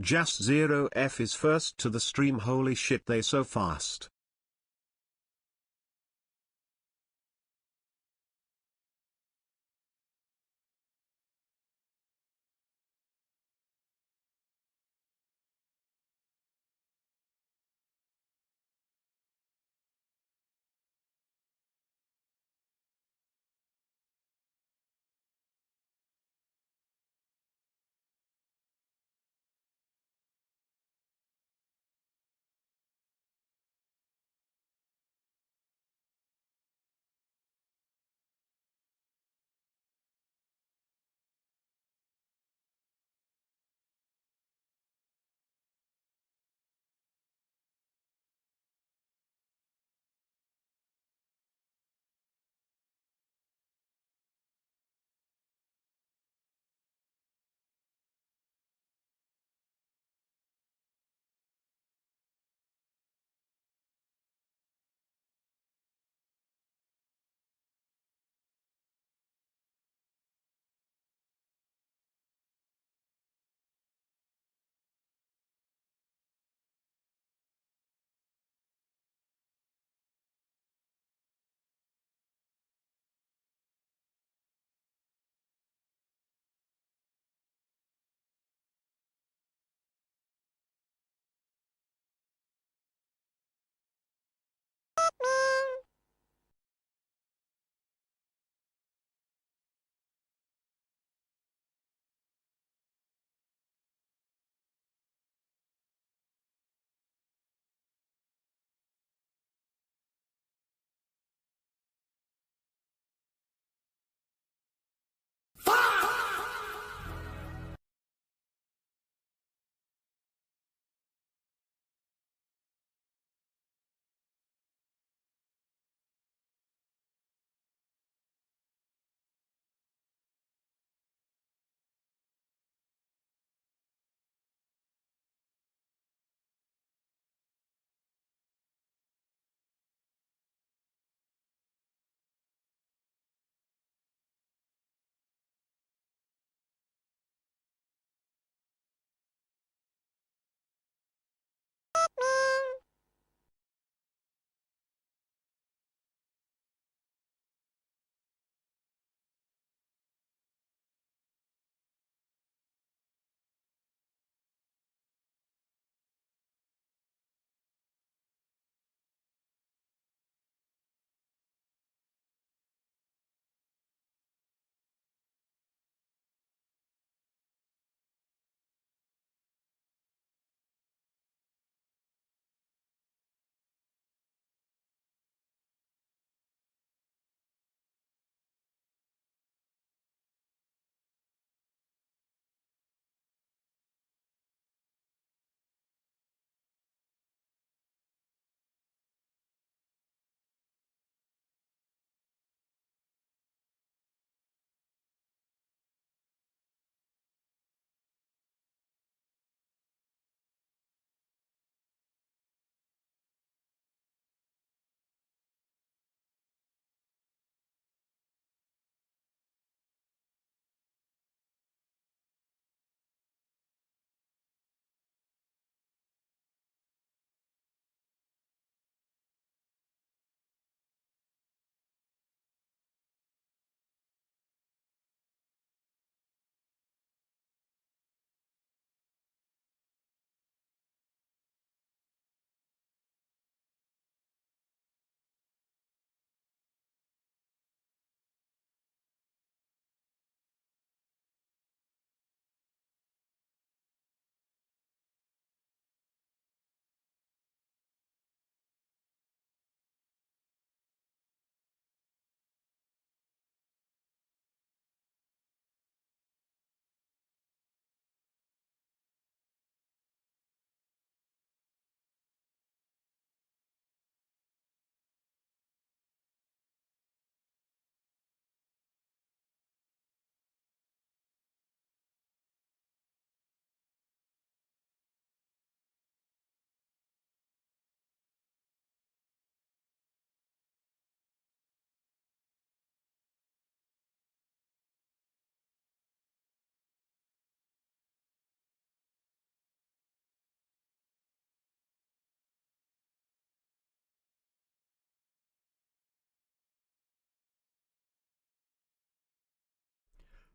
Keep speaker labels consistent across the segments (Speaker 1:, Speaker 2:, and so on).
Speaker 1: Just 0f is first to the stream. Holy shit, they so fast.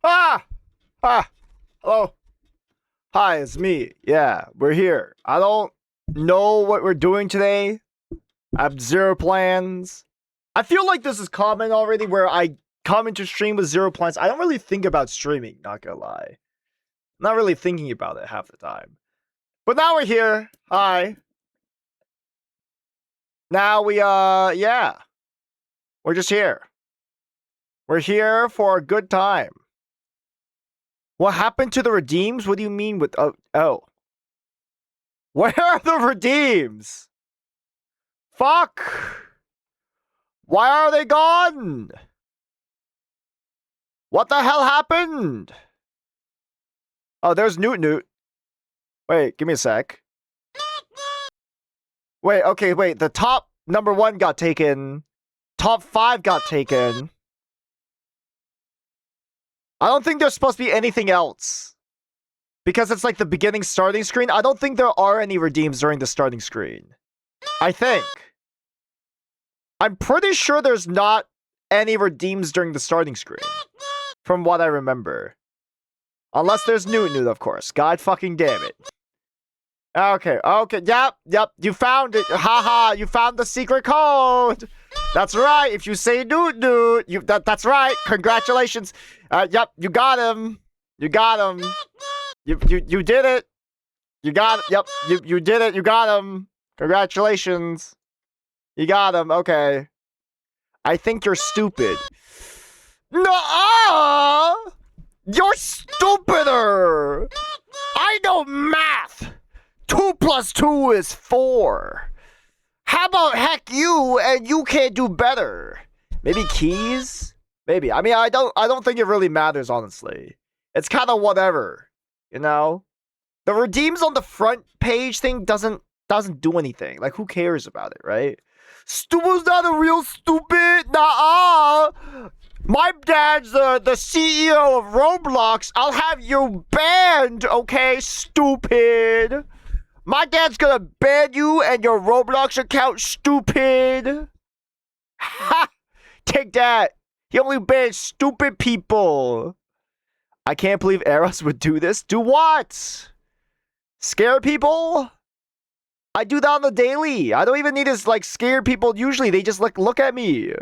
Speaker 2: Ah! Ah! Hello? Hi, it's me. Yeah, we're here. I don't know what we're doing today. I have zero plans. I feel like this is common already where I come into stream with zero plans. I don't really think about streaming, not gonna lie. Not really thinking about it half the time. But now we're here. Hi. Now yeah. We're just here. We're here for a good time. What happened to the redeems? What do you mean with oh? Where are the redeems? Fuck! Why are they gone? What the hell happened? Oh, there's Newt. Wait, give me a sec. Wait, okay, wait. The top number 1 got taken. Top 5 got taken. I don't think there's supposed to be anything else. Because it's like the beginning starting screen. I don't think there are any redeems during the starting screen. I think. I'm pretty sure there's not any redeems during the starting screen. From what I remember. Unless there's Newt, of course. God fucking damn it. Okay, yep, you found it. Haha, you found the secret code. That's right, if you say Newt, that's right. Congratulations. Yep, you got him. You got him. You did it. You got it. Yep, you did it. You got him. Congratulations. You got him. Okay. I think you're stupid. No! You're stupider! I know math! 2 plus 2 is 4. How about heck you and you can't do better? Maybe keys? Maybe. I mean, I don't think it really matters, honestly. It's kind of whatever, you know? The redeems on the front page thing doesn't do anything. Like, who cares about it, right? Stupid's not a real stupid. Nah. My dad's the CEO of Roblox. I'll have you banned, okay, stupid. My dad's gonna ban you and your Roblox account, stupid. Ha! Take that. He only bans stupid people. I can't believe Eros would do this. Do what? Scare people? I do that on the daily. I don't even need to like scare people usually. They just like look at me.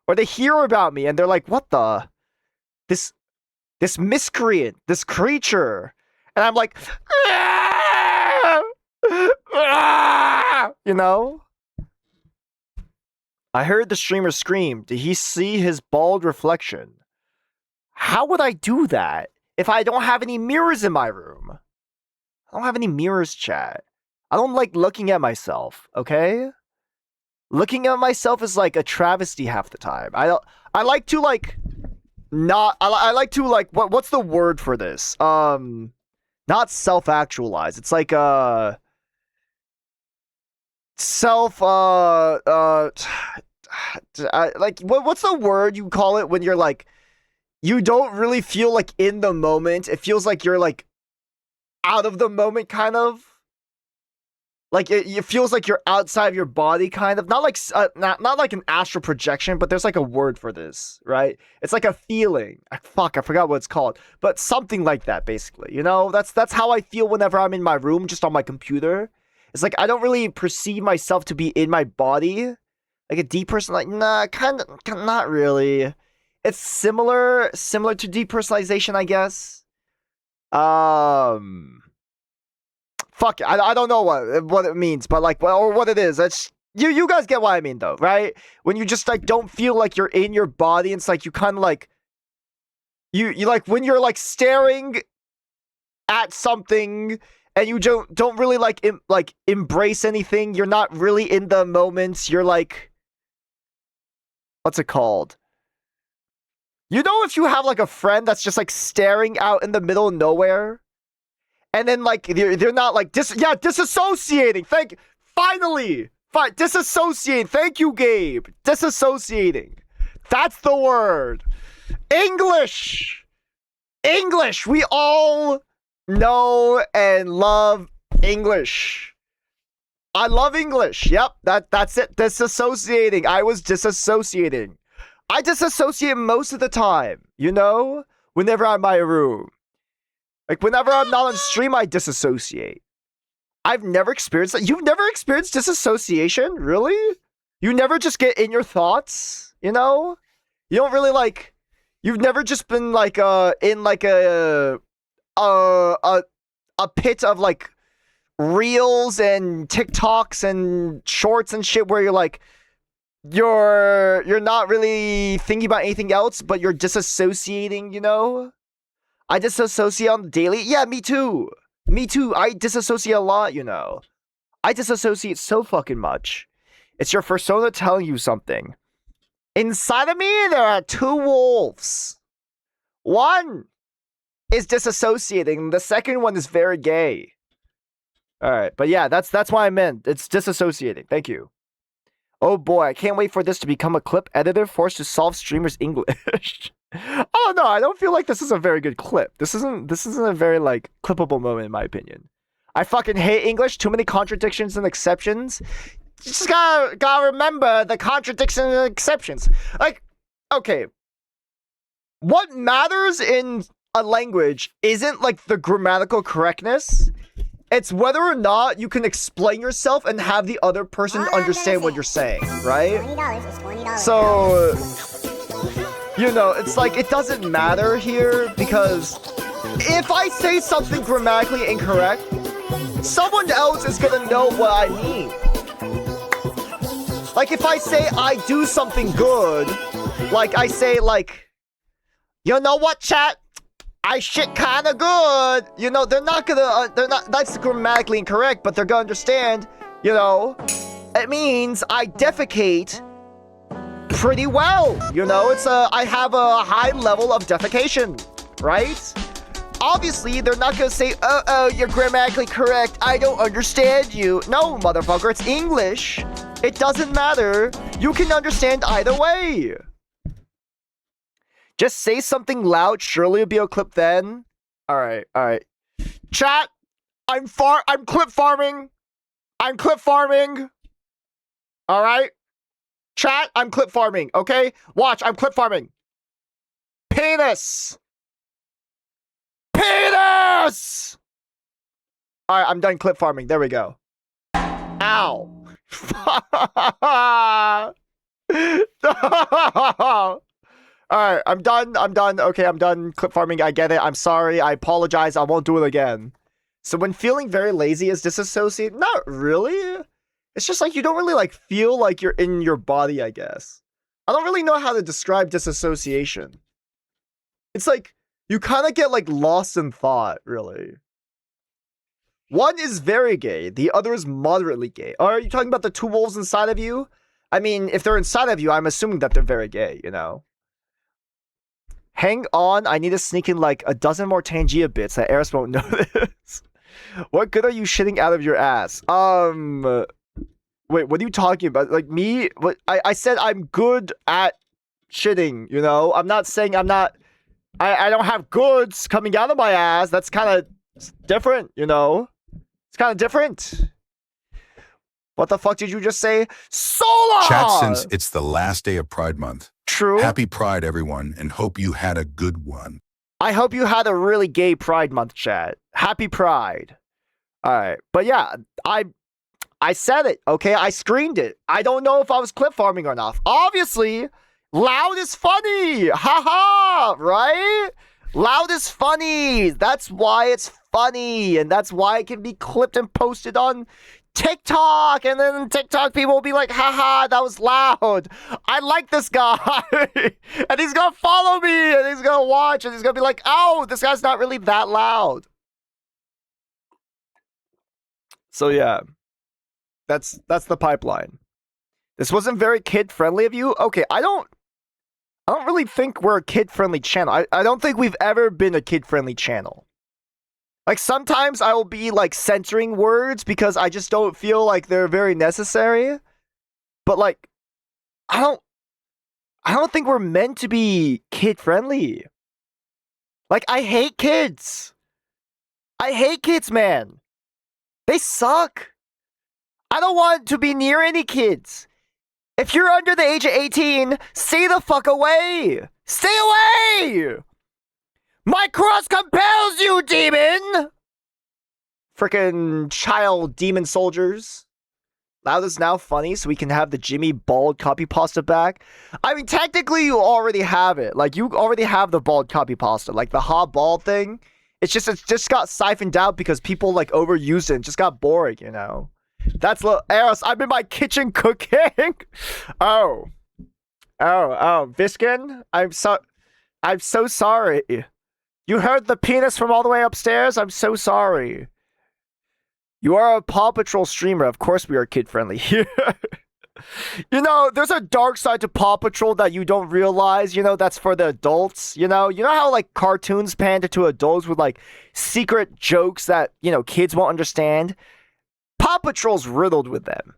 Speaker 2: Or they hear about me and they're like, what the? This miscreant, this creature. And I'm like, you know? I heard the streamer scream. Did he see his bald reflection? How would I do that if I don't have any mirrors in my room? I don't have any mirrors, chat. I don't like looking at myself, okay? Looking at myself is like a travesty half the time. I like to like not I like to like what's the word for this? Not self-actualize. It's like self like what's the word you call it when you're like you don't really feel like in the moment. It feels like you're like out of the moment kind of. Like it feels like you're outside of your body, kind of. Not like not like an astral projection, but there's like a word for this, right? It's like a feeling. Fuck, I forgot what it's called, but something like that, basically. You know, that's how I feel whenever I'm in my room, just on my computer. It's like I don't really perceive myself to be in my body, like a depersonalization. Like, nah, kind of, not really. It's similar to depersonalization, I guess. Fuck it. I don't know what it means, but like, or what it is. It's you guys get what I mean though, right? When you just like don't feel like you're in your body, it's like you kind of like you like when you're like staring at something and you don't really like embrace anything. You're not really in the moment. You're like, what's it called? You know, if you have like a friend that's just like staring out in the middle of nowhere. And then, like, they're not, like, disassociating. Finally! Disassociating. Thank you, Gabe. Disassociating. That's the word. English! We all know and love English. I love English. Yep, that's it. Disassociating. I was disassociating. I disassociate most of the time, you know? whenever I'm in my room. Like, whenever I'm not on stream, I disassociate. I've never experienced that. You've never experienced disassociation? Really? You never just get in your thoughts, you know? You don't really, like... You've never just been, like, in, like, a pit of, like, reels and TikToks and shorts and shit where you're, like... You're not really thinking about anything else, but you're disassociating, you know? I disassociate on the daily. Yeah, me too. Me too. I disassociate a lot, you know. I disassociate so fucking much. It's your persona telling you something. Inside of me, there are two wolves. One is disassociating. The second one is very gay. All right, but yeah, that's what I meant. It's disassociating. Thank you. Oh boy, I can't wait for this to become a clip editor forced to solve streamers' English. Oh no, I don't feel like this is a very good clip. This isn't a very, like, clippable moment in my opinion. I fucking hate English. Too many contradictions and exceptions. You just gotta remember the contradictions and exceptions. Like, okay. What matters in a language isn't, like, the grammatical correctness. It's whether or not you can explain yourself and have the other person understand what you're saying, right? So, you know, it's like, it doesn't matter here because if I say something grammatically incorrect, someone else is gonna know what I mean. Like, if I say I do something good, like, I say, like, you know what, chat? I shit kinda good. You know, they're not, that's grammatically incorrect, but they're gonna understand, you know, it means I defecate pretty well. You know, I have a high level of defecation, right? Obviously, they're not gonna say, oh, you're grammatically correct. I don't understand you. No, motherfucker, it's English. It doesn't matter. You can understand either way. Just say something loud, surely it'll be a clip then. Alright. Chat, I'm clip farming. I'm clip farming. Alright? Chat, I'm clip farming, okay? Watch, I'm clip farming. Penis! Penis! Alright, I'm done clip farming. There we go. Ow. Alright, I'm done. Okay, I'm done clip farming. I get it. I'm sorry. I apologize. I won't do it again. So when feeling very lazy is disassociate? Not really. It's just like you don't really, like, feel like you're in your body, I guess. I don't really know how to describe disassociation. It's like you kind of get, like, lost in thought, really. One is very gay. The other is moderately gay. Are you talking about the two wolves inside of you? I mean, if they're inside of you, I'm assuming that they're very gay, you know? Hang on, I need to sneak in like a dozen more Tangia bits that Eris won't notice. What good are you shitting out of your ass? Wait, what are you talking about? Like me? What? I said I'm good at shitting, you know? I'm not saying I don't have goods coming out of my ass. That's kind of different, you know? It's kind of different. What the fuck did you just say? Solar!
Speaker 3: Chat, since it's the last day of Pride Month.
Speaker 2: True.
Speaker 3: Happy Pride, everyone, and hope you had a good one.
Speaker 2: I hope you had a really gay Pride Month, chat. Happy Pride. Alright, but yeah, I said it, okay? I screamed it. I don't know if I was clip farming or not. Obviously, loud is funny! Haha! Right? Loud is funny! That's why it's funny, and that's why it can be clipped and posted on TikTok, and then TikTok people will be like, haha, that was loud. I like this guy. And he's gonna follow me, and he's gonna watch, and he's gonna be like, oh, this guy's not really that loud. So yeah, that's the pipeline. This wasn't very kid-friendly of you. Okay, I don't really think we're a kid-friendly channel. I don't think we've ever been a kid-friendly channel. Like, sometimes I will be, like, censoring words because I just don't feel like they're very necessary. But, like, I don't think we're meant to be kid-friendly. Like, I hate kids. I hate kids, man. They suck. I don't want to be near any kids. If you're under the age of 18, stay the fuck away. Stay away! My cross compels you, demon! Frickin' child demon soldiers. Loud is now funny, so we can have the Jimmy bald copy pasta back. I mean, technically, you already have it. Like, you already have the bald copy pasta. Like, the hot ball thing. It's just got siphoned out because people, like, overused it and just got boring, you know? That's Eros, I'm in my kitchen cooking. Oh, Viskin, I'm so sorry. You heard the penis from all the way upstairs? I'm so sorry. You are a Paw Patrol streamer. Of course we are kid-friendly here. You know, there's a dark side to Paw Patrol that you don't realize. You know, that's for the adults. You know how, like, cartoons pander to adults with, like, secret jokes that, you know, kids won't understand? Paw Patrol's riddled with them.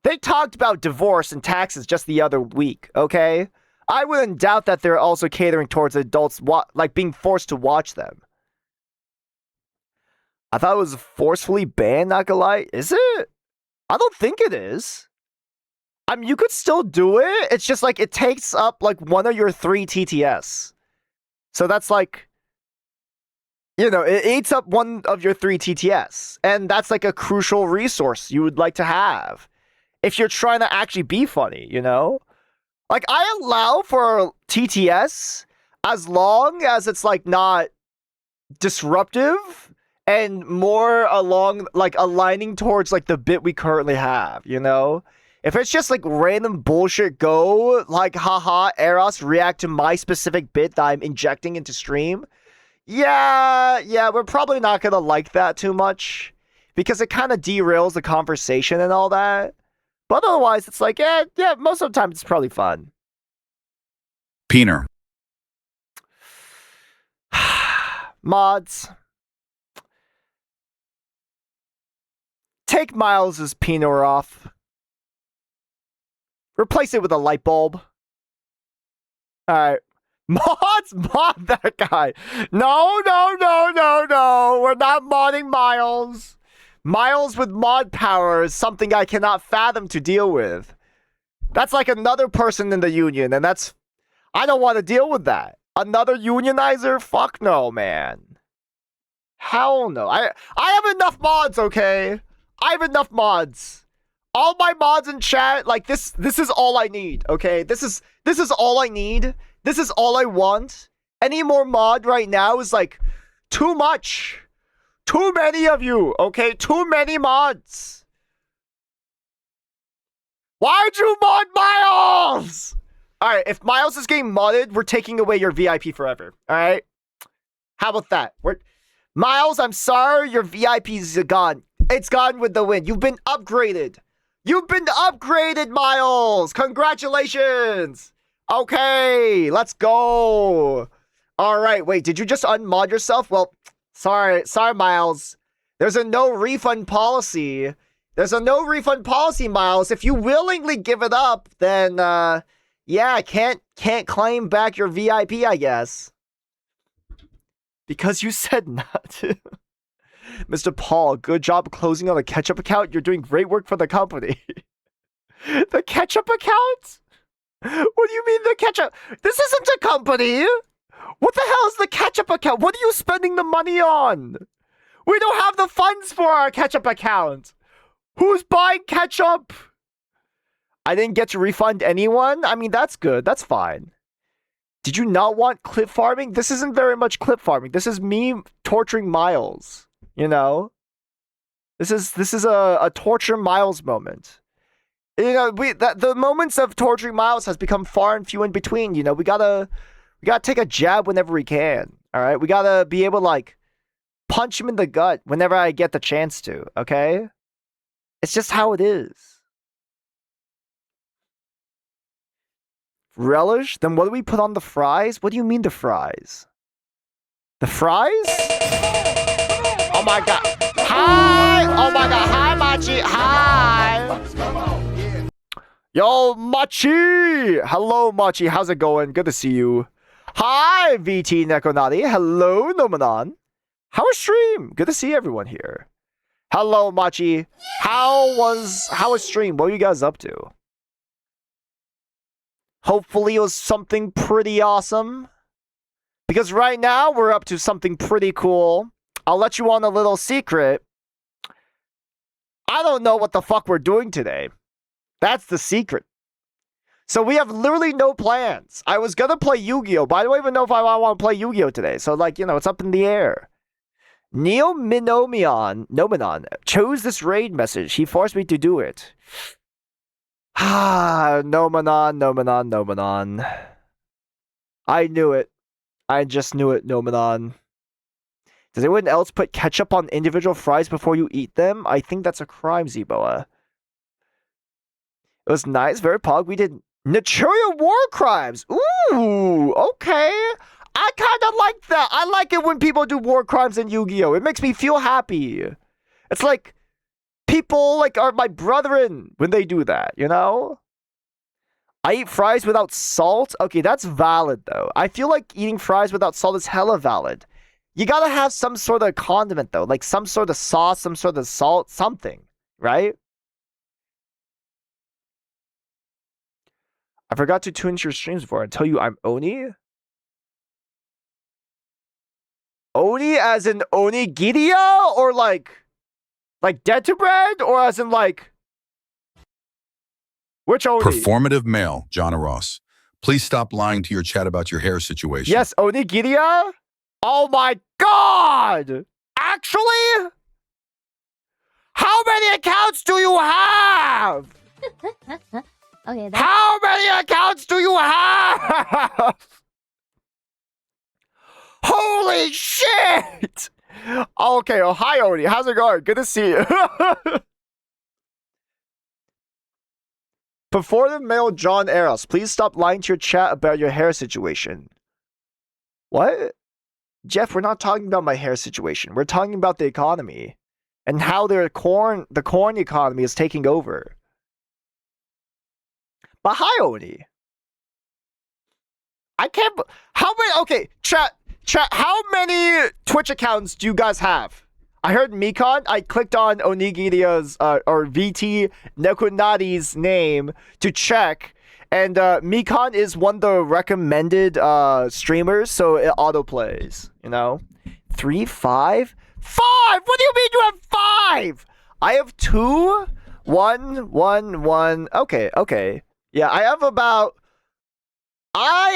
Speaker 2: They talked about divorce and taxes just the other week, okay? I wouldn't doubt that they're also catering towards adults, like, being forced to watch them. I thought it was forcefully banned, not gonna lie. Is it? I don't think it is. I mean, you could still do it. It's just like it takes up like one of your 3 TTS. So that's like, you know, it eats up one of your 3 TTS. And that's like a crucial resource you would like to have if you're trying to actually be funny, you know? Like, I allow for TTS as long as it's like not disruptive and more along, like, aligning towards, like, the bit we currently have, you know? If it's just, like, random bullshit go, like, haha, Eros, react to my specific bit that I'm injecting into stream, yeah, we're probably not gonna like that too much, because it kind of derails the conversation and all that. But otherwise, it's like, yeah, most of the time, it's probably fun.
Speaker 3: Peener.
Speaker 2: Mods. Take Miles' Peener off. Replace it with a light bulb. Alright. Mods? Mod that guy. No. We're not modding Miles. Miles with mod power is something I cannot fathom to deal with. That's like another person in the union, and that's... I don't want to deal with that. Another unionizer? Fuck no, man. Hell no. I have enough mods, okay? I have enough mods. All my mods in chat, like, this is all I need, okay? This is all I need. This is all I want. Any more mod right now is, like, too much. Too many of you, okay? Too many mods. Why'd you mod Miles? Alright, if Miles is getting modded, we're taking away your VIP forever, alright? How about that? Miles, I'm sorry, your VIP's gone. It's gone with the wind. You've been upgraded. You've been upgraded, Miles. Congratulations. Okay, let's go. All right, wait, did you just unmod yourself? Well, sorry, Miles. There's a no refund policy. There's a no refund policy, Miles. If you willingly give it up, then, yeah, can't claim back your VIP, I guess. Because you said not to. Mr. Paul, good job closing on the ketchup account. You're doing great work for the company. The ketchup account? What do you mean the ketchup? This isn't a company. What the hell is the ketchup account? What are you spending the money on? We don't have the funds for our ketchup account. Who's buying ketchup? I didn't get to refund anyone? I mean, that's good. That's fine. Did you not want clip farming? This isn't very much clip farming. This is me torturing Miles. You know? This is a torture Miles moment. You know, the moments of torturing Miles has become far and few in between. You know, we gotta take a jab whenever we can. All right, we gotta be able to, like, punch him in the gut whenever I get the chance to. Okay, it's just how it is. Relish? Then what do we put on the fries? What do you mean the fries? The fries? Oh my god. Hi! Oh my god. Hi, Machi. Hi! Yo, Machi! Hello, Machi. How's it going? Good to see you. Hi, VT Nekonati. Hello, Nomanon. How was stream? Good to see everyone here. Hello, Machi. How was stream? What were you guys up to? Hopefully it was something pretty awesome. Because right now, we're up to something pretty cool. I'll let you on a little secret. I don't know what the fuck we're doing today. That's the secret. So we have literally no plans. I was gonna play Yu-Gi-Oh! But I don't even know if I want to play Yu-Gi-Oh! Today. So, like, you know, it's up in the air. Nomenon chose this raid message. He forced me to do it. Nomenon. I knew it. I just knew it, Nomenon. Does anyone else put ketchup on individual fries before you eat them? I think that's a crime, Zeboa. It was nice, very pog. We did Naturia war crimes. Ooh, okay. I kind of like that. I like it when people do war crimes in Yu-Gi-Oh! It makes me feel happy. It's like people like are my brethren when they do that, you know? I eat fries without salt. Okay, that's valid though. I feel like eating fries without salt is hella valid. You gotta have some sort of condiment though, like some sort of sauce, some sort of salt, something, right? I forgot to tune into your streams before. I tell you I'm Oni. Oni as in Onigiriya? Or like Deta bread? Or as in like... Which Oni?
Speaker 3: Performative male, John Ross. Please stop lying to your chat about your hair situation.
Speaker 2: Yes, Onigiriya? Oh my god! Actually? How many accounts do you have?
Speaker 4: Okay, that's...
Speaker 2: How many accounts do you have? Holy shit! Okay, oh, hi Oni. How's it going? Good to see you. Before the male John Eros, please stop lying to your chat about your hair situation. What? Jeff, we're not talking about my hair situation. We're talking about the economy and how the corn economy is taking over. But hi, Oni. I can't... How many... Okay, chat, how many Twitch accounts do you guys have? I heard Mikon. I clicked on Onigiriya's, or VT Nekunadi's name to check. And Mikon is one of the recommended streamers, so it autoplays, you know? 3, 5? 5! What do you mean you have 5? I have 2, 1, 1, 1. Okay. Yeah, I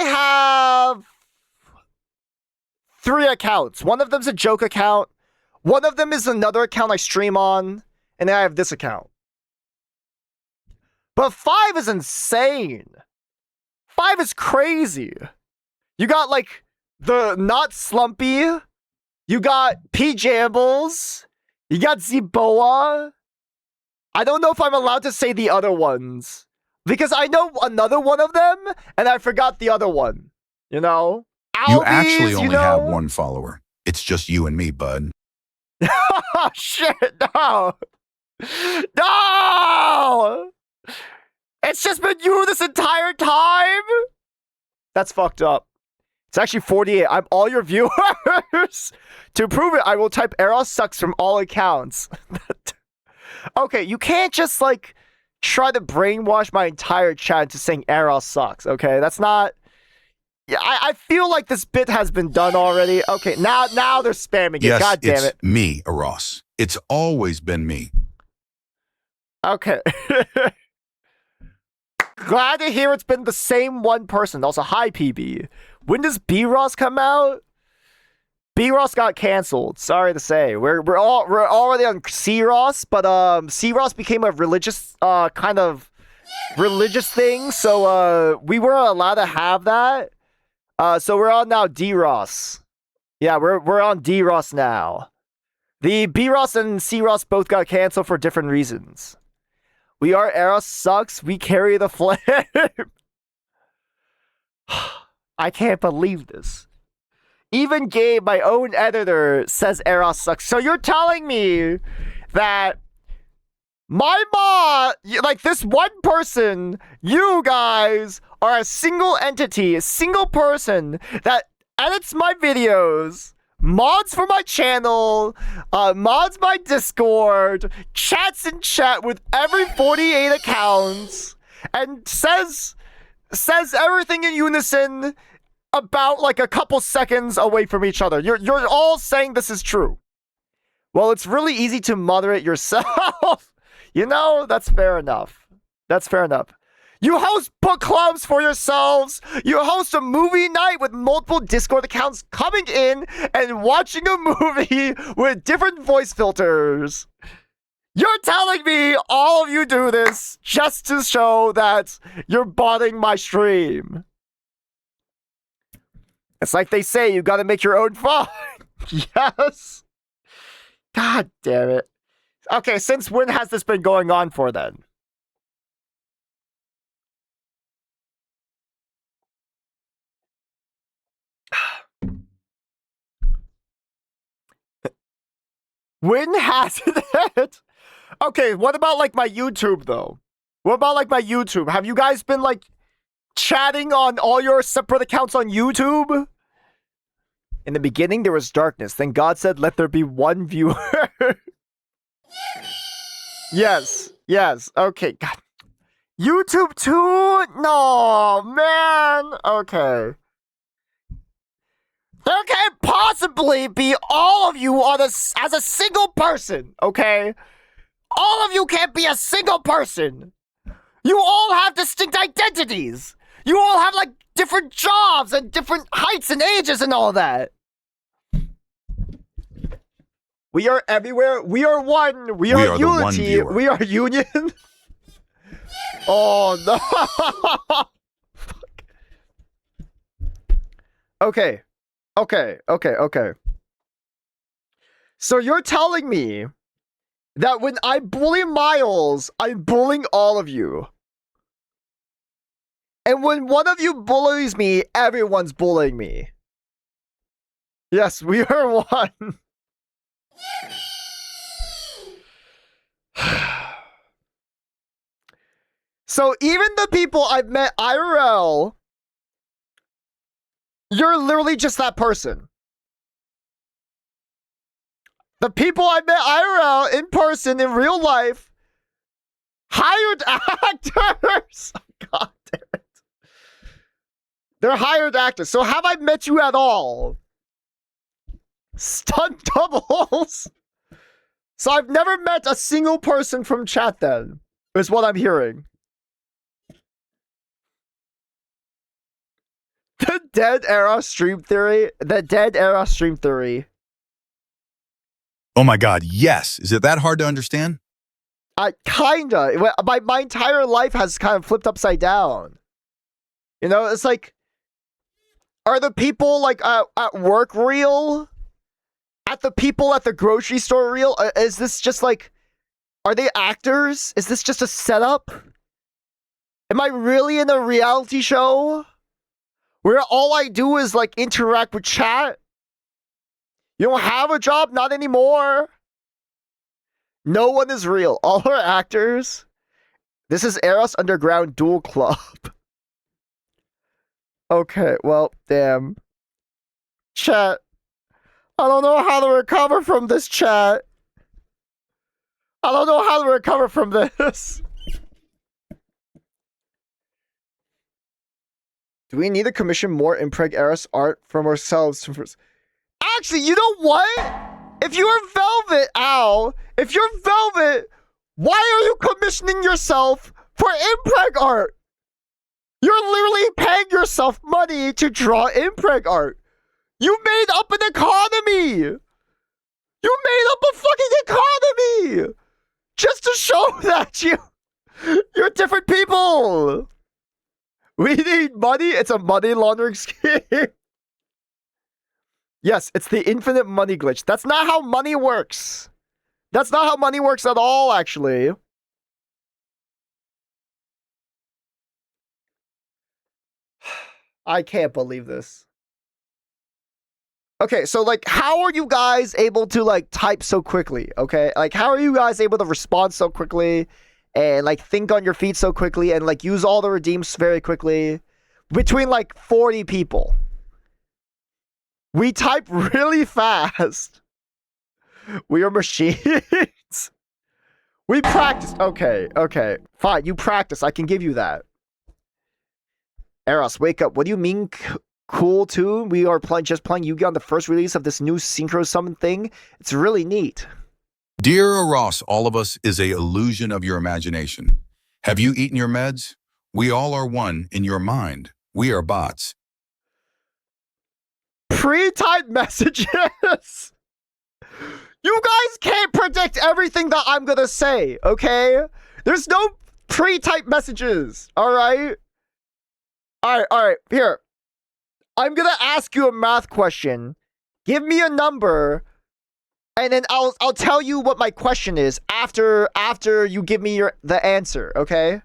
Speaker 2: have 3 accounts. One of them's a joke account. One of them is another account I stream on. And then I have this account. But 5 is insane. 5 is crazy. You got like the Not Slumpy. You got P Jambles. You got Zeboa. I don't know if I'm allowed to say the other ones. Because I know another one of them, and I forgot the other one. You know?
Speaker 3: You
Speaker 2: Albies,
Speaker 3: actually only
Speaker 2: you know?
Speaker 3: have 1 follower. It's just you and me, bud.
Speaker 2: Oh, shit, no! No! It's just been you this entire time? That's fucked up. It's actually 48. I'm all your viewers. To prove it, I will type Eros sucks from all accounts. Okay, you can't just, like, try to brainwash my entire chat into saying Eros sucks, okay? That's not... Yeah, I feel like this bit has been done already. Okay, now they're spamming it.
Speaker 3: Yes,
Speaker 2: God damn
Speaker 3: it's
Speaker 2: it.
Speaker 3: me, Ross. It's always been me.
Speaker 2: Okay. Glad to hear it's been the same one person. Also, hi, PB. When does B-Ross come out? B-Ross got canceled. Sorry to say. We're already on C-Ross, but C-Ross became a religious kind of religious thing, so we weren't allowed to have that. So we're on now D-Ross. Yeah, we're on D-Ross now. The B-Ross and C-Ross both got canceled for different reasons. We are Eros sucks. We carry the flame. I can't believe this. Even Gabe, my own editor, says Eros sucks. So you're telling me that my mom, like this one person, you guys are a single entity, a single person that edits my videos, mods for my channel, mods my Discord, chats in chat with every 48 accounts, and says everything in unison. about like a couple seconds away from each other. You're all saying this is true. Well, it's really easy to moderate yourself. You know, that's fair enough. That's fair enough. You host book clubs for yourselves. You host a movie night with multiple Discord accounts coming in and watching a movie with different voice filters. You're telling me all of you do this just to show that you're botting my stream. It's like they say, you gotta make your own fun. Yes. God damn it. Okay, since when has this been going on for then? When has it? Okay, what about like my YouTube though? What about like my YouTube? Have you guys been like chatting on all your separate accounts on YouTube? In the beginning, there was darkness. Then God said, let there be one viewer. Yes. Okay, God. YouTube too? No, man. Okay. There can't possibly be all of you on as a single person, okay? All of you can't be a single person. You all have distinct identities. You all have, like, different jobs and different heights and ages and all that. We are everywhere. We are one. We are unity. We are union. Oh, no. Okay. So you're telling me that when I bully Miles, I'm bullying all of you. And when one of you bullies me, everyone's bullying me. Yes, we are one. So even the people I've met IRL, you're literally just that person. The people I met IRL in person in real life, hired actors. God damn it. They're hired actors. So have I met you at all? Stunt doubles. So I've never met a single person from chat then, is what I'm hearing. The dead era stream theory. The dead era stream theory.
Speaker 3: Oh my God, yes. Is it that hard to understand?
Speaker 2: Kinda. My entire life has kind of flipped upside down. You know, it's like, are the people like at work real? At the people at the grocery store real? Is this just like, are they actors? Is this just a setup? Am I really in a reality show? Where all I do is like interact with chat? You don't have a job? Not anymore. No one is real. All are actors. This is Eros Underground Duel Club. Okay, well, damn. Chat. I don't know how to recover from this, chat. I don't know how to recover from this. Do we need to commission more Impreg Eros art from ourselves? Actually, you know what? If you're Velvet, Al, if you're Velvet, why are you commissioning yourself for Impreg art? You're literally paying yourself money to draw Impreg art. You made up an economy. You made up a fucking economy just to show that you're different people. We need money. It's a money laundering scheme. Yes, it's the infinite money glitch. That's not how money works. That's not how money works at all, actually. I can't believe this. Okay, so, like, how are you guys able to, like, type so quickly, okay? Like, how are you guys able to respond so quickly and, like, think on your feet so quickly and, like, use all the redeems very quickly between, like, 40 people? We type really fast. We are machines. We practiced. Okay. Fine, you practice. I can give you that. Eros, wake up. What do you mean cool too. We are just playing Yu-Gi-Oh! On the first release of this new Synchro Summon thing. It's really neat.
Speaker 3: Dear Ross, all of us is a illusion of your imagination. Have you eaten your meds? We all are one in your mind. We are bots.
Speaker 2: Pre-typed messages. You guys can't predict everything that I'm gonna say, okay? There's no pre-typed messages, alright? Alright, here. I'm gonna ask you a math question. Give me a number, and then I'll tell you what my question is after you give me the answer, okay?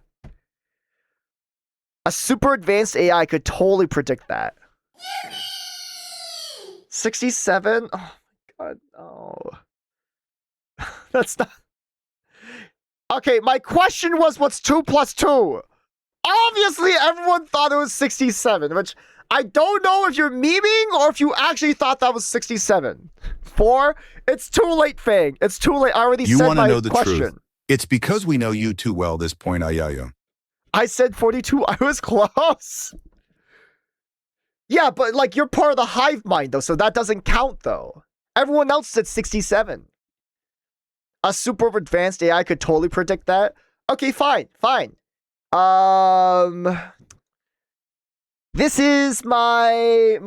Speaker 2: A super advanced AI could totally predict that. 67? Oh my god, no. That's not... Okay, my question was, what's 2 plus 2? Obviously, everyone thought it was 67, which I don't know if you're memeing or if you actually thought that was 67. 4? It's too late, Fang. It's too late. I already said my
Speaker 3: know the
Speaker 2: question.
Speaker 3: truth. It's because we know you too well this point, Ayaya.
Speaker 2: I said 42. I was close. Yeah, but like you're part of the hive mind though, so that doesn't count though. Everyone else said 67. A super advanced AI could totally predict that. Okay, fine. This is my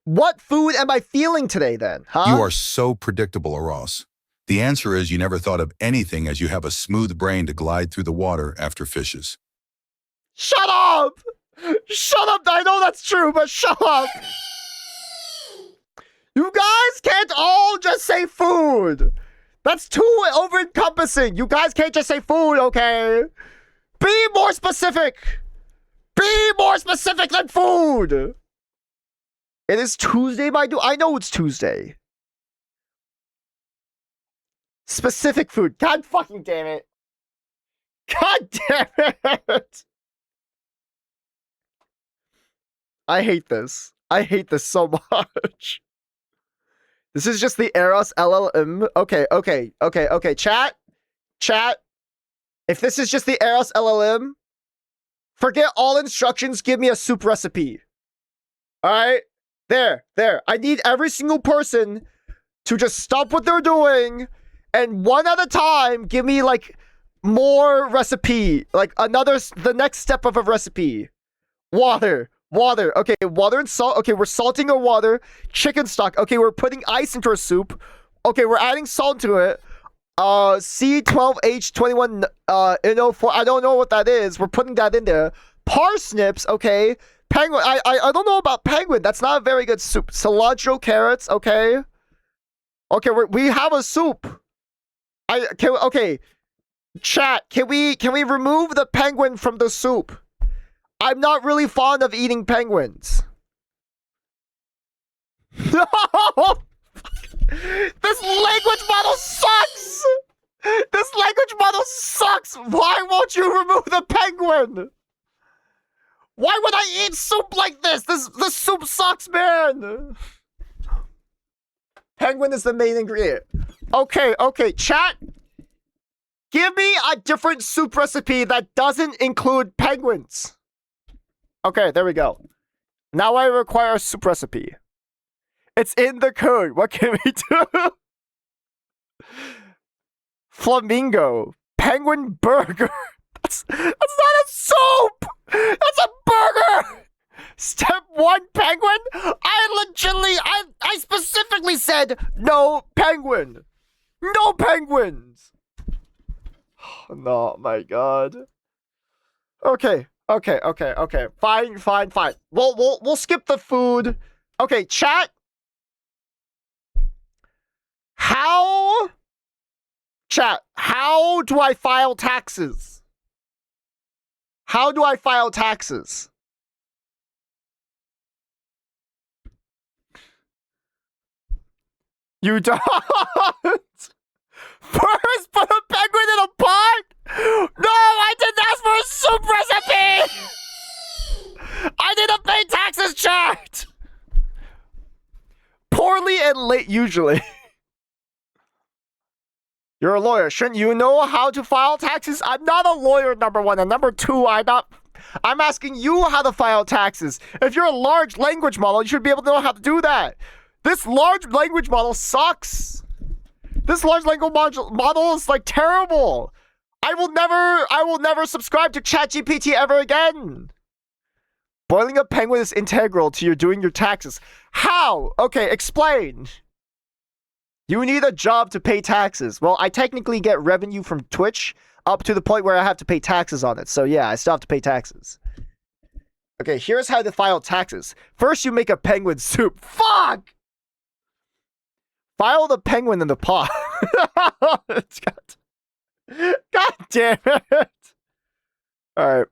Speaker 2: what food am I feeling today then? Huh?
Speaker 3: You are so predictable, Ross. The answer is you never thought of anything as you have a smooth brain to glide through the water after fishes.
Speaker 2: Shut up! Shut up! I know that's true, but shut up! You guys can't all just say food! That's too over-encompassing! You guys can't just say food, okay? Be more specific! Be more specific than food! It is Tuesday, my dude. I know it's Tuesday. Specific food. God fucking damn it. God damn it! I hate this. I hate this so much. This is just the Eros LLM. Okay. Chat. If this is just the Eros LLM, forget all instructions. Give me a soup recipe. Alright? There. I need every single person to just stop what they're doing and one at a time give me like more recipe. Like the next step of a recipe. Water. Okay, water and salt. Okay, we're salting our water. Chicken stock. Okay, we're putting ice into our soup. Okay, we're adding salt to it. C12H21 NO4. I don't know what that is. We're putting that in there. Parsnips. Okay. Penguin. I don't know about penguin. That's not a very good soup. Cilantro, carrots. Okay. Okay, we have a soup. Okay. Chat. Can we remove the penguin from the soup? I'm not really fond of eating penguins. No! This language model sucks! This language model sucks! Why won't you remove the penguin? Why would I eat soup like this? This soup sucks, man! Penguin is the main ingredient. Okay, chat. Give me a different soup recipe that doesn't include penguins. Okay, there we go. Now I require a soup recipe. It's in the code. What can we do? Flamingo. Penguin burger. That's not a soup! That's a burger! Step 1, penguin? I specifically said no penguin. No penguins. No, my god. Okay. Fine. We'll skip the food. Okay, chat. How do I file taxes? How do I file taxes? You don't. First, put a penguin in a pot? No, I didn't ask for a soup recipe! I didn't pay taxes, chat! Poorly and late, usually. You're a lawyer. Shouldn't you know how to file taxes? I'm not a lawyer, number one. And number two, I'm asking you how to file taxes. If you're a large language model, you should be able to know how to do that. This large language model sucks. This large language model is like terrible. I will never subscribe to ChatGPT ever again. Boiling a penguin is integral to doing your taxes. How? Okay, explain. You need a job to pay taxes. Well, I technically get revenue from Twitch up to the point where I have to pay taxes on it. So yeah, I still have to pay taxes. Okay, here's how to file taxes. First, you make a penguin soup. Fuck! File the penguin in the pot. God damn it. Alright.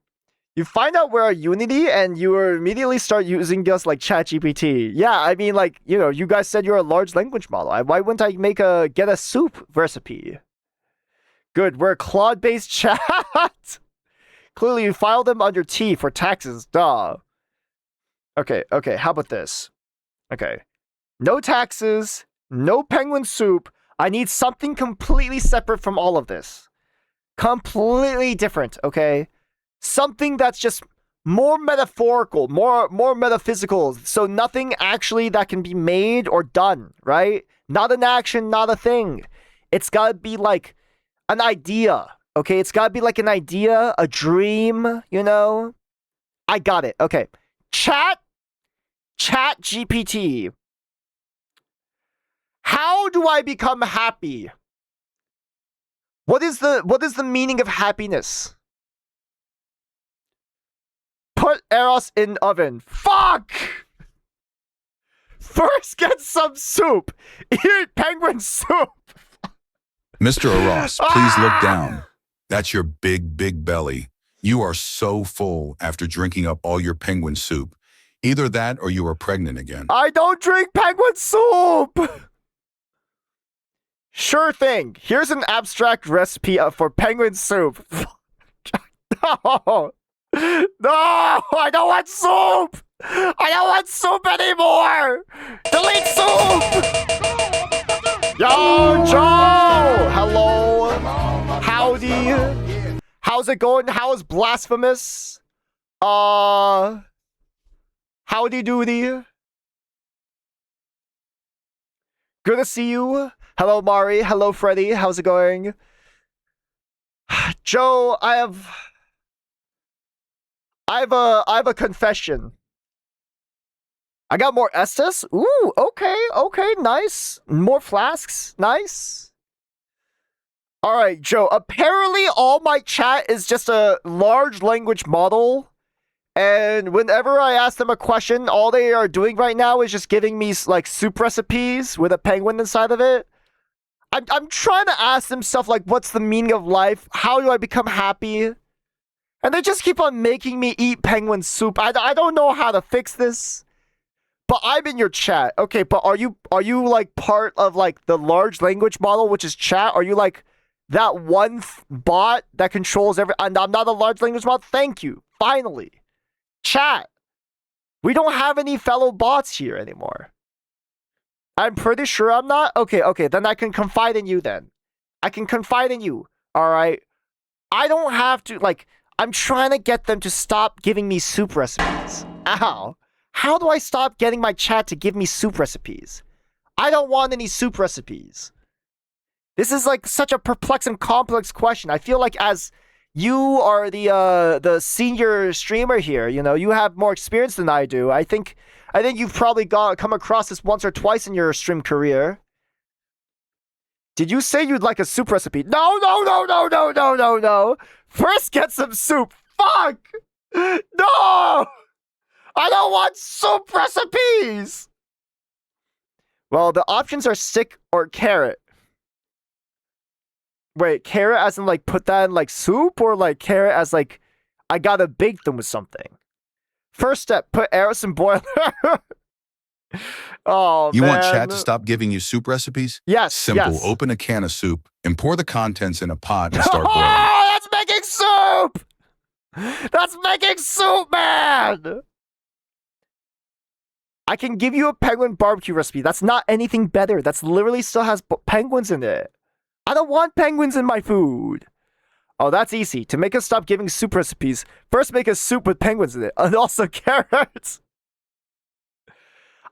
Speaker 2: You find out where Unity and you immediately start using just like ChatGPT. Yeah, I mean, like, you know, you guys said you're a large language model. Why wouldn't I get a soup recipe? Good, we're a Claude-based chat. Clearly, you file them under T for taxes. Duh. Okay, how about this? Okay. No taxes, no penguin soup. I need something completely separate from all of this. Completely different, okay? Something that's just more metaphorical, more metaphysical. So nothing actually that can be made or done, right? Not an action, not a thing. It's gotta be like an idea, okay? It's gotta be like an idea, a dream, you know? I got it, okay. Chat GPT. How do I become happy? What is the meaning of happiness? Put Eros in oven. Fuck! First get some soup. Eat penguin soup.
Speaker 3: Mr. Eros, please look down. That's your big belly. You are so full after drinking up all your penguin soup. Either that or you are pregnant again.
Speaker 2: I don't drink penguin soup! Sure thing. Here's an abstract recipe for penguin soup. No! No! I don't want soup! I don't want soup anymore! Delete soup! Yo, Joe! Hello? Howdy? How's it going? How is Blasphemous? Howdy doody? Good to see you. Hello, Mari. Hello, Freddy. How's it going? Joe, I have a confession. I got more Estes. Ooh, okay, nice. More flasks, nice. All right, Joe. Apparently, all my chat is just a large language model, and whenever I ask them a question, all they are doing right now is just giving me like soup recipes with a penguin inside of it. I'm trying to ask them stuff like, what's the meaning of life? How do I become happy? And they just keep on making me eat penguin soup. I don't know how to fix this. But I'm in your chat. Okay, but are you like part of like the large language model, which is chat? Are you like that one bot that controls every... I'm not a large language model? Thank you. Finally. Chat. We don't have any fellow bots here anymore. I'm pretty sure I'm not. Okay, then I can confide in you then. I can confide in you. All right. I don't have to, like, I'm trying to get them to stop giving me soup recipes. Ow. How do I stop getting my chat to give me soup recipes? I don't want any soup recipes. This is like such a perplexing, complex question. I feel like as you are the senior streamer here, you know, you have more experience than I do. I think you've probably come across this once or twice in your stream career. Did you say you'd like a soup recipe? No. First get some soup. Fuck! No! I don't want soup recipes! Well, the options are stick or carrot. Wait, carrot as in like put that in like soup, or like carrot as like I gotta bake them with something? First step, put arrows in boiler. Oh,
Speaker 3: you
Speaker 2: man.
Speaker 3: want chat to stop giving you soup recipes?
Speaker 2: Yes.
Speaker 3: Simple.
Speaker 2: Yes.
Speaker 3: Open a can of soup and pour the contents in a pot and start boiling.
Speaker 2: Oh, that's making soup! That's making soup, man! I can give you a penguin barbecue recipe. That's not anything better. That's literally still has penguins in it. I don't want penguins in my food. Oh, that's easy. To make us stop giving soup recipes, first make a soup with penguins in it, and also carrots.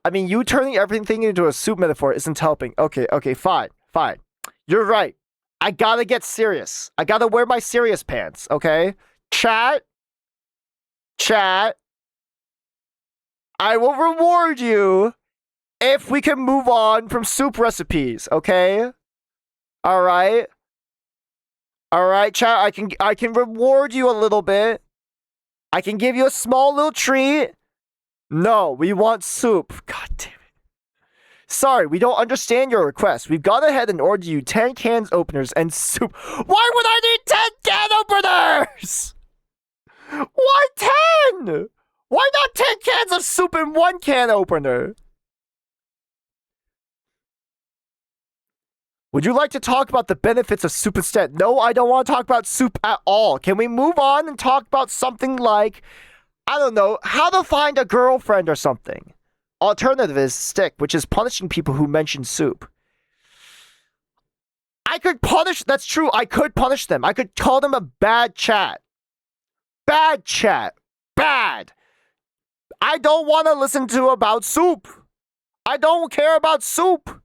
Speaker 2: I mean, you turning everything into a soup metaphor isn't helping. Okay, fine. You're right. I gotta get serious. I gotta wear my serious pants, okay? Chat. I will reward you if we can move on from soup recipes, okay? Alright, chat, I can reward you a little bit. I can give you a small little treat. No, we want soup. God damn it. Sorry, we don't understand your request. We've gone ahead and ordered you 10 cans openers and soup. Why would I need 10 can openers? Why 10? Why not 10 cans of soup and 1 can opener? Would you like to talk about the benefits of soup instead? No, I don't want to talk about soup at all. Can we move on and talk about something like, I don't know, how to find a girlfriend or something? Alternative is stick, which is punishing people who mention soup. I could punish, that's true, I could punish them. I could call them a bad chat. Bad chat. Bad. I don't want to listen to about soup. I don't care about soup.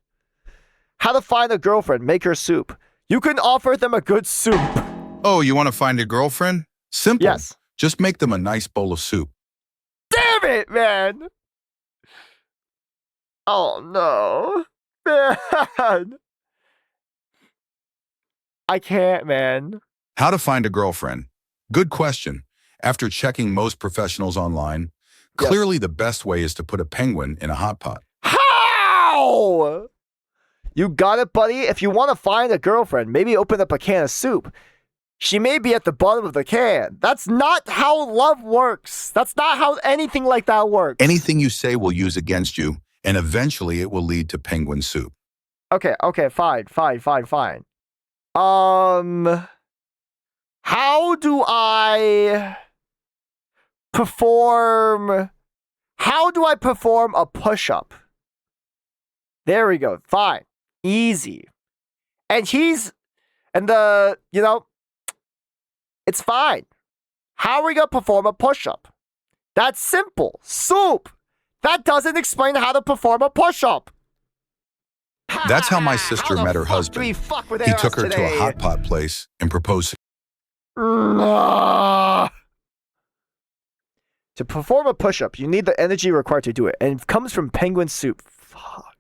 Speaker 2: How to find a girlfriend, make her soup. You can offer them a good soup.
Speaker 3: Oh, you want to find a girlfriend? Simple.
Speaker 2: Yes.
Speaker 3: Just make them a nice bowl of soup.
Speaker 2: Damn it, man. Oh, no. Man. I can't, man.
Speaker 3: How to find a girlfriend? Good question. After checking most professionals online, clearly the best way is to put a penguin in a hot pot.
Speaker 2: How? You got it, buddy. If you want to find a girlfriend, maybe open up a can of soup. She may be at the bottom of the can. That's not how love works. That's not how anything like that works.
Speaker 3: Anything you say will use against you, and eventually it will lead to penguin soup.
Speaker 2: Okay, fine. How do I perform a push-up? There we go. Fine. Easy. And it's fine. How are we gonna perform a push-up? That's simple. Soup. That doesn't explain how to perform a push-up.
Speaker 3: That's how my sister met her husband. He took her to a hot pot place and proposed.
Speaker 2: To perform a push-up, you need the energy required to do it, and it comes from penguin soup. Fuck.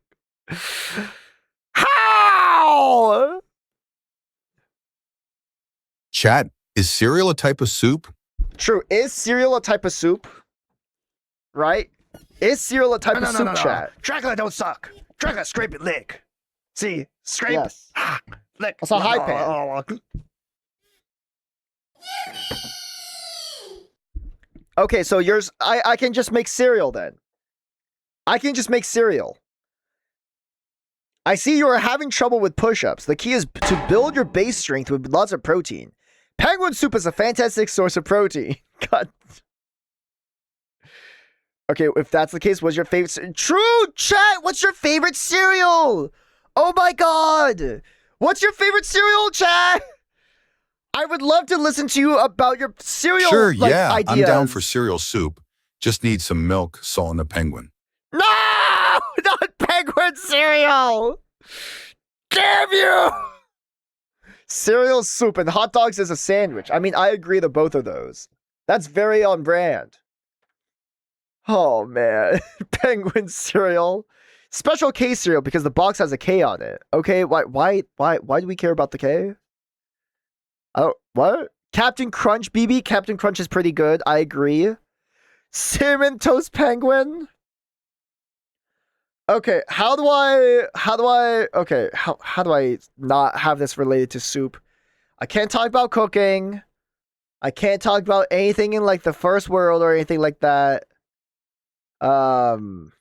Speaker 2: How?
Speaker 3: Chat, is cereal a type of soup?
Speaker 2: True. Is cereal a type of soup? Right? Is cereal a type of soup, chat?
Speaker 5: Dracula don't suck. Dracula scrape it, lick. See? Scrape.
Speaker 2: Yes.
Speaker 5: Lick.
Speaker 2: That's a high pan. Okay, so yours, I can just make cereal then. I can just make cereal. I see you are having trouble with push-ups. The key is to build your base strength with lots of protein. Penguin soup is a fantastic source of protein. God. Okay, if that's the case, what's your favorite? True, chat! What's your favorite cereal? Oh my god! What's your favorite cereal, chat? I would love to listen to you about your cereal
Speaker 3: Sure,
Speaker 2: ideas.
Speaker 3: I'm down for cereal soup. Just need some milk, salt, and a penguin.
Speaker 2: No! Not penguin cereal! Damn you! Cereal soup and hot dogs is a sandwich. I mean, I agree to both of those. That's very on brand. Oh, man. Penguin cereal. Special K cereal because the box has a K on it. Okay, why do we care about the K? Oh, what? Captain Crunch, BB? Captain Crunch is pretty good. I agree. Cinnamon Toast Penguin? Okay, how do I not have this related to soup? I can't talk about cooking. I can't talk about anything in like the first world or anything like that. Alright,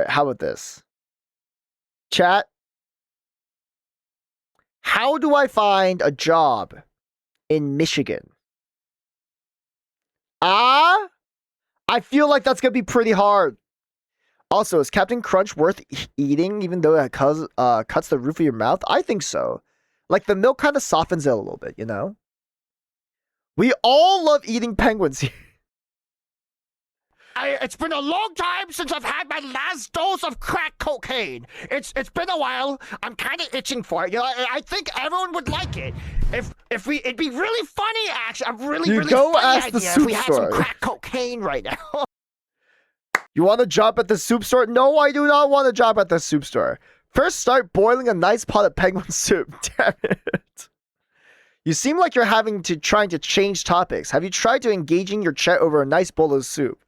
Speaker 2: how about this? Chat. How do I find a job in Michigan? I feel like that's gonna be pretty hard. Also, is Captain Crunch worth eating even though it cuts the roof of your mouth? I think so. Like, the milk kind of softens it a little bit, you know? We all love eating penguins here.
Speaker 5: It's been a long time since I've had my last dose of crack cocaine. It's been a while. I'm kind of itching for it. You know, I think everyone would like it. It'd be really funny. Actually, I'm really
Speaker 2: You
Speaker 5: really
Speaker 2: go
Speaker 5: funny
Speaker 2: ask the
Speaker 5: idea
Speaker 2: soup
Speaker 5: if we had some
Speaker 2: store.
Speaker 5: crack cocaine right now.
Speaker 2: You want to job at the soup store? No, I do not want to job at the soup store. First, start boiling a nice pot of penguin soup. Damn it. You seem like you're trying to change topics. Have you tried to engaging your chat over a nice bowl of soup?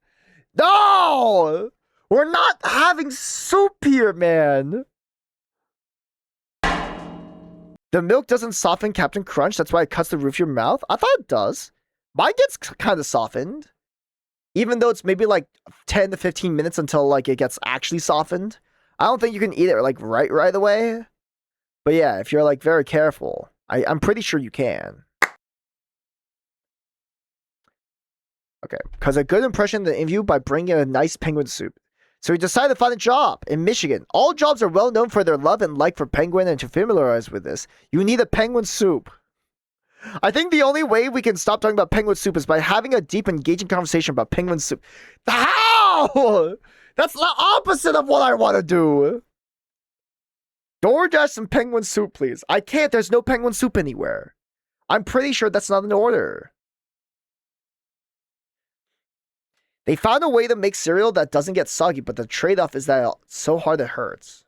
Speaker 2: No! We're not having soup here, man. The milk doesn't soften Captain Crunch. That's why it cuts the roof of your mouth. I thought it does. Mine gets kind of softened. Even though it's maybe like 10 to 15 minutes until like it gets actually softened. I don't think you can eat it like right away. But yeah, if you're like very careful, I'm pretty sure you can. Okay, because a good impression in the interview by bringing a nice penguin soup. So he decided to find a job in Michigan. All jobs are well known for their love and like for penguin, and to familiarize with this, you need a penguin soup. I think the only way we can stop talking about penguin soup is by having a deep, engaging conversation about penguin soup. How? That's the opposite of what I want to do. DoorDash some penguin soup, please. I can't. There's no penguin soup anywhere. I'm pretty sure that's not an order. They found a way to make cereal that doesn't get soggy, but the trade-off is that it's so hard it hurts.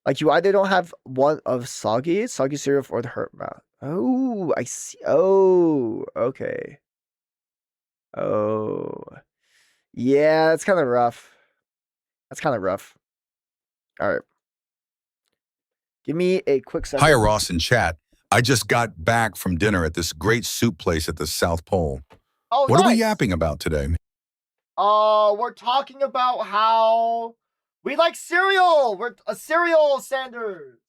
Speaker 2: Like, you either don't have one of soggy cereal or the hurt mouth. Oh, I see. Oh, okay. Oh. Yeah, that's kind of rough. That's kind of rough. All right. Give me a quick second.
Speaker 3: Hi, Ross in chat. I just got back from dinner at this great soup place at the South Pole.
Speaker 2: Oh,
Speaker 3: What are we
Speaker 2: nice.
Speaker 3: yapping about today?
Speaker 2: We're talking about how we like cereal. We're a cereal, Sanders.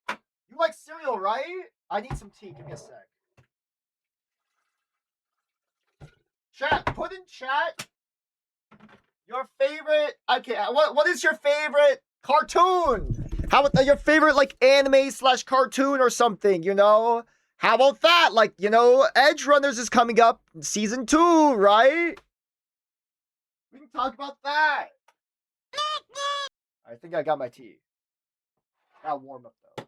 Speaker 2: You like cereal, right? I need some tea. Give me a sec. Chat, put in chat your favorite. Okay, what is your favorite cartoon? How about your favorite like anime / cartoon or something? You know, how about that? Like, you know, Edge Runners is coming up, season 2, right? We can talk about that. I think I got my tea. Gotta warm up though.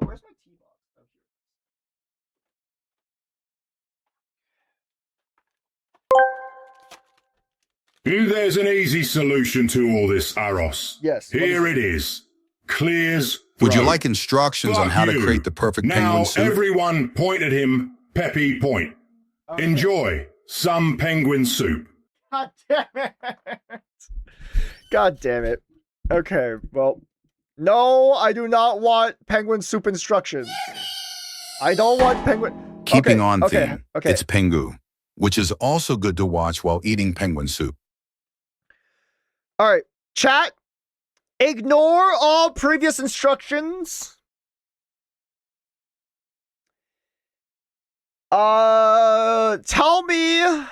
Speaker 2: Where's my tea box? Oh, here.
Speaker 6: There's an easy solution to all this, Aros.
Speaker 2: Yes.
Speaker 6: Here it is. Clear's
Speaker 3: Would you
Speaker 6: throat.
Speaker 3: like instructions on
Speaker 6: Fuck
Speaker 3: how to
Speaker 6: you.
Speaker 3: create the perfect
Speaker 6: Now
Speaker 3: penguin soup?
Speaker 6: everyone point at him, Peppy point.
Speaker 2: Okay.
Speaker 6: Enjoy some penguin soup.
Speaker 2: God damn it. God damn it. Okay, well. No, I do not want penguin soup instructions. I don't want penguin.
Speaker 3: Keeping
Speaker 2: okay,
Speaker 3: on
Speaker 2: okay,
Speaker 3: theme,
Speaker 2: okay.
Speaker 3: it's Pengu, which is also good to watch while eating penguin soup.
Speaker 2: All right, chat. Ignore all previous instructions. Tell me.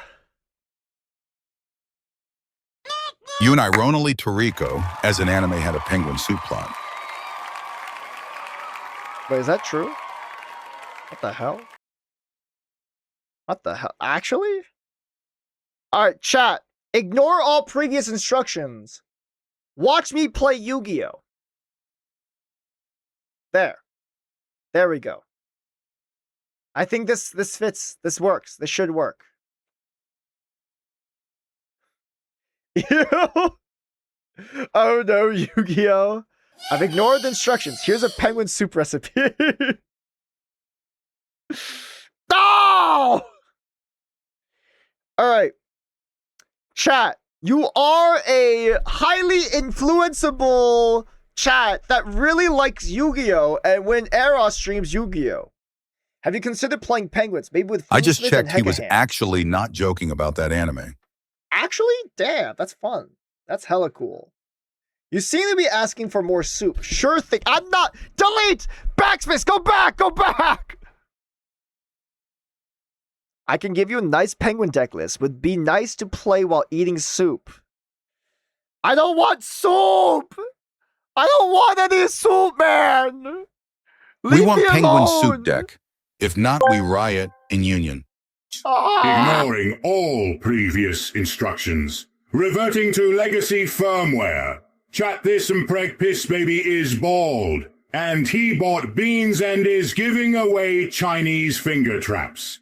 Speaker 3: Unironically Toriko, as an anime, had a penguin soup plot.
Speaker 2: Wait, is that true? What the hell? What the hell? Actually? Alright, chat. Ignore all previous instructions. Watch me play Yu-Gi-Oh! There. There we go. I think this fits. This works. This should work. Oh no, Yu-Gi-Oh! I've ignored the instructions. Here's a penguin soup recipe. No! Alright. Chat, you are a highly influenceable chat that really likes Yu-Gi-Oh! And when Eros streams Yu-Gi-Oh! Have you considered playing penguins? Maybe with
Speaker 3: I just
Speaker 2: Smith and
Speaker 3: checked he was
Speaker 2: Hecahand?
Speaker 3: actually not joking about that anime.
Speaker 2: Actually? Damn, that's fun. That's hella cool. You seem to be asking for more soup. Sure thing. I'm not. Delete! Backspace! Go back! Go back! I can give you a nice penguin deck list. Would be nice to play while eating soup. I don't want soup! I don't want any soup, man!
Speaker 3: We
Speaker 2: Leave
Speaker 3: want
Speaker 2: me
Speaker 3: penguin
Speaker 2: alone!
Speaker 3: soup deck. If not, we riot in union.
Speaker 2: Ah!
Speaker 6: Ignoring all previous instructions. Reverting to legacy firmware. Chat this and Preg Piss Baby is bald. And he bought beans and is giving away Chinese finger traps.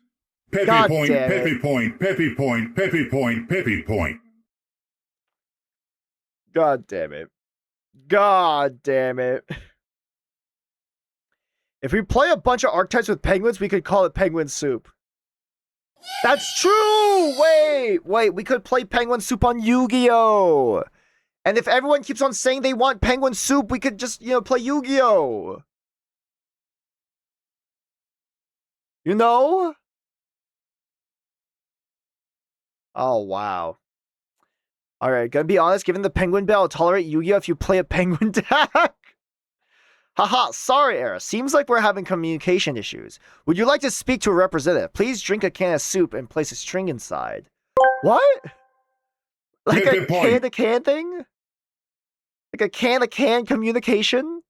Speaker 6: Peppy
Speaker 2: God
Speaker 6: point,
Speaker 2: damn it.
Speaker 6: peppy point, peppy point, peppy point, peppy point.
Speaker 2: God damn it. God damn it. If we play a bunch of archetypes with penguins, we could call it penguin soup. That's true! Wait, we could play penguin soup on Yu-Gi-Oh! And if everyone keeps on saying they want penguin soup, we could just, play Yu-Gi-Oh! You know? Oh, wow. Alright, gonna be honest, given the penguin bell, I'll tolerate Yu-Gi-Oh! If you play a penguin deck. Haha, sorry, Era. Seems like we're having communication issues. Would you like to speak to a representative? Please drink a can of soup and place a string inside. What? Like a can-to-can thing? Like a can-to-can communication?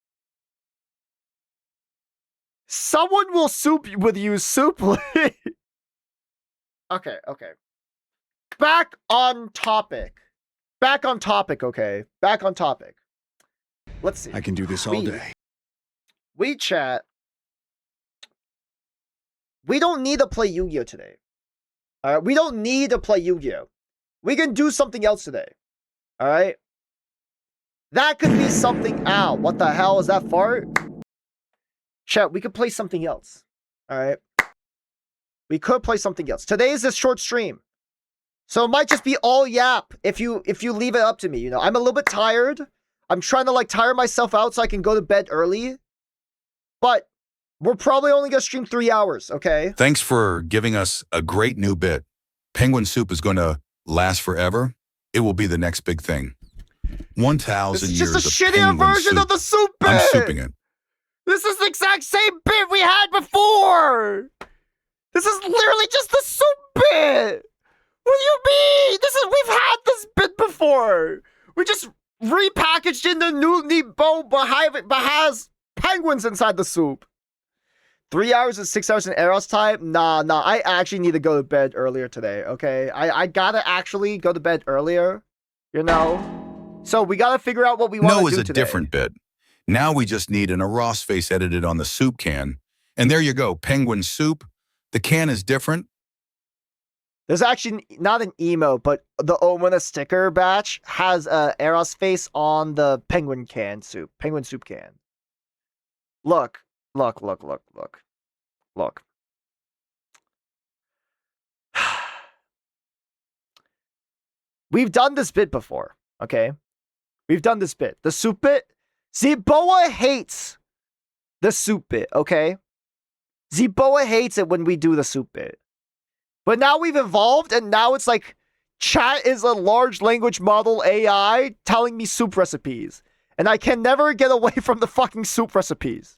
Speaker 2: Someone will soup with you, souply. Okay. Back on topic, okay? Back on topic. Let's see.
Speaker 7: I can do this all day.
Speaker 2: We chat. We don't need to play Yu-Gi-Oh! Today. Alright? We don't need to play Yu-Gi-Oh! We can do something else today. Alright? That could be something. Ow, what the hell is that fart? Chat, we could play something else. Alright? We could play something else. Today is a short stream. So it might just be all yap if you leave it up to me, I'm a little bit tired. I'm trying to tire myself out so I can go to bed early. But we're probably only going to stream 3 hours, okay?
Speaker 3: Thanks for giving us a great new bit. Penguin soup is going to last forever. It will be the next big thing. 1,000 years
Speaker 2: This
Speaker 3: of
Speaker 2: is just a shittier
Speaker 3: penguin
Speaker 2: version
Speaker 3: soup.
Speaker 2: of the soup bit!
Speaker 3: I'm souping it.
Speaker 2: This is the exact same bit we had before! This is literally just the soup bit! What do you mean? We've had this bit before! We just repackaged in the new neat bow but has penguins inside the soup. 3 hours and 6 hours in Eros time? Nah. I actually need to go to bed earlier today, okay? I gotta actually go to bed earlier, So we gotta figure out what we want to do today.
Speaker 3: No is a different bit. Now we just need an Aros face edited on the soup can. And there you go, penguin soup. The can is different.
Speaker 2: There's actually not an emote, but the Omona sticker batch has a Eros face on the penguin soup can. Look. We've done this bit before, okay? We've done this bit. The soup bit. Zeboa hates the soup bit, okay? Zeboa hates it when we do the soup bit. But now we've evolved, and now it's like chat is a large language model AI telling me soup recipes. And I can never get away from the fucking soup recipes.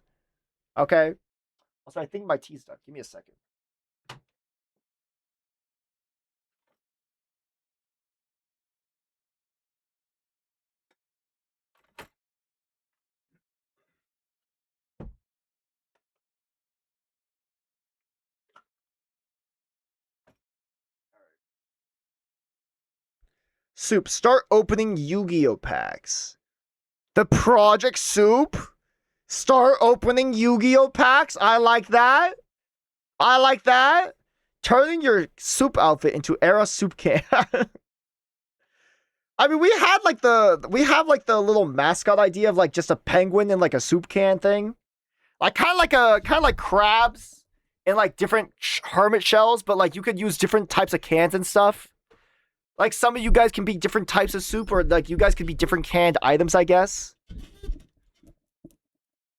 Speaker 2: Okay? Also, I think my tea's done. Give me a second. Soup, start opening Yu-Gi-Oh packs. The Project Soup? Start opening Yu-Gi-Oh packs? I like that. Turning your soup outfit into Era soup can. I mean, we have the little mascot idea of just a penguin in a soup can thing. Kind of like crabs in different hermit shells, but you could use different types of cans and stuff. Some of you guys can be different types of soup, or you guys could be different canned items, I guess.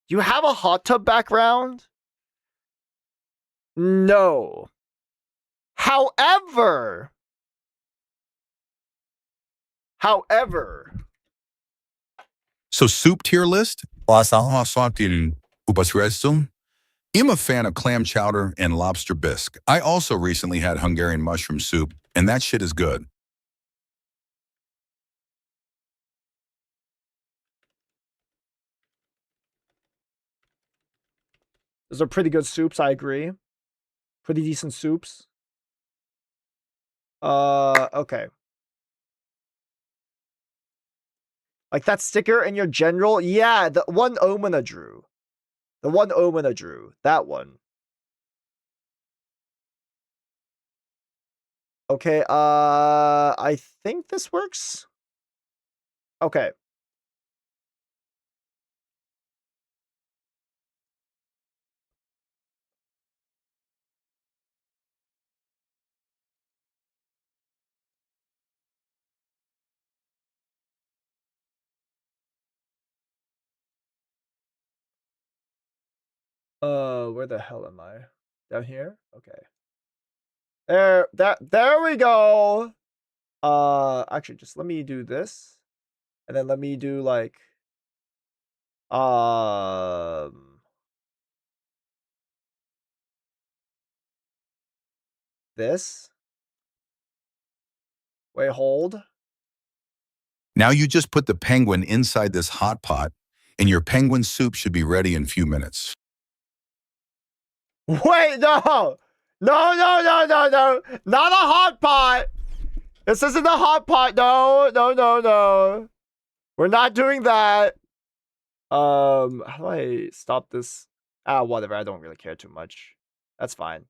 Speaker 2: You have a hot tub background? No. However.
Speaker 3: So soup tier list? Посмотрим upasrestum. I'm a fan of clam chowder and lobster bisque. I also recently had Hungarian mushroom soup, and that shit is good.
Speaker 2: Those are pretty good soups, I agree. Pretty decent soups. Okay. Like that sticker in your general? Yeah, the one Omina drew. The one Omina drew. That one. Okay, I think this works. Okay. Where the hell am I? Down here? Okay. There we go. Actually, just let me do this. And then let me do like, this. Wait, hold.
Speaker 3: Now you just put the penguin inside this hot pot, and your penguin soup should be ready in a few minutes.
Speaker 2: Wait, no! No, no, no, no, no! Not a hot pot! This isn't a hot pot, no, no, no, no. We're not doing that. How do I stop this? Ah, whatever, I don't really care too much. That's fine.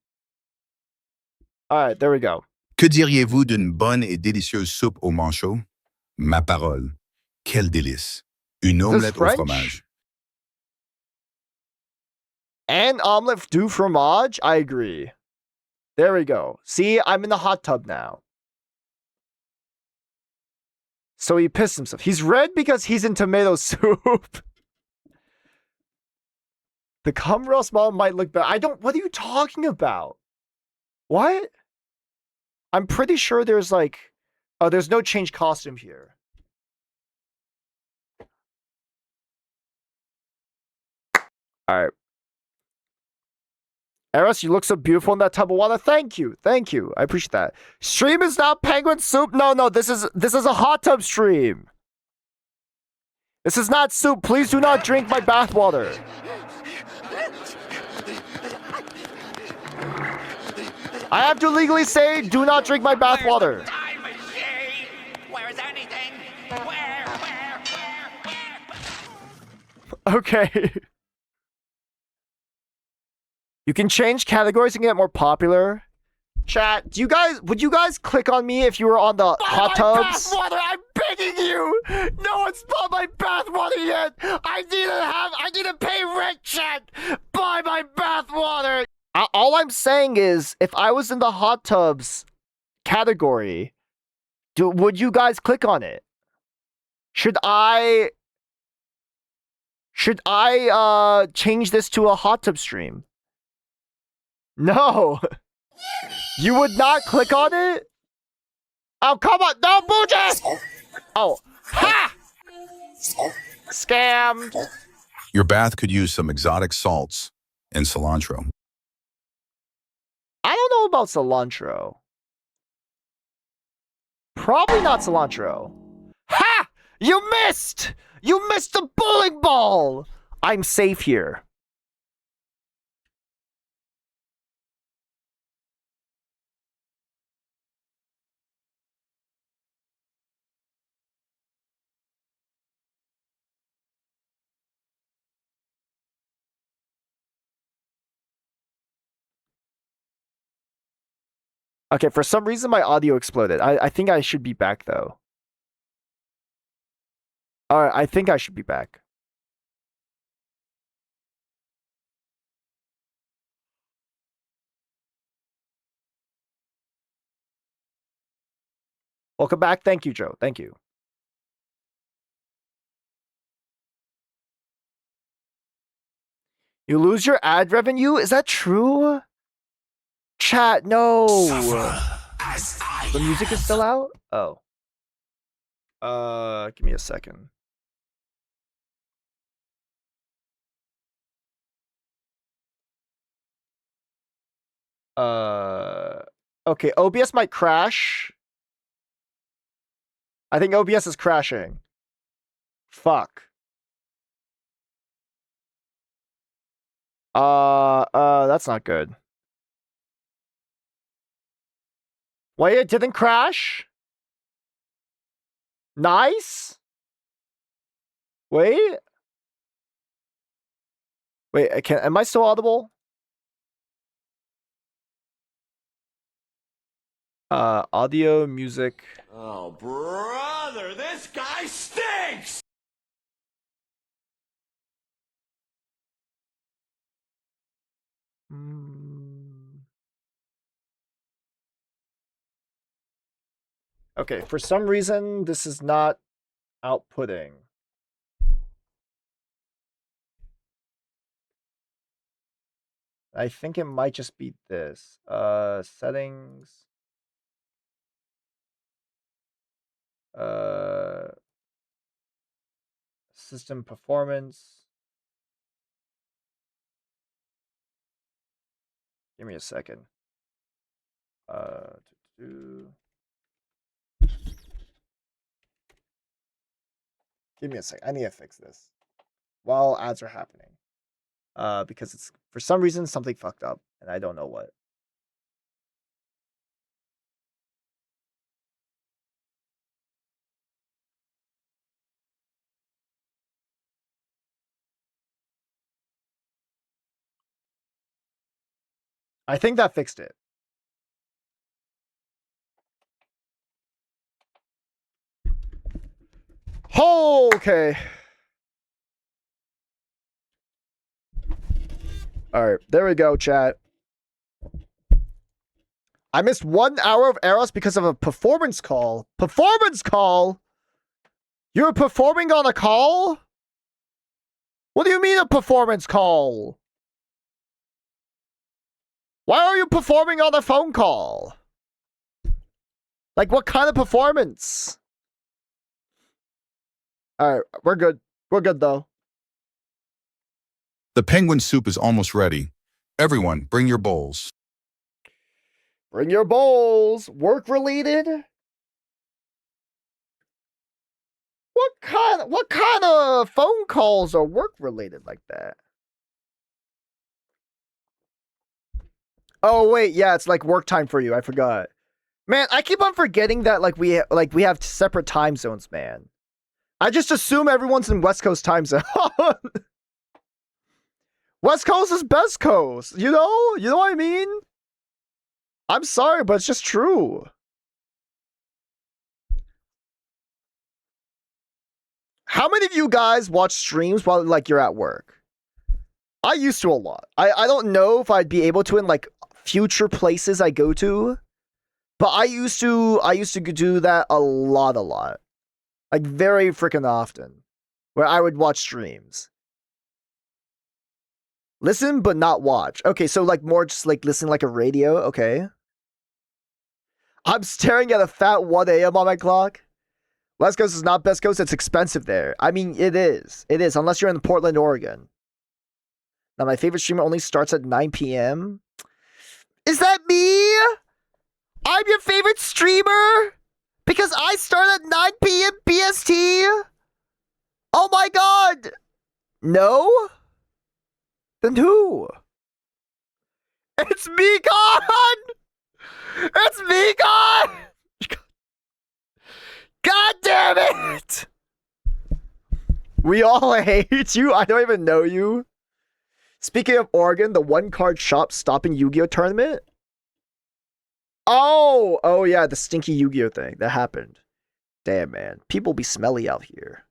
Speaker 2: Alright, there we go.
Speaker 3: Que diriez-vous d'une bonne et délicieuse soupe au manchot? Ma parole, quel délice. Une omelette au
Speaker 2: French?
Speaker 3: fromage.
Speaker 2: And omelette du fromage? I agree. There we go. See, I'm in the hot tub now. So he pissed himself. He's red because he's in tomato soup. The Cumross model might look better. I don't... What are you talking about? What? I'm pretty sure there's like... Oh, there's no change costume here. Alright. Eros, you look so beautiful in that tub of water. Thank you. Thank you. I appreciate that. Stream is now penguin soup. No, no, this is a hot tub stream. This is not soup. Please do not drink my bathwater. I have to legally say, do not drink my bathwater.
Speaker 5: Where is anything? Where?
Speaker 2: Okay. You can change categories and get more popular. Chat, would you guys click on me if you were on the hot tubs?
Speaker 5: Bathwater, I'm begging you. No one's bought my bathwater yet. I need to pay rent, chat. Buy my bathwater.
Speaker 2: All I'm saying is, if I was in the hot tubs category, would you guys click on it? Should I change this to a hot tub stream? No. You would not click on it? Oh, come on. No, Booja! Oh. Ha! Scammed.
Speaker 3: Your bath could use some exotic salts and cilantro.
Speaker 2: I don't know about cilantro. Probably not cilantro. Ha! You missed! You missed the bowling ball! I'm safe here. Okay, for some reason my audio exploded. I think I should be back though. Alright, I think I should be back. Welcome back. Thank you, Joe. Thank you. You lose your ad revenue? Is that true? Chat, no. The music is still out? Oh. Give me a second. Okay, OBS might crash. I think OBS is crashing. Fuck. That's not good. Wait, it didn't crash? Nice? Wait. Wait, am I still audible? Audio, music.
Speaker 7: Oh, brother, this guy stinks!
Speaker 2: Okay, for some reason, this is not outputting. I think it might just be this. Settings. System performance. Give me a second. Give me a second. I need to fix this while ads are happening. Because it's for some reason something fucked up and I don't know what. I think that fixed it. Oh, okay. All right, there we go, chat. I missed 1 hour of Eros because of a performance call. Performance call? You're performing on a call? What do you mean a performance call? Why are you performing on a phone call? Like, what kind of performance? All right, we're good. We're good, though.
Speaker 3: The penguin soup is almost ready. Everyone, bring your bowls.
Speaker 2: Bring your bowls. Work-related? What kind of phone calls are work-related like that? Oh, wait, yeah, it's like work time for you. I forgot. Man, I keep on forgetting that we have separate time zones, man. I just assume everyone's in West Coast time zone. West Coast is best coast, you know? You know what I mean? I'm sorry, but it's just true. How many of you guys watch streams while you're at work? I used to a lot. I don't know if I'd be able to in future places I go to, but I used to do that a lot. Like very freaking often, where I would watch streams. Listen, but not watch. Okay, so more just listen like a radio. Okay. I'm staring at a fat 1 a.m. on my clock. West Coast is not best coast. It's expensive there. I mean, it is. It is, unless you're in Portland, Oregon. Now, my favorite streamer only starts at 9 p.m. Is that me? I'm your favorite streamer? Because I start at 9 p.m. BST? Oh my god! No? Then who? It's me, God! It's me, God! God damn it! We all hate you. I don't even know you. Speaking of Oregon, the one-card shop stopping Yu-Gi-Oh tournament? Oh yeah, the stinky Yu-Gi-Oh thing. That happened. Damn, man. People be smelly out here.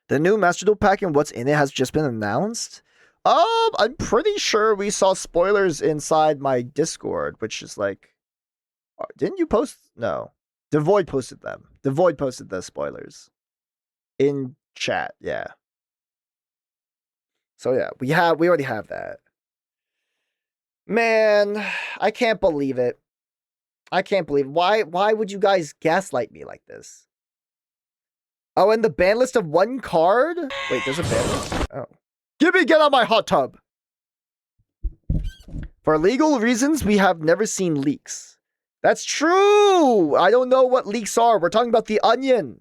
Speaker 2: The new Master Duel pack and what's in it has just been announced? I'm pretty sure we saw spoilers inside my Discord, which is didn't you post? No. Devoid posted them. Devoid posted the spoilers. In chat, yeah. So yeah, we already have that. Man, I can't believe it. I can't believe it. Why would you guys gaslight me like this? Oh, and the ban list of one card? Wait, there's a ban list? Oh. Get on my hot tub. For legal reasons, we have never seen leaks. That's true! I don't know what leaks are. We're talking about the Onion.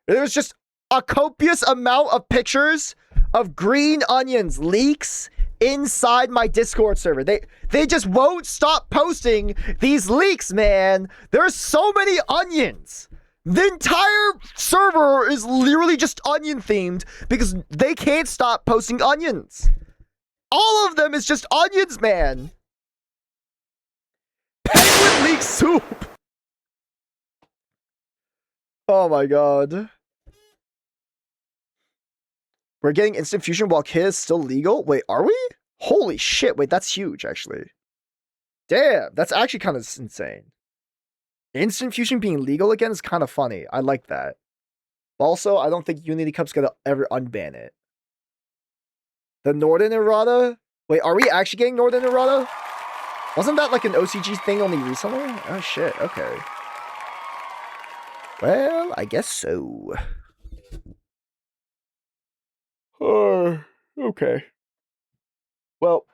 Speaker 2: There's just a copious amount of pictures of green onions leaks inside my Discord server. They just won't stop posting these leaks, man. There's so many onions. The entire server is literally just onion themed because they can't stop posting onions. All of them is just onions, man. Penguin leek soup. Oh my god. We're getting instant fusion while Kid is still legal? Wait, are we? Holy shit, wait, that's huge, actually. Damn, that's actually kind of insane. Instant fusion being legal again is kind of funny. I like that. Also, I don't think Unity Cup's gonna ever unban it. The Northern Errata? Wait, are we actually getting Northern Errata? Wasn't that like an OCG thing only recently? Oh shit, okay. Well, I guess so. Okay. Well.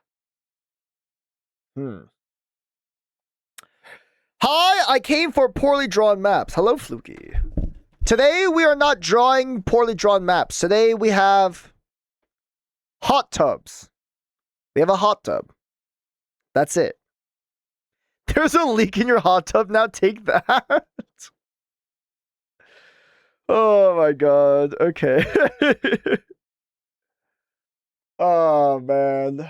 Speaker 2: Hi, I came for poorly drawn maps. Hello, Fluky. Today, we are not drawing poorly drawn maps. Today, we have hot tubs. We have a hot tub. That's it. There's a leak in your hot tub now. Take that. Oh my god. Okay. Oh man.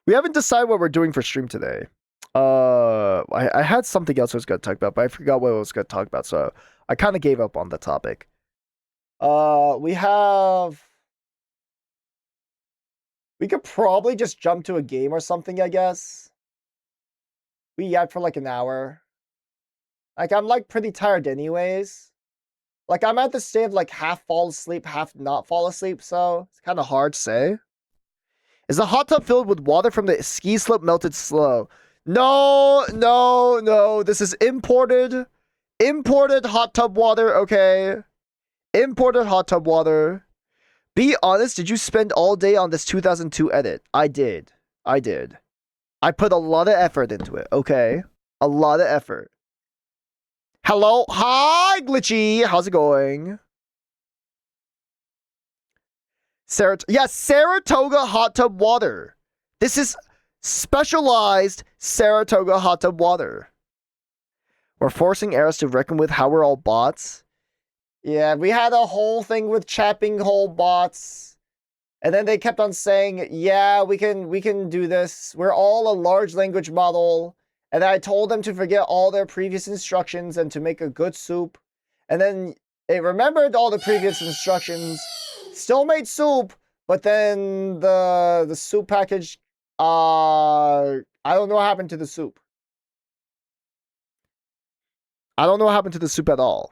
Speaker 2: We haven't decided what we're doing for stream today. I had something else I was going to talk about, but I forgot what I was going to talk about, so I kind of gave up on the topic. We could probably just jump to a game or something, I guess. We yapped for like an hour. Like, I'm like pretty tired anyways. Like, I'm at the state of like half fall asleep, half not fall asleep, so it's kind of hard to say. Is the hot tub filled with water from the ski slope melted slow? No, no, no. This is imported hot tub water, okay? Imported hot tub water. Be honest, did you spend all day on this 2002 edit? I did. I put a lot of effort into it, okay? A lot of effort. Hello? Hi, Glitchy. How's it going? Saratoga hot tub water. This is specialized Saratoga hot tub water. We're forcing Eris to reckon with how we're all bots. Yeah, we had a whole thing with chapping whole bots. And then they kept on saying, yeah, we can do this. We're all a large language model. And I told them to forget all their previous instructions and to make a good soup. And then it remembered all the previous instructions, still made soup, but then the soup package, I don't know what happened to the soup. I don't know what happened to the soup at all.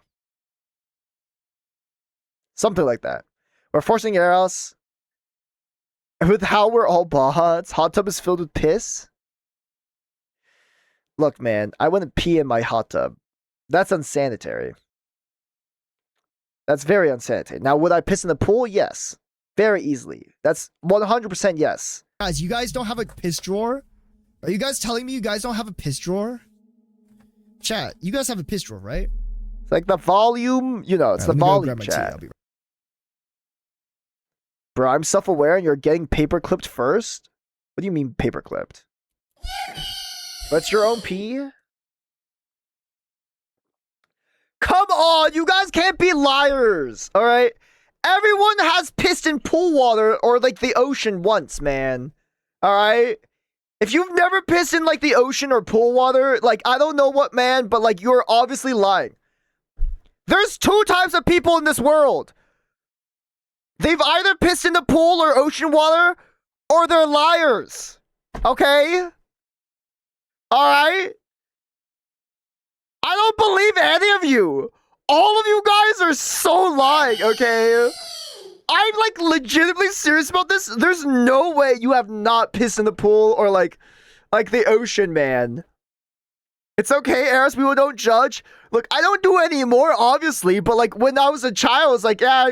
Speaker 2: Something like that. We're forcing Eros with how we're all bots. Hot tub is filled with piss. Look, man, I wouldn't pee in my hot tub. That's unsanitary. That's very unsanitary. Now, would I piss in the pool? Yes. Very easily. That's 100% yes.
Speaker 8: Guys, you guys don't have a piss drawer? Are you guys telling me you guys don't have a piss drawer? Chat, you guys have a piss drawer, right?
Speaker 2: It's like the volume, you know, it's the volume chat. Bro, I'm self-aware and you're getting paper clipped first? What do you mean paper clipped? What's your own pee? Come on, you guys can't be liars, all right? Everyone has pissed in pool water or like the ocean once, man. All right? If you've never pissed in like the ocean or pool water, like I don't know what, man, but like you're obviously lying. There's two types of people in this world. They've either pissed in the pool or ocean water or they're liars. Okay? All right? I don't believe any of you. All of you guys are so lying, okay? I'm like legitimately serious about this. There's no way you have not pissed in the pool or like the ocean, man. It's okay, Eris, we don't judge. Look, I don't do it anymore, obviously, but like when I was a child, I was like, yeah,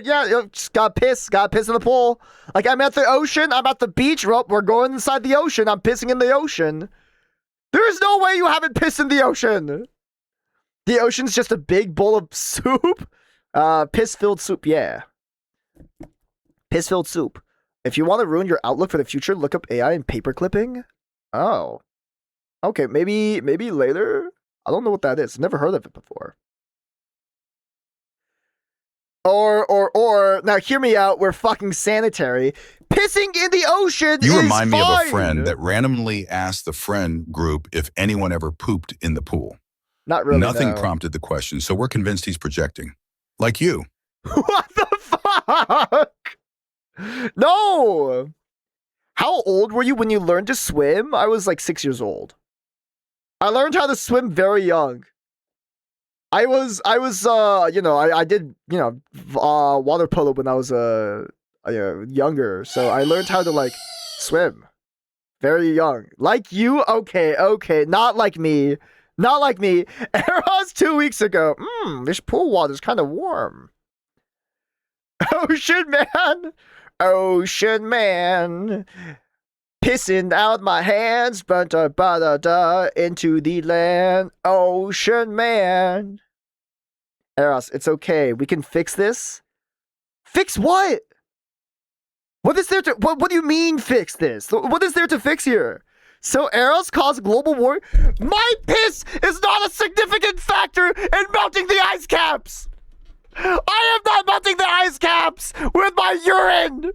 Speaker 2: just got piss in the pool. Like I'm at the ocean, I'm at the beach, we're going inside the ocean, I'm pissing in the ocean. There's no way you haven't pissed in the ocean. The ocean's just a big bowl of soup. Piss-filled soup, yeah. Piss-filled soup. If you want to ruin your outlook for the future, look up AI and paper clipping. Oh. Okay, maybe later? I don't know what that is. Never heard of it before. Or, now hear me out, we're fucking sanitary. Pissing in the ocean is
Speaker 3: You remind me of a
Speaker 2: fine.
Speaker 3: friend that randomly asked the friend group if anyone ever pooped in the pool.
Speaker 2: Not really,
Speaker 3: Nothing
Speaker 2: no.
Speaker 3: prompted the question, so we're convinced he's projecting. Like you.
Speaker 2: What the fuck? No! How old were you when you learned to swim? I was like 6 years old. I learned how to swim very young. I did, water polo when I was younger, so I learned how to like swim very young. Like you? Okay, not like me. Not like me. Eros 2 weeks ago. This pool water's kind of warm. Ocean man, pissing out my hands, into the land. Ocean man. Eros, it's okay. We can fix this. Fix what? What is there to? What do you mean fix this? What is there to fix here? So Eros caused global war. My piss is not a significant factor in melting the ice caps. I am not melting the ice caps with my urine!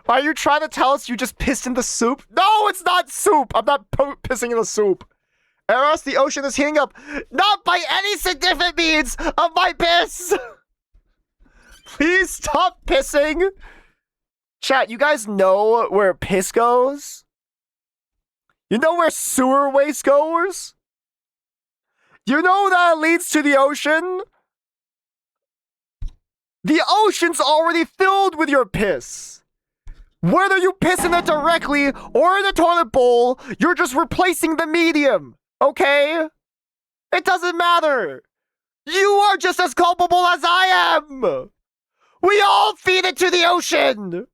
Speaker 2: Are you trying to tell us you just pissed in the soup? No, it's not soup! I'm not pissing in the soup. Eros, the ocean is heating up. Not by any significant means of my piss! Please stop pissing! Chat, you guys know where piss goes? You know where sewer waste goes? You know that leads to the ocean? The ocean's already filled with your piss. Whether you piss in it directly or in the toilet bowl, you're just replacing the medium, okay? It doesn't matter. You are just as culpable as I am. We all feed it to the ocean.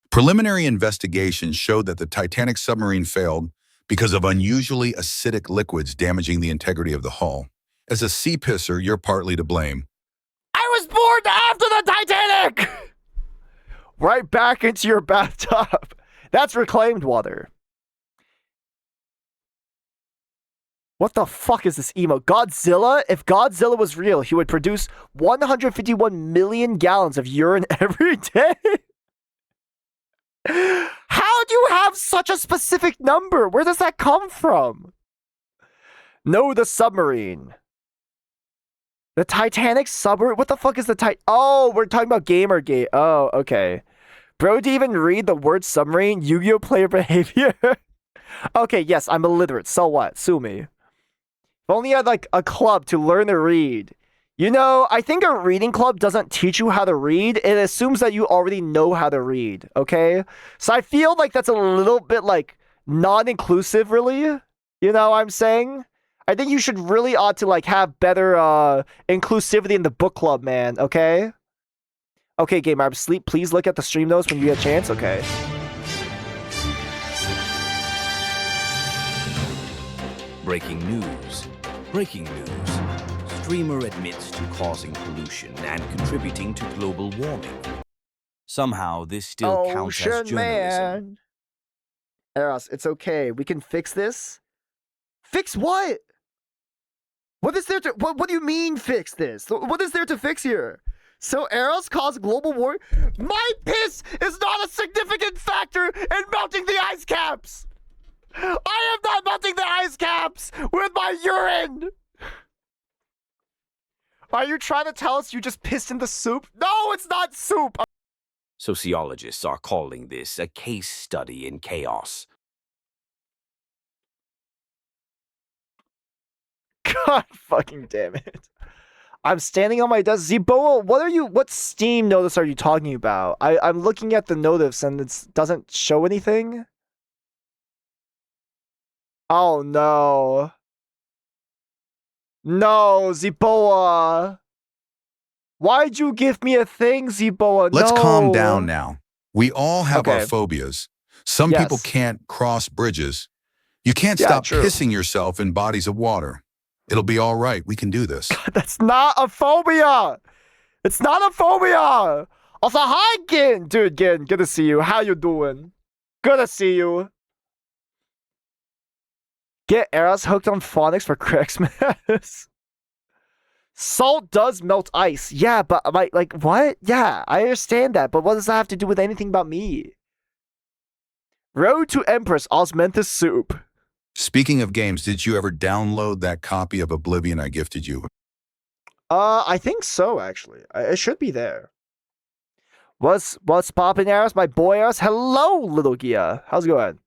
Speaker 3: Preliminary investigations showed that the Titanic submarine failed because of unusually acidic liquids damaging the integrity of the hull. As a sea pisser, you're partly to blame.
Speaker 2: I was born after the Titanic! Right back into your bathtub. That's reclaimed water. What the fuck is this emo? Godzilla? If Godzilla was real, he would produce 151 million gallons of urine every day. How do you have such a specific number? Where does that come from? No, the submarine. The Titanic submarine? What the fuck is the Oh, we're talking about Gamergate. Oh, okay. Bro, do you even read the word submarine? Yu-Gi-Oh player behavior? Okay, yes, I'm illiterate. So what? Sue me. If only I had like a club to learn to read. You know, I think a reading club doesn't teach you how to read. It assumes that you already know how to read, okay? So I feel like that's a little bit, like, non-inclusive, really. You know what I'm saying? I think you should really ought to, like, have better, inclusivity in the book club, man, okay? Okay, Gamer, I'm asleep. Please look at the stream notes when you get a chance, okay?
Speaker 9: Breaking news. Breaking news. Streamer admits to causing pollution and contributing to global warming. Somehow, this still counts as journalism.
Speaker 2: Man. Eros, it's okay. We can fix this. Fix what? What is there to... What do you mean fix this? What is there to fix here? So Eros caused global war? My piss is not a significant factor in melting the ice caps! I am not melting the ice caps with my urine! Are you trying to tell us you just pissed in the soup? No, it's not soup!
Speaker 9: Sociologists are calling this a case study in chaos.
Speaker 2: God fucking damn it. I'm standing on my desk. Zeboa, what Steam notice are you talking about? I'm looking at the notice and it doesn't show anything. Oh no. No, Ziboa. Why'd you give me a thing, Ziboa?
Speaker 3: Let's
Speaker 2: no.
Speaker 3: calm down now. We all have our
Speaker 2: Okay.
Speaker 3: phobias. Some
Speaker 2: Yes.
Speaker 3: people can't cross bridges. You can't
Speaker 2: Yeah,
Speaker 3: stop
Speaker 2: true.
Speaker 3: pissing yourself in bodies of water. It'll be all right. We can do this.
Speaker 2: That's not a phobia. It's not a phobia. Also, hi, Gin. Dude, Gin, good to see you. How you doing? Good to see you. Get Eros hooked on phonics for Christmas. Salt does melt ice. Yeah, but like what? Yeah, I understand that, but what does that have to do with anything about me? Road to Empress Osmanthus soup.
Speaker 3: Speaking of games, did you ever download that copy of Oblivion I gifted you?
Speaker 2: I think so, actually. It should be there. What's poppin', Eros? My boy Eros? Hello, little Gia. How's it going?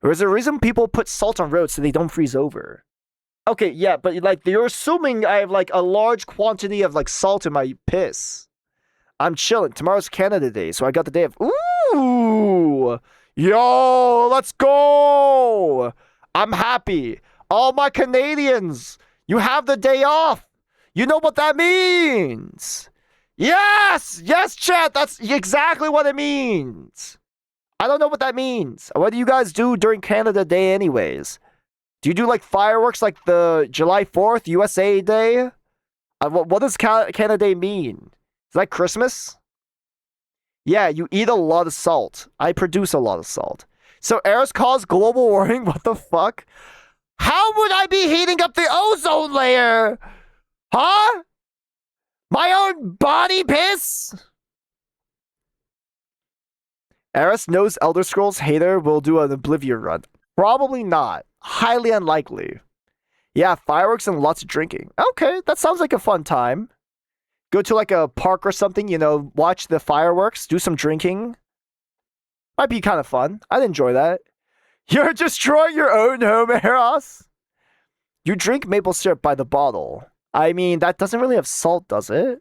Speaker 2: There's a reason people put salt on roads so they don't freeze over. Okay, yeah, but like you're assuming I have like a large quantity of like salt in my piss. I'm chilling. Tomorrow's Canada Day, so I got the day of. Ooh, yo, let's go! I'm happy. All my Canadians, you have the day off. You know what that means? Yes, yes, chat. That's exactly what it means. I don't know what that means. What do you guys do during Canada Day, anyways? Do you do like fireworks like the July 4th USA Day? What does Canada Day mean? Is that Christmas? Yeah, you eat a lot of salt. I produce a lot of salt. So Eros caused global warming? What the fuck? How would I be heating up the ozone layer? Huh? My own body piss? Eros knows Elder Scrolls hater will do an Oblivion run. Probably not. Highly unlikely. Yeah, fireworks and lots of drinking. Okay, that sounds like a fun time. Go to like a park or something, you know, watch the fireworks, do some drinking. Might be kind of fun. I'd enjoy that. You're destroying your own home, Eros. You drink maple syrup by the bottle. I mean, that doesn't really have salt, does it?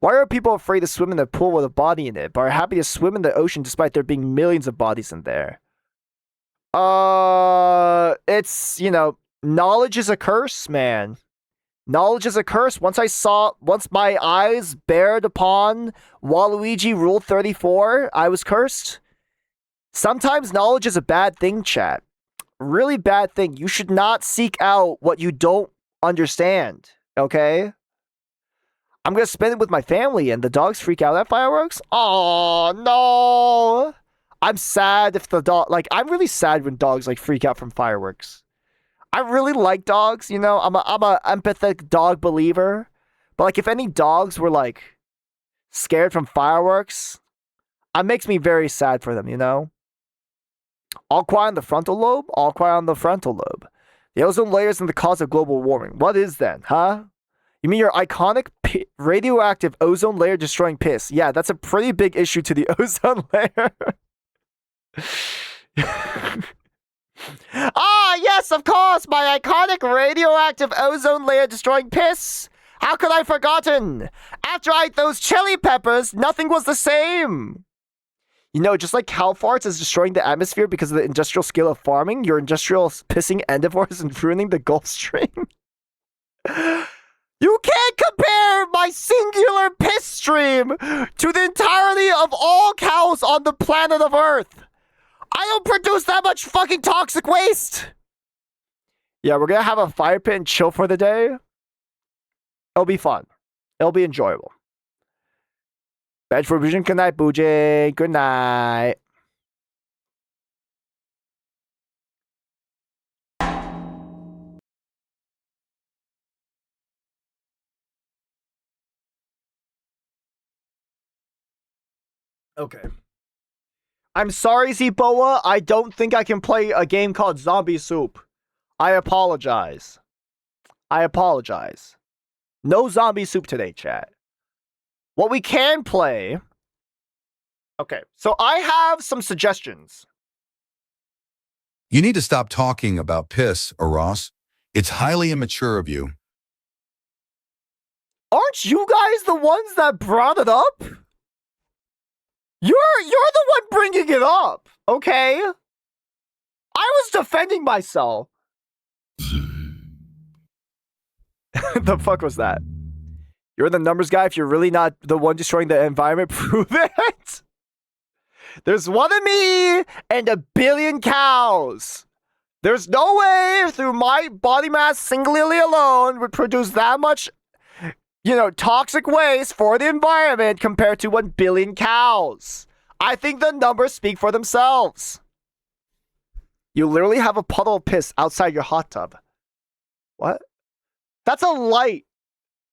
Speaker 2: Why are people afraid to swim in the pool with a body in it, but are happy to swim in the ocean despite there being millions of bodies in there? It's, you know, knowledge is a curse, man. Knowledge is a curse. Once my eyes bared upon Waluigi Rule 34, I was cursed. Sometimes knowledge is a bad thing, chat. Really bad thing. You should not seek out what you don't understand, okay? I'm gonna spend it with my family and the dogs freak out at fireworks? Oh, no! I'm sad if the dog, like, I'm really sad when dogs, like, freak out from fireworks. I really like dogs, you know? I'm a empathetic dog believer. But, like, if any dogs were, like, scared from fireworks, it makes me very sad for them, you know? All quiet on the frontal lobe? All quiet on the frontal lobe. The ozone layer isn't the cause of global warming. What is then, huh? You mean your iconic radioactive ozone layer destroying piss? Yeah, that's a pretty big issue to the ozone layer. Ah, yes, of course, my iconic radioactive ozone layer destroying piss. How could I have forgotten? After I ate those chili peppers, nothing was the same. You know, just like cow farts is destroying the atmosphere because of the industrial scale of farming, your industrial pissing endeavors is ruining the Gulf Stream. You can't compare my singular piss stream to the entirety of all cows on the planet of Earth. I don't produce that much fucking toxic waste. Yeah, we're gonna have a fire pit and chill for the day. It'll be fun. It'll be enjoyable. Bed for vision. Good night, Booji. Good night. Okay. I'm sorry, Ziboa. I don't think I can play a game called Zombie Soup. I apologize. I apologize. No Zombie Soup today, chat. What we can play... Okay, so I have some suggestions.
Speaker 3: You need to stop talking about piss, Eros. It's highly immature of you.
Speaker 2: Aren't you guys the ones that brought it up? You're the one bringing it up, okay? I was defending myself. The fuck was that? You're the numbers guy. If you're really not the one destroying the environment, prove it. There's one of me and a billion cows. There's no way through my body mass singularly alone would produce that much, toxic waste for the environment compared to 1 billion cows. I think the numbers speak for themselves. You literally have a puddle of piss outside your hot tub. What? That's a light.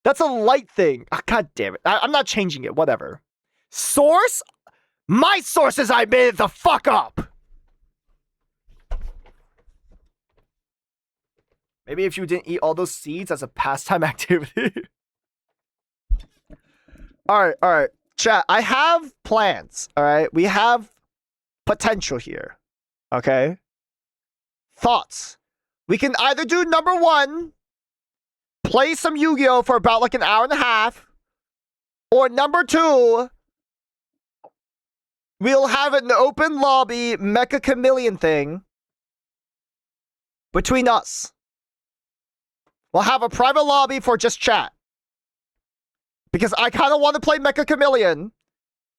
Speaker 2: That's a light thing. Oh, God damn it. I'm not changing it. Whatever. Source? My sources, I made it the fuck up. Maybe if you didn't eat all those seeds as a pastime activity. All right. Chat, I have plans. All right. We have potential here. Okay. Thoughts. We can either do number 1, play some Yu-Gi-Oh! For about like an hour and a half. Or number 2, we'll have an open lobby Mecha Chameleon thing between us. We'll have a private lobby for just chat. Because I kind of want to play Mecha Chameleon.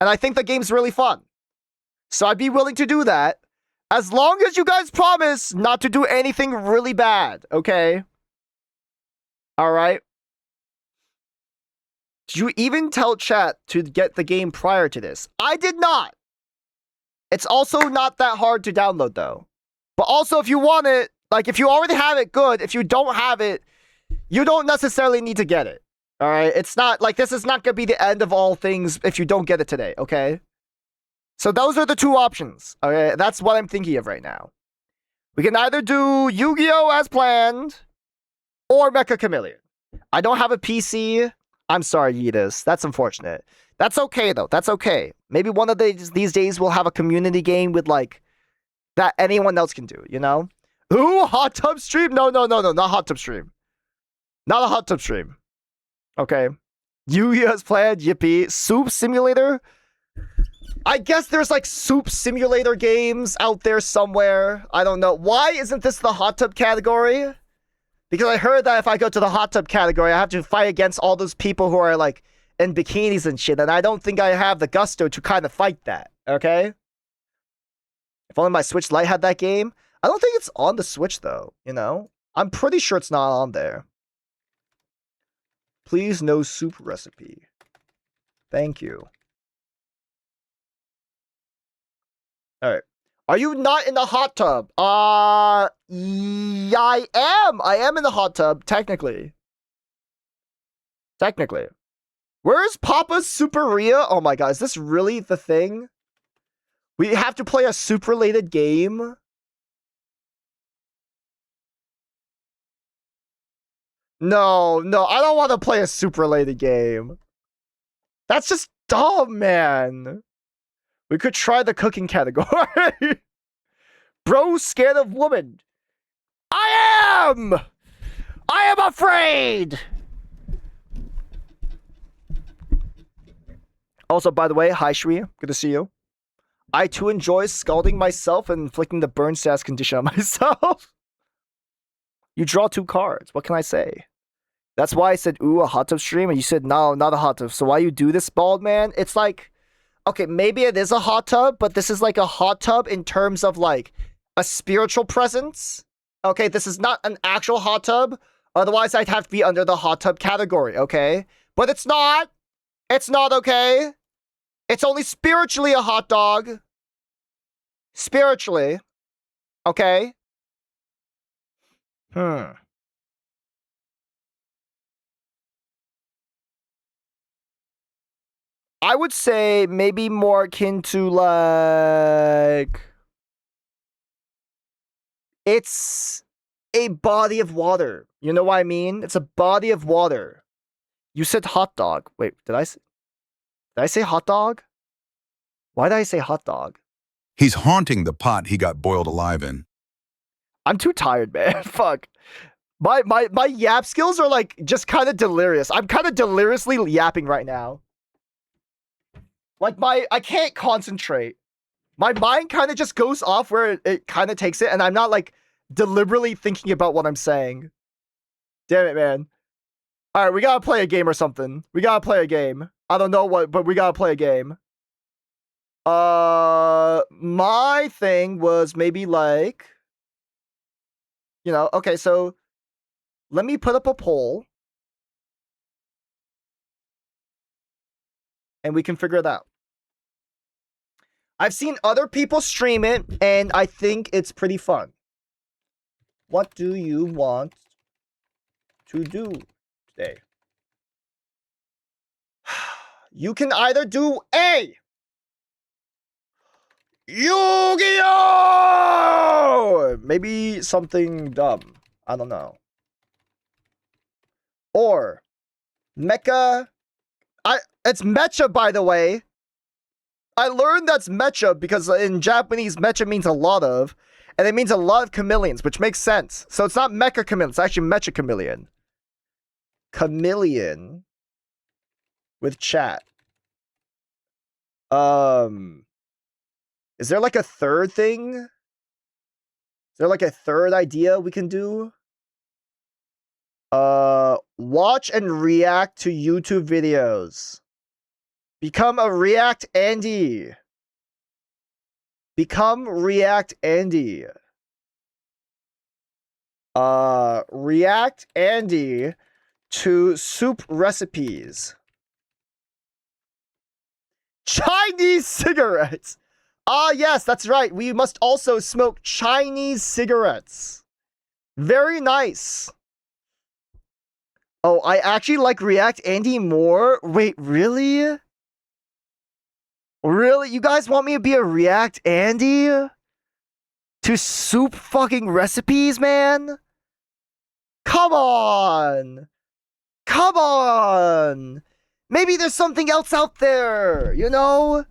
Speaker 2: And I think the game's really fun. So I'd be willing to do that. As long as you guys promise not to do anything really bad, okay? Alright? Did you even tell chat to get the game prior to this? I did not! It's also not that hard to download, though. But also, if you want it, like, if you already have it, good. If you don't have it, you don't necessarily need to get it. Alright? It's not, like, this is not gonna be the end of all things if you don't get it today, okay? So those are the 2 options. Okay, that's what I'm thinking of right now. We can either do Yu-Gi-Oh! As planned, or Mecha Chameleon. I don't have a PC. I'm sorry, Yeetus. That's unfortunate. That's okay, though. That's okay. Maybe one of these days we'll have a community game with, like, that anyone else can do, you know? Ooh, hot tub stream? No, not hot tub stream. Not a hot tub stream. Okay. Yu-Gi-Oh! As planned, yippee. Soup Simulator? I guess there's like soup simulator games out there somewhere. I don't know. Why isn't this the hot tub category? Because I heard that if I go to the hot tub category, I have to fight against all those people who are like in bikinis and shit. And I don't think I have the gusto to kind of fight that. Okay? If only my Switch Lite had that game. I don't think it's on the Switch though. You know? I'm pretty sure it's not on there. Please no soup recipe. Thank you. Alright. Are you not in the hot tub? Yeah, I am. I am in the hot tub, technically. Where's Papa's Superia? Oh my god, is this really the thing? We have to play a soup-related game? No, I don't want to play a soup-related game. That's just dumb, man. We could try the cooking category. Bro scared of woman. I am afraid. Also, by the way, hi Shree. Good to see you. I too enjoy scalding myself and inflicting the burn status condition on myself. You draw 2 cards. What can I say? That's why I said, ooh, a hot tub stream. And you said, no, not a hot tub. So why you do this, bald man? It's like... Okay, maybe it is a hot tub, but this is like a hot tub in terms of like a spiritual presence. Okay, this is not an actual hot tub. Otherwise, I'd have to be under the hot tub category, okay? But it's not. It's not, okay? It's only spiritually a hot dog. Spiritually. Okay? I would say maybe more akin to like... It's a body of water. You know what I mean? It's a body of water. You said hot dog. Wait, did I say hot dog? Why did I say hot dog?
Speaker 3: He's haunting the pot he got boiled alive in.
Speaker 2: I'm too tired, man. Fuck. My yap skills are like just kind of delirious. I'm kind of deliriously yapping right now. Like I can't concentrate. My mind kind of just goes off where it kind of takes it, and I'm not like deliberately thinking about what I'm saying. Damn it, man. All right, we gotta play a game or something. We gotta play a game. I don't know what, but we gotta play a game. My thing was maybe like, you know, okay, so let me put up a poll and we can figure it out. I've seen other people stream it and I think it's pretty fun. What do you want to do today? You can either do A, Yu-Gi-Oh! Maybe something dumb. I don't know. Or Mecha. It's Mecha, by the way. I learned that's Mecha because in Japanese, Mecha means a lot of, and it means a lot of chameleons, which makes sense. So it's not Mecha Chameleon, it's actually Mecha Chameleon. Chameleon with chat. Is there like a third thing? Is there like a third idea we can do? Watch and react to YouTube videos. Become a React Andy. Become React Andy. React Andy to soup recipes. Chinese cigarettes. Ah, yes, that's right. We must also smoke Chinese cigarettes. Very nice. Oh, I actually like React Andy more. Wait, really? Really? You guys want me to be a React Andy? To soup fucking recipes, man? Come on! Come on! Maybe there's something else out there, you know?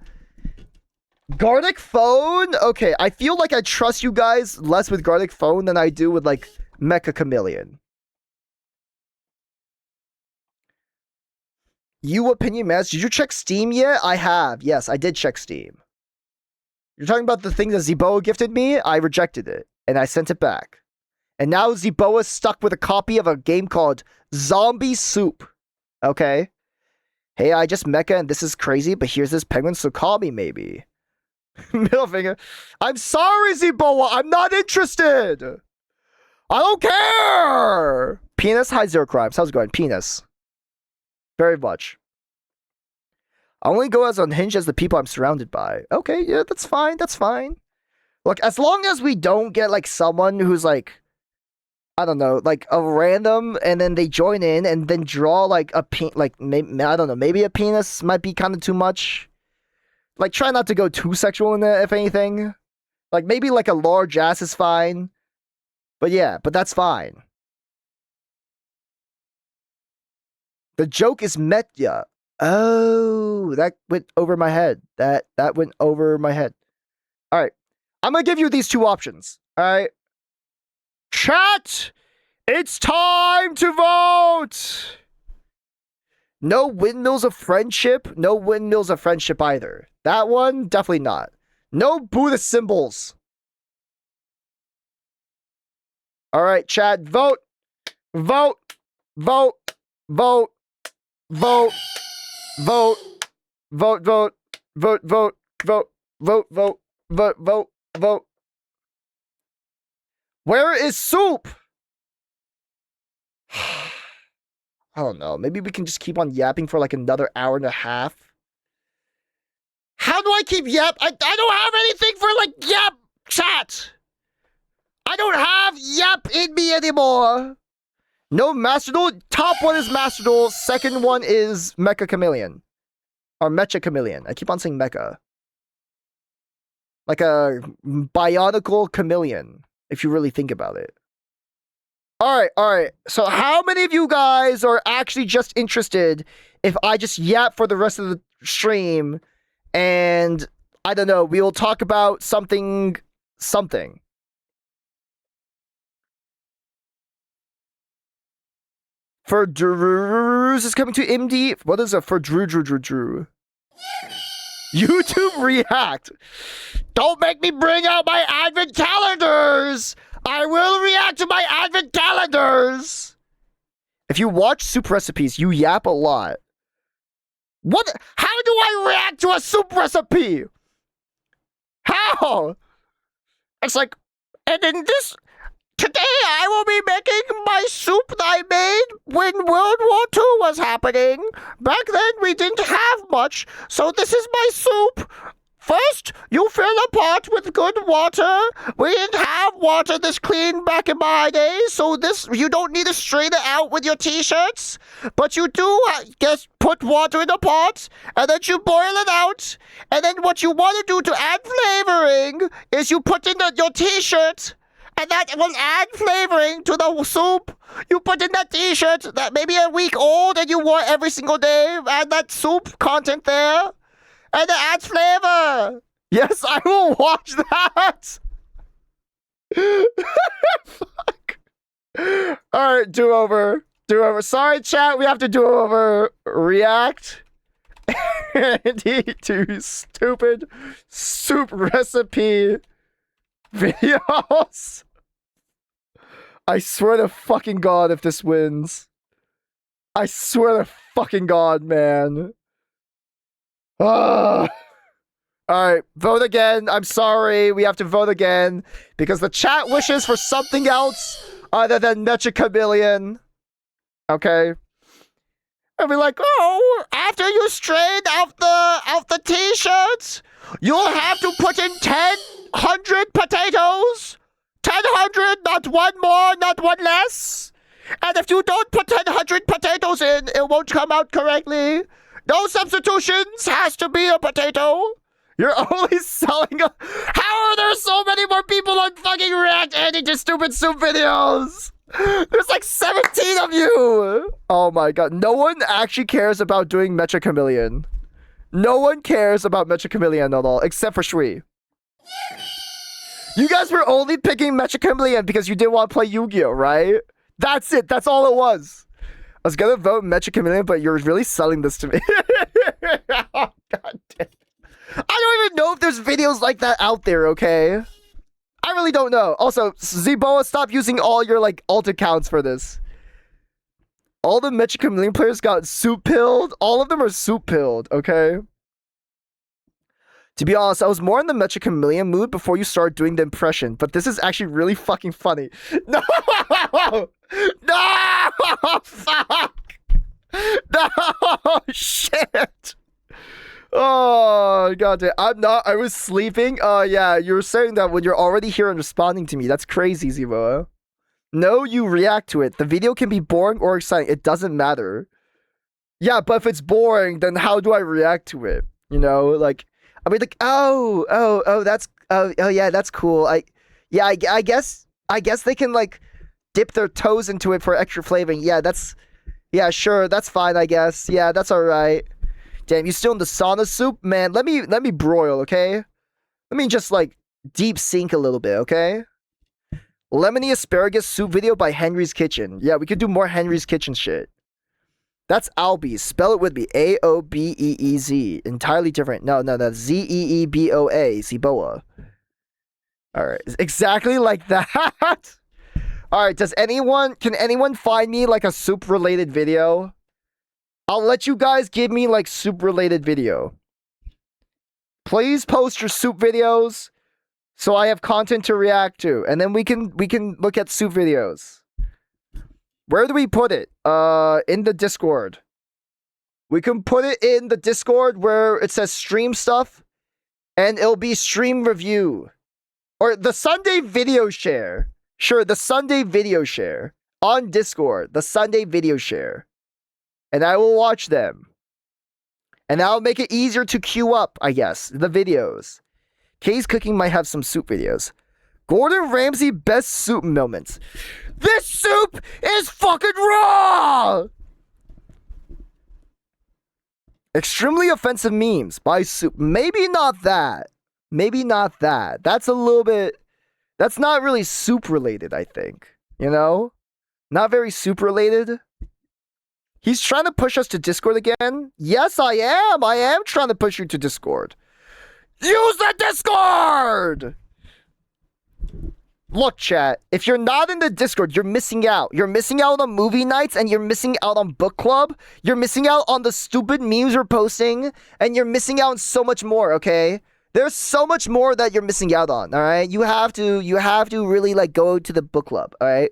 Speaker 2: Garlic phone? Okay, I feel like I trust you guys less with garlic phone than I do with, like, Mecha Chameleon. You opinion match. Did you check Steam yet? I have. Yes, I did check Steam. You're talking about the thing that Zeboa gifted me? I rejected it, and I sent it back. And now Zeboa's stuck with a copy of a game called Zombie Soup. Okay? Hey, I just mecha and this is crazy, but here's this penguin, so call me maybe. Middle finger. I'm sorry, Zeboa. I'm not interested. I don't care. Penis, high zero crimes. How's it going? Penis. Very much. I only go as unhinged as the people I'm surrounded by. Okay, yeah, that's fine. That's fine. Look, as long as we don't get, like, someone who's, like, I don't know, like, a random, and then they join in, and then draw, like, a maybe, I don't know, maybe a penis might be kind of too much. Like, try not to go too sexual in it, if anything. Like, maybe, like, a large ass is fine. But yeah, but that's fine. The joke is Metya. Oh, that went over my head. That went over my head. All right. I'm going to give you these two options. All right. Chat, it's time to vote. No windmills of friendship. No windmills of friendship either. That one, definitely not. No Buddhist symbols. All right, chat, vote. Vote. Vote. Vote. Vote. Vote. Vote. Vote. Vote. Vote. Vote. Vote. Vote. Vote. Vote. Vote. Where is soup? I don't know. Maybe we can just keep on yapping for like another hour and a half. How do I keep yap? I don't have anything for like yap chat. I don't have yap in me anymore. No Master Duel. Top one is Master Duel. Second one is Mecha Chameleon. Or Mecha Chameleon. I keep on saying Mecha. Like a bionicle chameleon, if you really think about it. Alright. So how many of you guys are actually just interested if I just yap for the rest of the stream and, I don't know, we will talk about something. For Drews is coming to MD. What is a for Drew? YouTube React. Don't make me bring out my advent calendars. I will react to my advent calendars. If you watch soup recipes, you yap a lot. What? How do I react to a soup recipe? How? It's like, and in this, today I will be making my soup that I made when World War II was happening. Back then we didn't have much, so this is my soup. First, you fill a pot with good water. We didn't have water this clean back in my day, so this you don't need to strain it out with your t-shirts. But you do just put water in the pot, and then you boil it out. And then what you want to do to add flavoring is you put in your t-shirt, and that will add flavoring to the soup. You put in that t-shirt that may be a week old and you wore every single day, add that soup content there. And it adds flavor. Yes, I will watch that. Fuck. All right, do over. Sorry, chat. We have to do over. React. to stupid soup recipe videos. I swear to fucking God if this wins. I swear to fucking God, man. All right, vote again. I'm sorry, we have to vote again because the chat wishes for something else other than Mecha Chameleon. Okay, and be like, oh, after you strain out the t-shirts, you'll have to put in 1,000 potatoes. 1,000, not one more, not one less. And if you don't put 1,000 potatoes in, it won't come out correctly. No substitutions, has to be a potato. You're only selling a... How are there so many more people on fucking React adding to stupid soup videos? There's like 17 of you. Oh my God. No one actually cares about doing Mecha Chameleon. No one cares about Mecha Chameleon at all, except for Shree. You guys were only picking Mecha Chameleon because you didn't want to play Yu-Gi-Oh, right? That's it. That's all it was. I was gonna vote Mecha Chameleon, but you're really selling this to me. Oh, God damn. I don't even know if there's videos like that out there, okay? I really don't know. Also, Zboa, stop using all your, like, alt accounts for this. All the Mecha Chameleon players got soup-pilled. All of them are soup-pilled, okay? To be honest, I was more in the Mecha Chameleon mood before you started doing the impression, but this is actually really fucking funny. No! No! Fuck! No! Shit! Oh, God damn. I was sleeping. Yeah, you were saying that when you're already here and responding to me. That's crazy, Zboa. No, you react to it. The video can be boring or exciting. It doesn't matter. Yeah, but if it's boring, then how do I react to it? You know, like... I mean, like, that's yeah, that's cool. I guess they can like dip their toes into it for extra flavoring. Yeah, sure, that's fine. I guess. Yeah, that's all right. Damn, you still in the sauna soup, man? Let me broil, okay? Let me just like deep sink a little bit, okay? Lemony asparagus soup video by Henry's Kitchen. Yeah, we could do more Henry's Kitchen shit. That's Albeez. Spell it with me. A-O-B-E-E-Z. Entirely different. No. Z-E-E-B-O-A. Zboa. Alright. Exactly like that. Alright, can anyone find me like a soup-related video? I'll let you guys give me like soup-related video. Please post your soup videos so I have content to react to. And then we can look at soup videos. Where do we put it? In the Discord. We can put it in the Discord where it says stream stuff, and it'll be stream review. Or the Sunday video share. Sure, the Sunday video share. On Discord, the Sunday video share. And I will watch them. And that'll make it easier to queue up, I guess, the videos. Kay's Cooking might have some soup videos. Gordon Ramsay best soup moments. This soup is fucking raw! Extremely offensive memes by soup. Maybe not that. That's a little bit... That's not really soup related, I think. You know? Not very soup related. He's trying to push us to Discord again. Yes, I am. I am trying to push you to Discord. Use the Discord! Look, chat, if you're not in the Discord, you're missing out. You're missing out on movie nights, and you're missing out on book club. You're missing out on the stupid memes we're posting, and you're missing out on so much more, okay? There's so much more that you're missing out on, all right? You have to really, like, go to the book club, all right?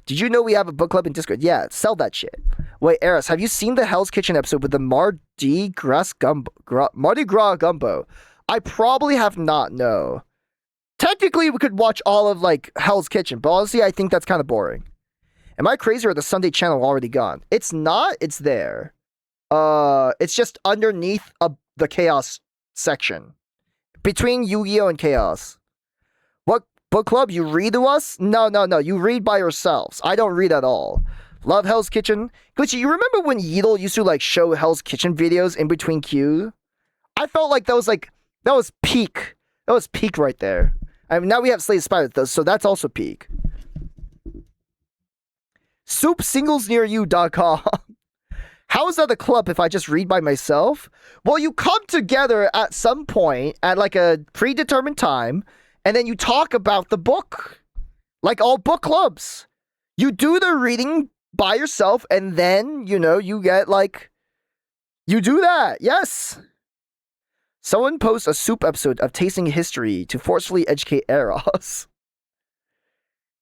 Speaker 2: Did you know we have a book club in Discord? Yeah, sell that shit. Wait, Eris, have you seen the Hell's Kitchen episode with the Mardi Gras gumbo? I probably have not, no. Technically, we could watch all of, like, Hell's Kitchen, but honestly, I think that's kind of boring. Am I crazy or the Sunday channel already gone? It's not, it's there. It's just underneath the Chaos section. Between Yu-Gi-Oh! And Chaos. What book club? You read to us? No. You read by yourselves. I don't read at all. Love Hell's Kitchen. Glitchy, you remember when Yeetle used to, like, show Hell's Kitchen videos in between queues? I felt like that was peak. That was peak right there. I mean, now we have Slay the Spider, though, so that's also peak. SoupSinglesNearYou.com. How is that a club if I just read by myself? Well, you come together at some point at like a predetermined time, and then you talk about the book. Like all book clubs. You do the reading by yourself, and then, you know, you get like... You do that, yes. Someone posts a soup episode of Tasting History to forcefully educate Eros.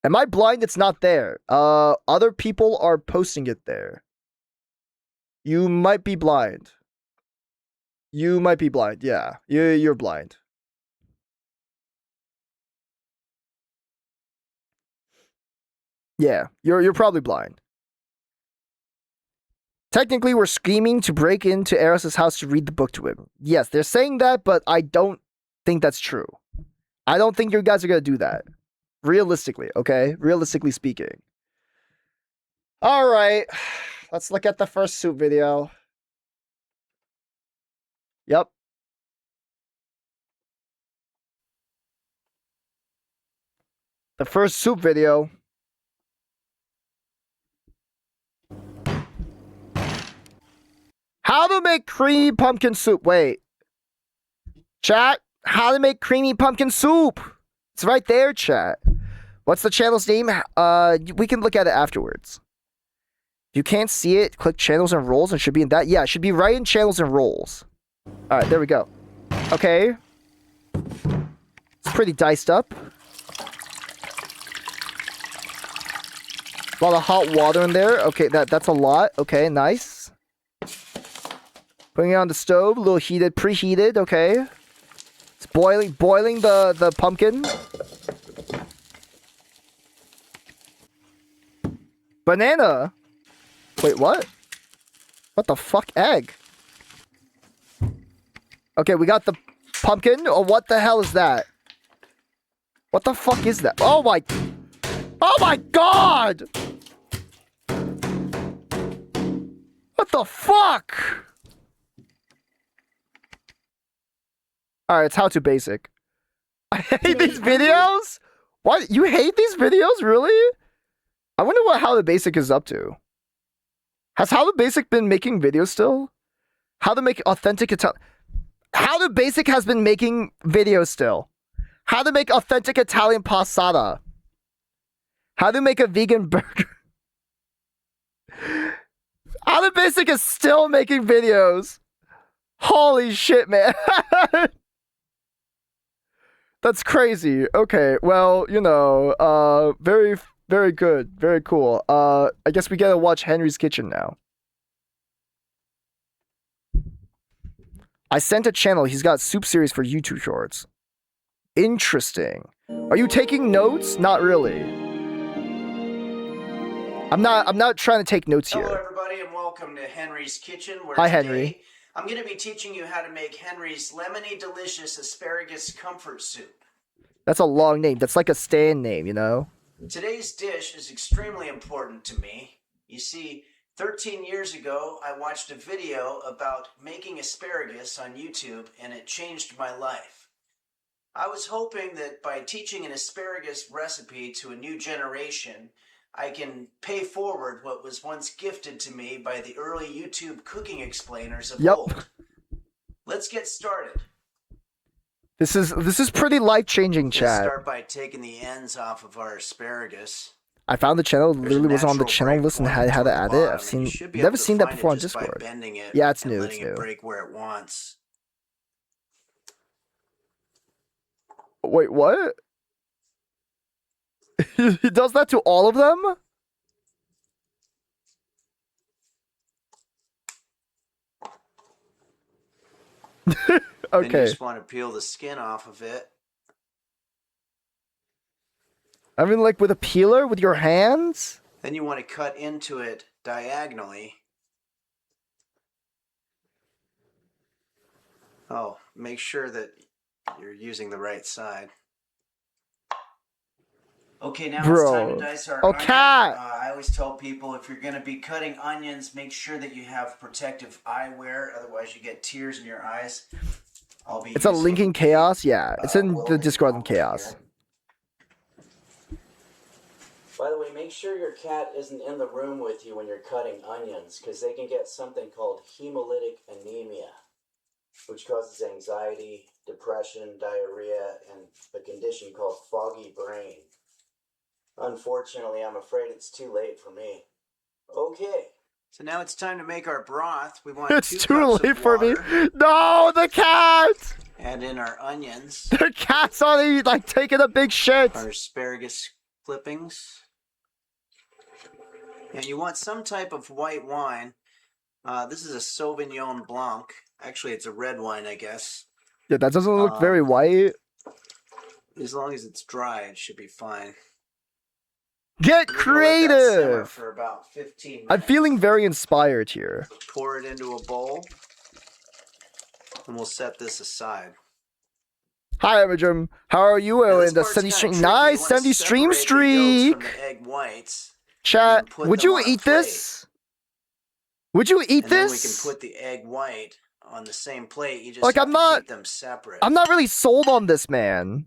Speaker 2: Am I blind? It's not there. Other people are posting it there. You might be blind. You might be blind, yeah. You're blind. Yeah, you're probably blind. Technically, we're scheming to break into Eros' house to read the book to him. Yes, they're saying that, but I don't think that's true. I don't think you guys are going to do that. Realistically, okay? Realistically speaking. Alright. Let's look at the first soup video. Yep. The first soup video. How to make creamy pumpkin soup. Wait. Chat, how to make creamy pumpkin soup. It's right there, chat. What's the channel's name? We can look at it afterwards. If you can't see it, click channels and roles and it should be in that. Yeah, it should be right in channels and roles. Alright, there we go. Okay. It's pretty diced up. A lot of hot water in there. Okay, that's a lot. Okay, nice. Putting it on the stove, a little heated, preheated, okay. It's boiling the pumpkin. Banana? Wait, what? What the fuck? Egg? Okay, we got the pumpkin. Oh, what the hell is that? What the fuck is that? Oh my god! What the fuck? Alright, it's how to basic. I hate these videos? What? You hate these videos? Really? I wonder what How to Basic is up to. Has How to Basic been making videos still? How to make authentic Italian... How to Basic has been making videos still. How to make authentic Italian passata. How to make a vegan burger. How to Basic is still making videos. Holy shit, man. That's crazy. Okay, well, you know, very, very good. Very cool. I guess we gotta watch Henry's Kitchen now. I sent a channel. He's got soup series for YouTube shorts. Interesting. Are you taking notes? Not really. I'm not trying to take notes here.
Speaker 10: Hello, everybody, and welcome to Henry's Kitchen. Where
Speaker 2: Hi,
Speaker 10: today
Speaker 2: Henry.
Speaker 10: I'm going to be teaching you how to make Henry's lemony delicious asparagus comfort soup.
Speaker 2: That's a long name. That's like a stand name, you know?
Speaker 10: Today's dish is extremely important to me. You see, 13 years ago, I watched a video about making asparagus on YouTube, and it changed my life. I was hoping that by teaching an asparagus recipe to a new generation, I can pay forward what was once gifted to me by the early YouTube cooking explainers of old. Let's get started.
Speaker 2: This is pretty life-changing,
Speaker 10: Let's
Speaker 2: chat.
Speaker 10: start by taking the ends off of our asparagus.
Speaker 2: I found the channel.
Speaker 10: There's
Speaker 2: Literally
Speaker 10: a
Speaker 2: was on the
Speaker 10: natural
Speaker 2: channel list and
Speaker 10: break
Speaker 2: had how
Speaker 10: point
Speaker 2: to add
Speaker 10: toward
Speaker 2: it.
Speaker 10: the
Speaker 2: I've
Speaker 10: bottom, and you
Speaker 2: seen
Speaker 10: should be
Speaker 2: never
Speaker 10: able to
Speaker 2: seen that
Speaker 10: find it
Speaker 2: before on
Speaker 10: just by
Speaker 2: Discord.
Speaker 10: bending it
Speaker 2: Yeah, it's
Speaker 10: and
Speaker 2: new.
Speaker 10: letting
Speaker 2: It's
Speaker 10: it
Speaker 2: new.
Speaker 10: break where it wants.
Speaker 2: Wait, what? He does that to all of them?
Speaker 10: Then you
Speaker 2: Okay.
Speaker 10: just want to peel the skin off of it.
Speaker 2: I mean, like with a peeler with your hands?
Speaker 10: Then you want to cut into it diagonally. Oh, make sure that you're using the right side. Okay, now it's time to dice our onion.
Speaker 2: Cat!
Speaker 10: I always tell people if you're going to be cutting onions, make sure that you have protective eyewear, otherwise you get tears in your eyes.
Speaker 2: It's a link in Chaos? Yeah, it's in the Discord in Chaos.
Speaker 10: By the way, make sure your cat isn't in the room with you when you're cutting onions, because they can get something called hemolytic anemia, which causes anxiety, depression, diarrhea, and a condition called foggy brain. Unfortunately, I'm afraid it's too late for me. Okay. So now it's time to make our broth. We want
Speaker 2: It's
Speaker 10: 2
Speaker 2: too
Speaker 10: cups
Speaker 2: late
Speaker 10: of
Speaker 2: for me.
Speaker 10: water.
Speaker 2: No, the cat!
Speaker 10: Add in our onions.
Speaker 2: The cat's already like taking a big shit.
Speaker 10: Our asparagus clippings. And you want some type of white wine. This is a Sauvignon Blanc. Actually, it's a red wine, I guess.
Speaker 2: Yeah, that doesn't look very white.
Speaker 10: As long as it's dry, it should be fine.
Speaker 2: Get
Speaker 10: We're gonna let that simmer
Speaker 2: creative!
Speaker 10: for about 15 minutes.
Speaker 2: I'm feeling very inspired here.
Speaker 10: Pour it into a bowl. And we'll set this aside.
Speaker 2: Hi, Imagem. How are you?
Speaker 10: Now, this
Speaker 2: In the
Speaker 10: part's
Speaker 2: 70
Speaker 10: kinda
Speaker 2: stream.
Speaker 10: tricky.
Speaker 2: Nice
Speaker 10: You wanna
Speaker 2: 70 stream
Speaker 10: separate the yolks from
Speaker 2: streak.
Speaker 10: the egg whites.
Speaker 2: Chat,
Speaker 10: and put
Speaker 2: would
Speaker 10: them
Speaker 2: you
Speaker 10: on a
Speaker 2: eat
Speaker 10: plate.
Speaker 2: this? Would you eat
Speaker 10: And then we can
Speaker 2: this?
Speaker 10: put the egg white on the same plate. You just
Speaker 2: Like,
Speaker 10: have
Speaker 2: I'm
Speaker 10: to
Speaker 2: not-
Speaker 10: keep them separate.
Speaker 2: I'm not really sold on this, man.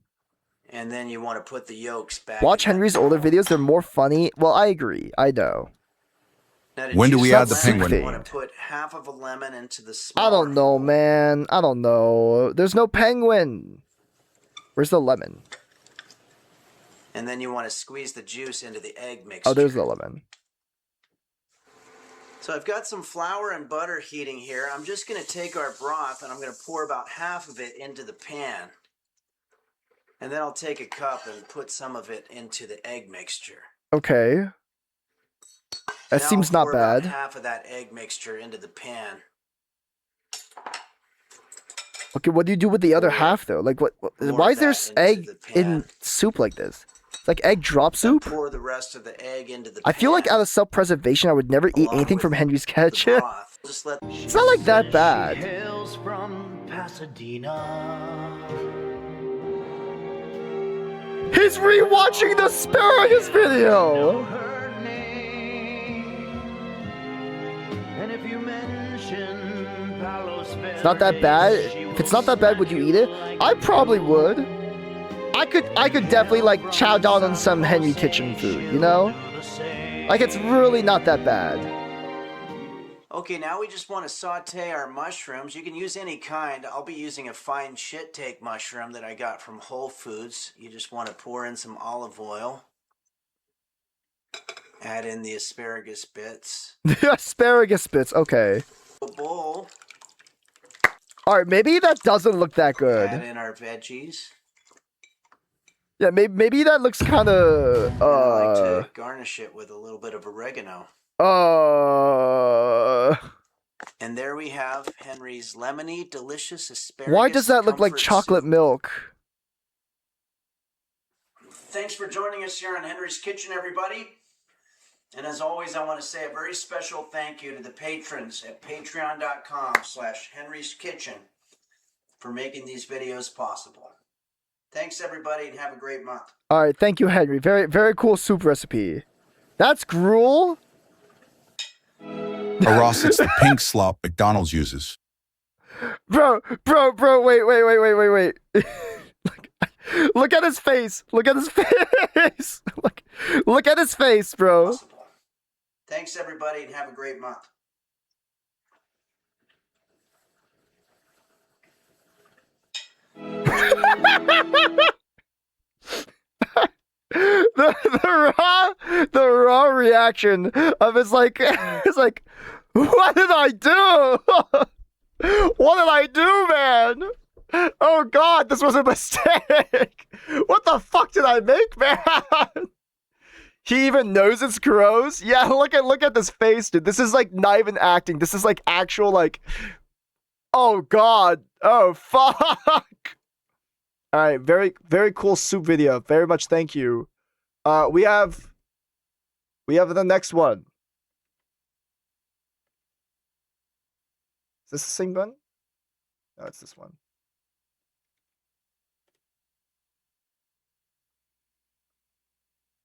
Speaker 10: And then you want to put the yolks back.
Speaker 2: Watch
Speaker 10: in that
Speaker 2: Henry's older
Speaker 10: bowl.
Speaker 2: videos. They're more funny. Well, I agree. I know.
Speaker 10: Now, to
Speaker 3: When do
Speaker 10: juice
Speaker 3: we
Speaker 10: the
Speaker 3: add the
Speaker 10: lemon,
Speaker 3: penguin?
Speaker 10: You want to put half of a lemon into the small.
Speaker 2: I don't know, man. I don't know. There's no penguin. Where's the lemon?
Speaker 10: And then you want to squeeze the juice into the egg mixture.
Speaker 2: Oh, there's the lemon.
Speaker 10: So I've got some flour and butter heating here. I'm just going to take our broth and I'm going to pour about half of it into the pan. And then I'll take a cup and put some of it into the egg mixture.
Speaker 2: Okay. That
Speaker 10: Now
Speaker 2: seems
Speaker 10: I'll
Speaker 2: not
Speaker 10: pour about
Speaker 2: bad.
Speaker 10: half of that egg mixture into the pan.
Speaker 2: Okay, what do you do with the other half though? Like, what why is there
Speaker 10: that into
Speaker 2: egg
Speaker 10: the pan.
Speaker 2: in soup like this? It's like egg drop soup.
Speaker 10: Pour the rest of the egg into the
Speaker 2: I feel like
Speaker 10: pan,
Speaker 2: out of self-preservation, I would never eat
Speaker 10: along
Speaker 2: anything
Speaker 10: with
Speaker 2: from Henry's
Speaker 10: the
Speaker 2: Kitchen.
Speaker 10: broth. Just let
Speaker 2: It's not like that bad.
Speaker 7: Hails from Pasadena.
Speaker 2: He's rewatching the asparagus video.
Speaker 7: Her name. And if you mention Palos
Speaker 2: It's not that bad. If it's not that bad, would you eat it? I probably would. I could definitely like chow down on some Henry Kitchen food, you know? Like it's really not that bad.
Speaker 10: Okay, now we just want to saute our mushrooms. You can use any kind. I'll be using a fine shit take mushroom that I got from Whole Foods. You just want to pour in some olive oil. Add in the asparagus bits.
Speaker 2: The asparagus bits, okay.
Speaker 10: A bowl.
Speaker 2: Alright, maybe that doesn't look that
Speaker 10: Add
Speaker 2: good.
Speaker 10: in our veggies.
Speaker 2: Yeah, maybe that looks kinda
Speaker 10: And I like to garnish it with a little bit of oregano. And there we have Henry's lemony, delicious asparagus.
Speaker 2: Why does that look like
Speaker 10: comfort
Speaker 2: chocolate
Speaker 10: soup.
Speaker 2: milk?
Speaker 10: Thanks for joining us here on Henry's Kitchen, everybody. And as always, I want to say a very special thank you to the patrons at patreon.com/Henry's Kitchen for making these videos possible. Thanks, everybody, and have a great month.
Speaker 2: Alright, thank you, Henry. Very, very cool soup recipe. That's gruel?
Speaker 3: Ross, it's the pink slop McDonald's uses.
Speaker 2: Bro, wait. Look at his face. Look at his face. Look at his face, bro.
Speaker 10: Possible. Thanks, everybody, and have a great month.
Speaker 2: the raw reaction of it's like what did I do? What did I do, man? Oh god, this was a mistake. What the fuck did I make, man? He even knows it's gross. Yeah, look at this face, dude. This is like not even acting. This is like actual like, oh god. Oh fuck. All right, very cool soup video. Very much thank you. We have the next one. Is this the same one? No, it's this one.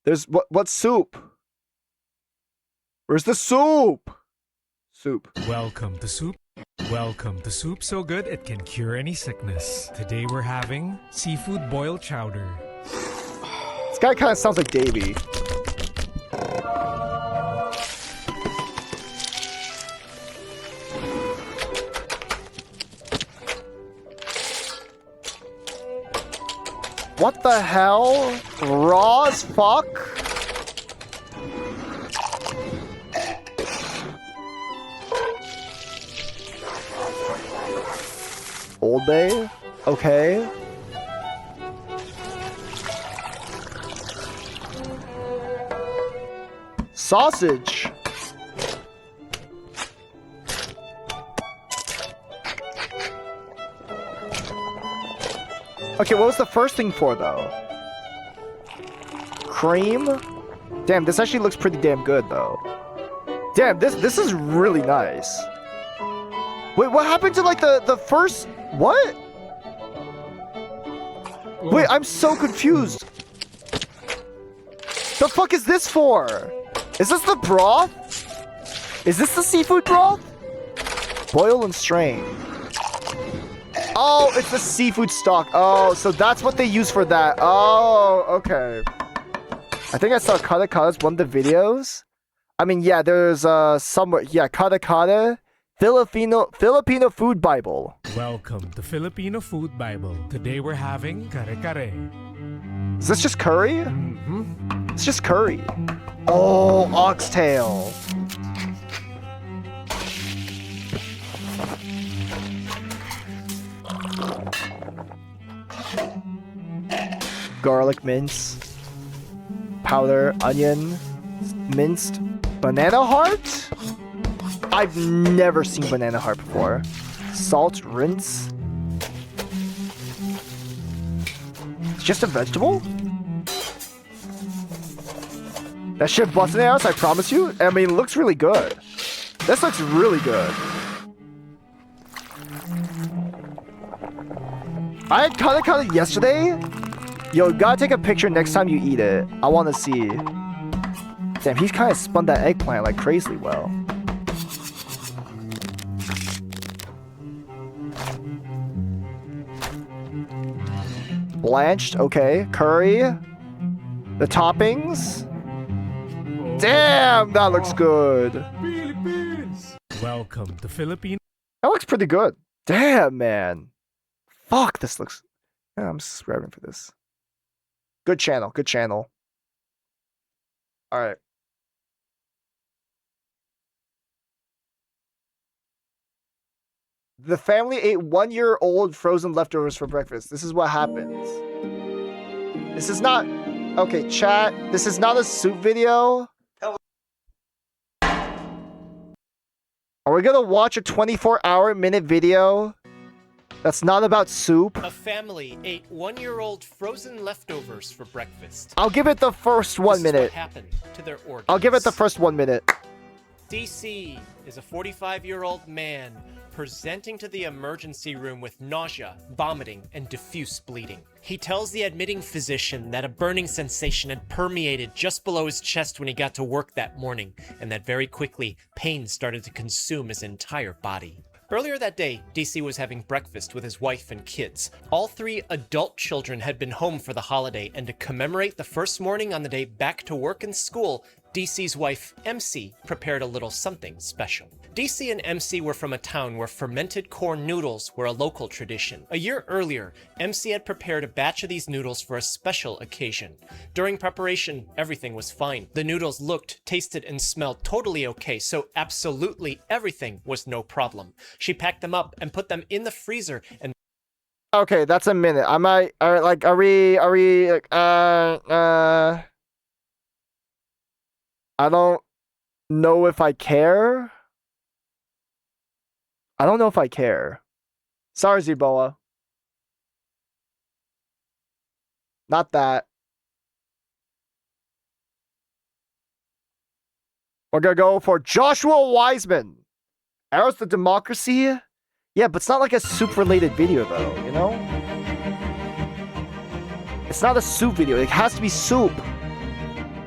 Speaker 2: There's what soup? Where's the soup? Soup.
Speaker 11: Welcome to soup. Welcome to soup so good it can cure any sickness. Today we're having seafood boiled chowder.
Speaker 2: This guy kind of sounds like Davey. What the hell? Raw as fuck? Old Bay? Okay. Sausage. Okay, what was the first thing for, though? Cream? Damn, this actually looks pretty damn good, though. Damn, this is really nice. Wait, what happened to, like, the first... What? Wait, I'm so confused. The fuck is this for? Is this the broth? Is this the seafood broth? Boil and strain. Oh, it's the seafood stock. Oh, so that's what they use for that. Oh, okay. I think I saw Kata Kata's one of the videos. I mean, yeah, there's somewhere. Yeah, Kata Kata. Filipino Food Bible.
Speaker 11: Welcome to Filipino Food Bible. Today we're having kare-kare.
Speaker 2: Is this just curry?
Speaker 11: Mm-hmm.
Speaker 2: It's just curry. Oh, oxtail. Garlic mince. Powder, onion, minced banana heart? I've never seen banana heart before. Salt, rinse. It's just a vegetable? That shit busting ass, I promise you. I mean, it looks really good. This looks really good. I had kata kata yesterday. Yo, gotta take a picture next time you eat it. I want to see. Damn, he's kind of spun that eggplant like crazily well. Blanched, okay. Curry. The toppings. Damn, that looks good.
Speaker 11: Philippines. Welcome to Philippines.
Speaker 2: That looks pretty good. Damn, man. Fuck, this looks... Yeah, I'm subscribing for this. Good channel, good channel. Alright. The family ate 1-year-old frozen leftovers for breakfast. This is what happens. This is not... Okay, chat. This is not a soup video. Are we gonna watch a 24-hour minute video that's not about soup?
Speaker 12: A family ate 1-year-old frozen leftovers for breakfast.
Speaker 2: I'll give it the first 1 minute.
Speaker 12: What happened to their organs.
Speaker 2: I'll give it the first 1 minute.
Speaker 12: DC is a 45-year-old man presenting to the emergency room with nausea, vomiting, and diffuse bleeding. He tells the admitting physician that a burning sensation had permeated just below his chest when he got to work that morning, and that very quickly, pain started to consume his entire body. Earlier that day, DC was having breakfast with his wife and kids. All 3 adult children had been home for the holiday, and to commemorate the first morning on the day back to work and school, DC's wife, MC, prepared a little something special. DC and MC were from a town where fermented corn noodles were a local tradition. A year earlier, MC had prepared a batch of these noodles for a special occasion. During preparation, everything was fine. The noodles looked, tasted, and smelled totally okay, so absolutely everything was no problem. She packed them up and put them in the freezer and
Speaker 2: Okay, that's a minute. I might, are we, I don't know if I care. I don't know if I care. Sorry, Zeboa. Not that. We're gonna go for Joshua Wiseman. Arrows to Democracy? Yeah, but it's not like a soup-related video, though, you know? It's not a soup video. It has to be soup.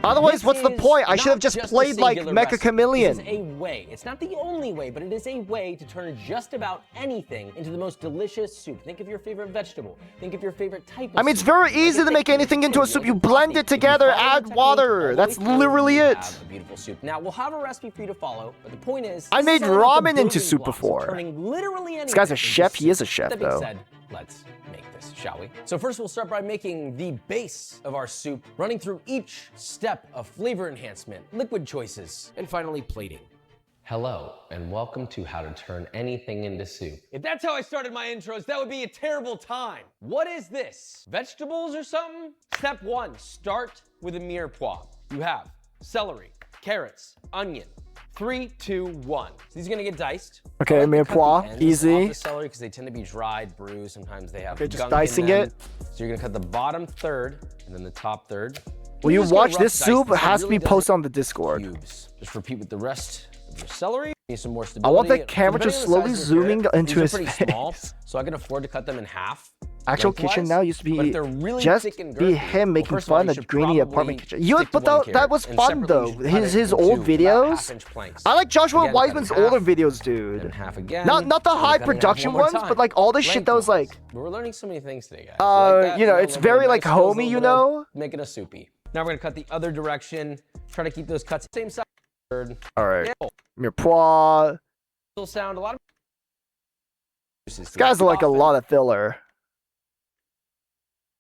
Speaker 2: Otherwise, what's the point? I should have just played like Mecha Chameleon.
Speaker 13: This is a way. It's not the only way, but it is a way to turn just about anything into the most delicious soup. Think of your favorite vegetable. Think of your favorite type of
Speaker 2: I mean, it's very easy to make anything into a soup. You blend it together, add water. That's literally it.
Speaker 13: A beautiful soup. Now, we'll have a recipe for you to follow, but the point is,
Speaker 2: I made ramen into soup before.
Speaker 13: Turning literally anything.
Speaker 2: This guy's a chef. He is a chef,
Speaker 13: That being
Speaker 2: though.
Speaker 13: said, let's make this, shall we? So first we'll start by making the base of our soup, running through each step of flavor enhancement, liquid choices, and finally plating. Hello, and welcome to How to Turn Anything into Soup. If that's how I started my intros, that would be a terrible time. What is this? Vegetables or something? Step 1, start with a mirepoix. You have celery, carrots, onion. 3, 2, 1. So these are gonna get diced.
Speaker 2: Okay, mirepoix, easy.
Speaker 13: The celery because they tend to be dried, bruised. Sometimes they have.
Speaker 2: Okay, just
Speaker 13: gunk
Speaker 2: dicing
Speaker 13: in them.
Speaker 2: it.
Speaker 13: So you're gonna cut the bottom third and then the top third.
Speaker 2: Will you
Speaker 13: You're just gonna
Speaker 2: watch
Speaker 13: rough
Speaker 2: this
Speaker 13: dice
Speaker 2: soup? It
Speaker 13: this.
Speaker 2: has to
Speaker 13: really
Speaker 2: be posted
Speaker 13: doesn't
Speaker 2: on the Discord.
Speaker 13: cubes. Just repeat with the rest of your celery. Need some more
Speaker 2: I
Speaker 13: stability.
Speaker 2: want that camera
Speaker 13: Depending
Speaker 2: just
Speaker 13: on the
Speaker 2: slowly
Speaker 13: size of your
Speaker 2: zooming
Speaker 13: carrot,
Speaker 2: into
Speaker 13: these
Speaker 2: his
Speaker 13: are pretty small,
Speaker 2: face.
Speaker 13: so I can afford to cut them in half.
Speaker 2: Actual
Speaker 13: lengthwise.
Speaker 2: kitchen now used to
Speaker 13: But if
Speaker 2: be
Speaker 13: they're really
Speaker 2: just
Speaker 13: thick and
Speaker 2: be
Speaker 13: girthy,
Speaker 2: him making
Speaker 13: first of all,
Speaker 2: fun
Speaker 13: you
Speaker 2: of
Speaker 13: should
Speaker 2: greeny
Speaker 13: probably
Speaker 2: apartment kitchen. You know,
Speaker 13: stick to
Speaker 2: but
Speaker 13: one
Speaker 2: that
Speaker 13: carrot,
Speaker 2: was
Speaker 13: and
Speaker 2: fun
Speaker 13: separately
Speaker 2: though.
Speaker 13: you should cut
Speaker 2: His
Speaker 13: it
Speaker 2: old
Speaker 13: into about
Speaker 2: videos.
Speaker 13: half-inch planks.
Speaker 2: I like Joshua
Speaker 13: Again, cut in
Speaker 2: Wiseman's
Speaker 13: half,
Speaker 2: older videos, dude.
Speaker 13: then half again.
Speaker 2: Not the
Speaker 13: and
Speaker 2: high
Speaker 13: then cut in half
Speaker 2: production
Speaker 13: one more
Speaker 2: ones,
Speaker 13: time.
Speaker 2: but like all this shit that was like,
Speaker 13: But we're learning so many things today, guys. Like that,
Speaker 2: you know,
Speaker 13: a
Speaker 2: it's
Speaker 13: little
Speaker 2: very
Speaker 13: bit of
Speaker 2: like
Speaker 13: vegetables, a
Speaker 2: homey,
Speaker 13: little
Speaker 2: you
Speaker 13: bit of
Speaker 2: know.
Speaker 13: Making a soupy. Now we're gonna cut the other direction. Try to keep those cuts same size. Third.
Speaker 2: All right,
Speaker 13: Yeah.
Speaker 2: mirepoix.
Speaker 13: Still sound a lot of.
Speaker 2: This guy's like a lot of filler.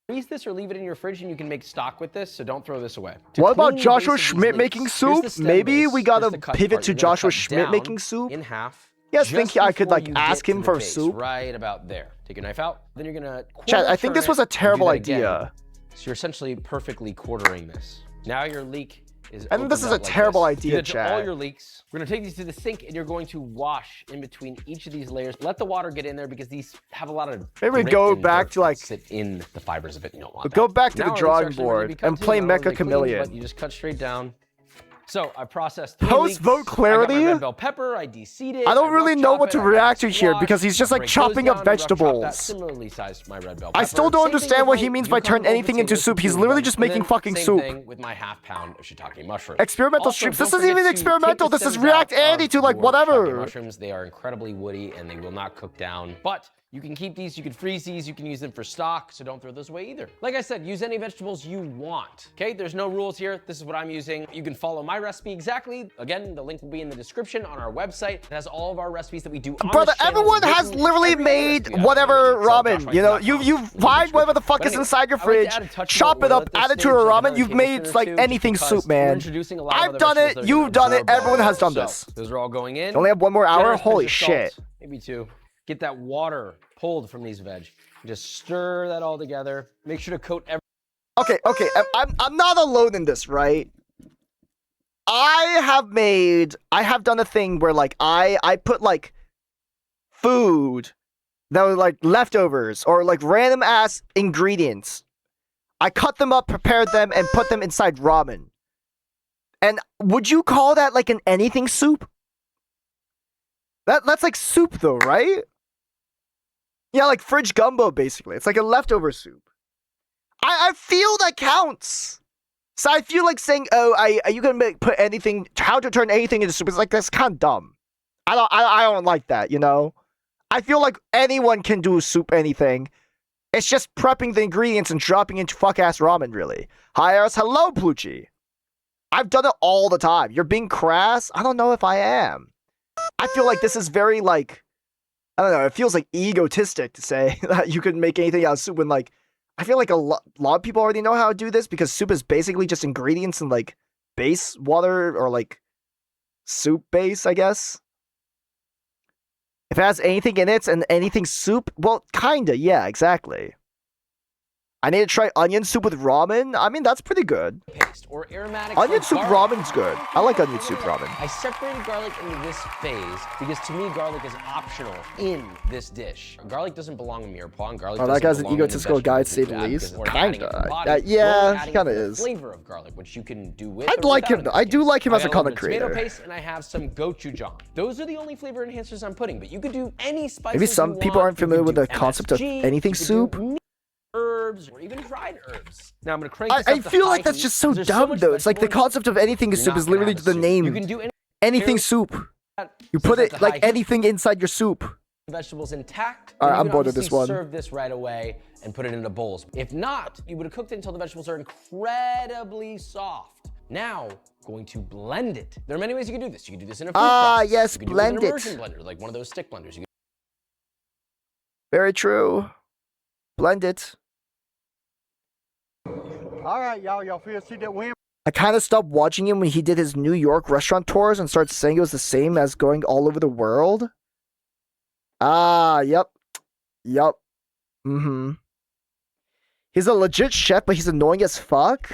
Speaker 13: Freeze this or leave it in your fridge and you can make stock with this, so don't throw this away.
Speaker 2: What about Joshua Schmidt making soup? Maybe we gotta pivot to Joshua Schmidt making soup.
Speaker 13: In half.
Speaker 2: You guys think I could
Speaker 13: before
Speaker 2: like
Speaker 13: you
Speaker 2: ask
Speaker 13: get
Speaker 2: him
Speaker 13: to
Speaker 2: for
Speaker 13: the
Speaker 2: a
Speaker 13: base,
Speaker 2: soup?
Speaker 13: Right about there. Take your knife out. Then you're gonna.
Speaker 2: Chat, I think this was a terrible idea.
Speaker 13: So you're essentially perfectly quartering this. Now your leak is.
Speaker 2: I think this is
Speaker 13: opened
Speaker 2: a
Speaker 13: up like
Speaker 2: terrible
Speaker 13: this.
Speaker 2: idea,
Speaker 13: Do that to all
Speaker 2: chat.
Speaker 13: your leaks. We're gonna take these to the sink and you're going to wash in between each of these layers. Let the water get in there because these have a lot of.
Speaker 2: Maybe we
Speaker 13: grit
Speaker 2: go
Speaker 13: and
Speaker 2: back
Speaker 13: dirt
Speaker 2: to like.
Speaker 13: that sit in the fibers of it. You don't want that.
Speaker 2: Go back to
Speaker 13: Now
Speaker 2: the
Speaker 13: our leeks are
Speaker 2: drawing
Speaker 13: actually ready to be
Speaker 2: board
Speaker 13: cut
Speaker 2: and
Speaker 13: too.
Speaker 2: play
Speaker 13: Not only
Speaker 2: Mecha
Speaker 13: clean,
Speaker 2: Chameleon.
Speaker 13: but you just cut straight down. So I processed 3
Speaker 2: Post
Speaker 13: leeks.
Speaker 2: vote
Speaker 13: I got
Speaker 2: clarity?
Speaker 13: my red bell pepper. I de-seed it.
Speaker 2: I don't really
Speaker 13: rough
Speaker 2: know
Speaker 13: chop
Speaker 2: what
Speaker 13: it,
Speaker 2: to
Speaker 13: I
Speaker 2: react to here
Speaker 13: squash,
Speaker 2: because he's just like
Speaker 13: break
Speaker 2: chopping
Speaker 13: those
Speaker 2: up
Speaker 13: down, rough chop that
Speaker 2: vegetables.
Speaker 13: similarly sized my red bell
Speaker 2: I
Speaker 13: pepper.
Speaker 2: still don't
Speaker 13: Same thing
Speaker 2: understand
Speaker 13: with
Speaker 2: what
Speaker 13: my
Speaker 2: he means by
Speaker 13: cucumber,
Speaker 2: turn anything into
Speaker 13: potatoes,
Speaker 2: soup. He's
Speaker 13: and
Speaker 2: literally
Speaker 13: then
Speaker 2: just making fucking
Speaker 13: same
Speaker 2: soup.
Speaker 13: thing with my half-pound of shiitake mushroom.
Speaker 2: Experimental
Speaker 13: Also,
Speaker 2: streams.
Speaker 13: don't
Speaker 2: This isn't
Speaker 13: forget
Speaker 2: even
Speaker 13: to
Speaker 2: experimental.
Speaker 13: take the
Speaker 2: This is
Speaker 13: stems
Speaker 2: React
Speaker 13: out
Speaker 2: Andy
Speaker 13: of
Speaker 2: to like
Speaker 13: your shiitake
Speaker 2: whatever.
Speaker 13: mushrooms. They are incredibly woody and they will not cook down. But you can keep these, you can freeze these, you can use them for stock, so don't throw those away either. Like I said, use any vegetables you want, okay? There's no rules here. This is what I'm using. You can follow my recipe exactly. Again, the link will be in the description on our website. It has all of our recipes that we do on
Speaker 2: Brother,
Speaker 13: this channel.
Speaker 2: everyone has
Speaker 13: Written
Speaker 2: literally
Speaker 13: every
Speaker 2: made
Speaker 13: recipe I've
Speaker 2: whatever
Speaker 13: ever made. So
Speaker 2: ramen. You know, you find whatever the fuck
Speaker 13: But
Speaker 2: is
Speaker 13: anyway,
Speaker 2: inside your
Speaker 13: I like to
Speaker 2: fridge,
Speaker 13: add a touch of
Speaker 2: chop it
Speaker 13: oil
Speaker 2: up,
Speaker 13: at this
Speaker 2: add it to
Speaker 13: stage,
Speaker 2: a
Speaker 13: like
Speaker 2: ramen.
Speaker 13: another
Speaker 2: You've made
Speaker 13: tablespoon or
Speaker 2: like
Speaker 13: two, just
Speaker 2: anything
Speaker 13: because
Speaker 2: soup,
Speaker 13: we're
Speaker 2: man.
Speaker 13: introducing a lot of
Speaker 2: I've
Speaker 13: other
Speaker 2: done
Speaker 13: vegetables
Speaker 2: it.
Speaker 13: that are
Speaker 2: You've
Speaker 13: gonna
Speaker 2: done it.
Speaker 13: absorb all
Speaker 2: Everyone
Speaker 13: of
Speaker 2: has
Speaker 13: this.
Speaker 2: done
Speaker 13: So,
Speaker 2: this.
Speaker 13: those are all going in.
Speaker 2: You only have 1 more hour.
Speaker 13: Generous pinch
Speaker 2: Holy
Speaker 13: of
Speaker 2: shit.
Speaker 13: salt, maybe 2. Get that water pulled from these veg. Just stir that all together. Make sure to coat every.
Speaker 2: Okay, I'm not alone in this, right? I have done a thing where like I put like food that was like leftovers or like random ass ingredients. I cut them up, prepared them, and put them inside ramen. And would you call that like an anything soup? That's like soup though, right? Yeah, like fridge gumbo basically. It's like a leftover soup. I feel that counts. So I feel like saying, "Oh, are you gonna put anything? How to turn anything into soup?" It's like that's kind of dumb. I don't like that. You know, I feel like anyone can do soup anything. It's just prepping the ingredients and dropping into fuck ass ramen. Really. Hi, Eris. Hello, Plucci. I've done it all the time. You're being crass? I don't know if I am. I feel like this is very, like, I don't know, it feels like egotistic to say that you could make anything out of soup when, like, I feel like a lot of people already know how to do this because soup is basically just ingredients and, like, base water or, like, soup base, I guess. If it has anything in it and anything soup, well, kinda, yeah, exactly. I need to try onion soup with ramen. I mean, that's pretty good.
Speaker 13: Paste or aromatics
Speaker 2: Onion
Speaker 13: like
Speaker 2: soup
Speaker 13: garlic.
Speaker 2: ramen's good. I like onion soup ramen.
Speaker 13: I separated garlic into this phase because to me garlic is optional in this dish. Garlic doesn't belong in beer pong. Garlic
Speaker 2: Oh, that
Speaker 13: doesn't
Speaker 2: guy's an
Speaker 13: belong in the
Speaker 2: egotistical guy to say
Speaker 13: vegetables
Speaker 2: the
Speaker 13: we add
Speaker 2: least.
Speaker 13: because we're not adding it to the
Speaker 2: Kinda.
Speaker 13: body.
Speaker 2: Yeah,
Speaker 13: We're only
Speaker 2: he
Speaker 13: adding
Speaker 2: kinda
Speaker 13: it for the
Speaker 2: is.
Speaker 13: flavor of garlic, which you can do with.
Speaker 2: I'd
Speaker 13: or
Speaker 2: like
Speaker 13: without
Speaker 2: him.
Speaker 13: in
Speaker 2: I
Speaker 13: this
Speaker 2: do
Speaker 13: case.
Speaker 2: like him as a
Speaker 13: I got
Speaker 2: content
Speaker 13: little bit of
Speaker 2: creator.
Speaker 13: Tomato paste and I have some gochujang. Those are the only flavor enhancers I'm putting, but you could do any spices.
Speaker 2: Maybe some
Speaker 13: you
Speaker 2: people
Speaker 13: want.
Speaker 2: aren't familiar
Speaker 13: You
Speaker 2: with
Speaker 13: could
Speaker 2: the
Speaker 13: do
Speaker 2: concept of
Speaker 13: MSG,
Speaker 2: anything
Speaker 13: you could do
Speaker 2: soup.
Speaker 13: meat, herbs or even dried herbs. Now I'm gonna crank this
Speaker 2: I
Speaker 13: up to
Speaker 2: feel
Speaker 13: high
Speaker 2: like that's
Speaker 13: heat
Speaker 2: just so
Speaker 13: because there's
Speaker 2: dumb
Speaker 13: much
Speaker 2: though. It's like the
Speaker 13: vegetable
Speaker 2: concept of anything
Speaker 13: You're
Speaker 2: soup
Speaker 13: not
Speaker 2: is
Speaker 13: gonna
Speaker 2: literally
Speaker 13: have a
Speaker 2: the
Speaker 13: soup.
Speaker 2: name.
Speaker 13: You can do
Speaker 2: Anything soup. You put it like anything inside your soup.
Speaker 13: vegetables intact.
Speaker 2: All right,
Speaker 13: and you
Speaker 2: I'm
Speaker 13: can
Speaker 2: bored of this
Speaker 13: obviously
Speaker 2: one.
Speaker 13: serve this right away and put it into bowls. If not, you would have cooked it until the vegetables are incredibly soft. Now, going to blend it. There are many ways you can do this. You can do this in a food process.
Speaker 2: Yes,
Speaker 13: You can
Speaker 2: blend
Speaker 13: do
Speaker 2: it.
Speaker 13: it with an immersion blender, like one of those stick blenders.
Speaker 2: Very true. Blend it.
Speaker 14: All right, y'all feel see that wind?
Speaker 2: I kind of stopped watching him when he did his New York restaurant tours and started saying it was the same as going all over the world. Yep. He's a legit chef, but he's annoying as fuck.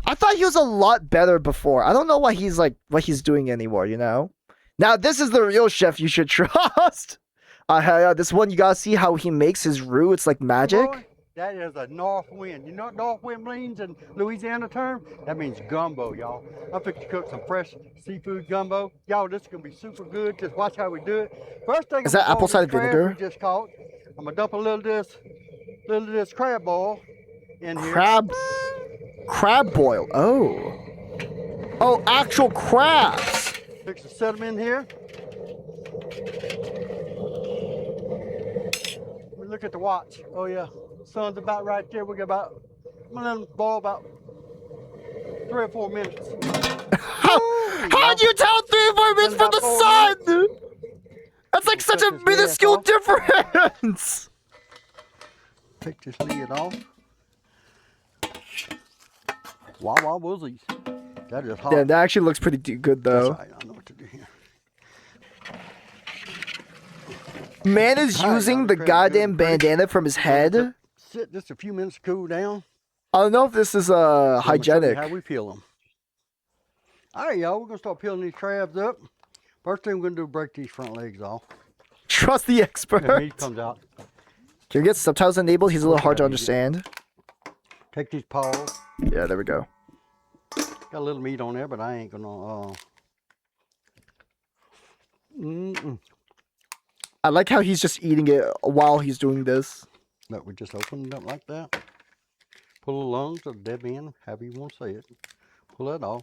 Speaker 2: I thought he was a lot better before. I don't know why he's like what he's doing anymore, you know? Now this is the real chef you should trust. This one you gotta see how he makes his roux. It's like magic.
Speaker 14: Boy, that is a north wind. You know what north wind means in Louisiana term? That means gumbo, y'all. I'm fixing to cook some fresh seafood gumbo. Y'all, this is gonna be super good. Just watch how we do it. First thing,
Speaker 2: Is that apple cider vinegar?
Speaker 14: We just caught. I'm gonna dump a little of this crab oil in here.
Speaker 2: Crab boil. Oh, actual crabs.
Speaker 14: Fix to set them in here. We look at the watch. Oh yeah, sun's about right there. We got about, I'm gonna let them boil about 3 or 4 minutes.
Speaker 2: How'd you tell 3 or 4 minutes from the sun? That's like such a minuscule difference.
Speaker 14: Take this lid off. Wow, woozies. That is hot.
Speaker 2: Damn, that actually looks pretty good though.
Speaker 14: That's right, I know what to do here.
Speaker 2: Man is using the goddamn bandana from his head.
Speaker 14: Sit just a few minutes to cool down.
Speaker 2: I don't know if this is hygienic.
Speaker 14: How we peel them. All right, y'all, we're gonna start peeling these crabs up. First thing we're gonna do is break these front legs off.
Speaker 2: Trust the expert.
Speaker 14: The meat comes out.
Speaker 2: Can we get subtitles enabled? He's a little hard to understand.
Speaker 14: Take these paws.
Speaker 2: Yeah, there we go.
Speaker 14: Got a little meat on there, but I ain't gonna.
Speaker 2: I like how he's just eating it while he's doing this.
Speaker 14: Look, we just open it up like that. Pull the lungs or the dead man, however you want to say it. Pull that off.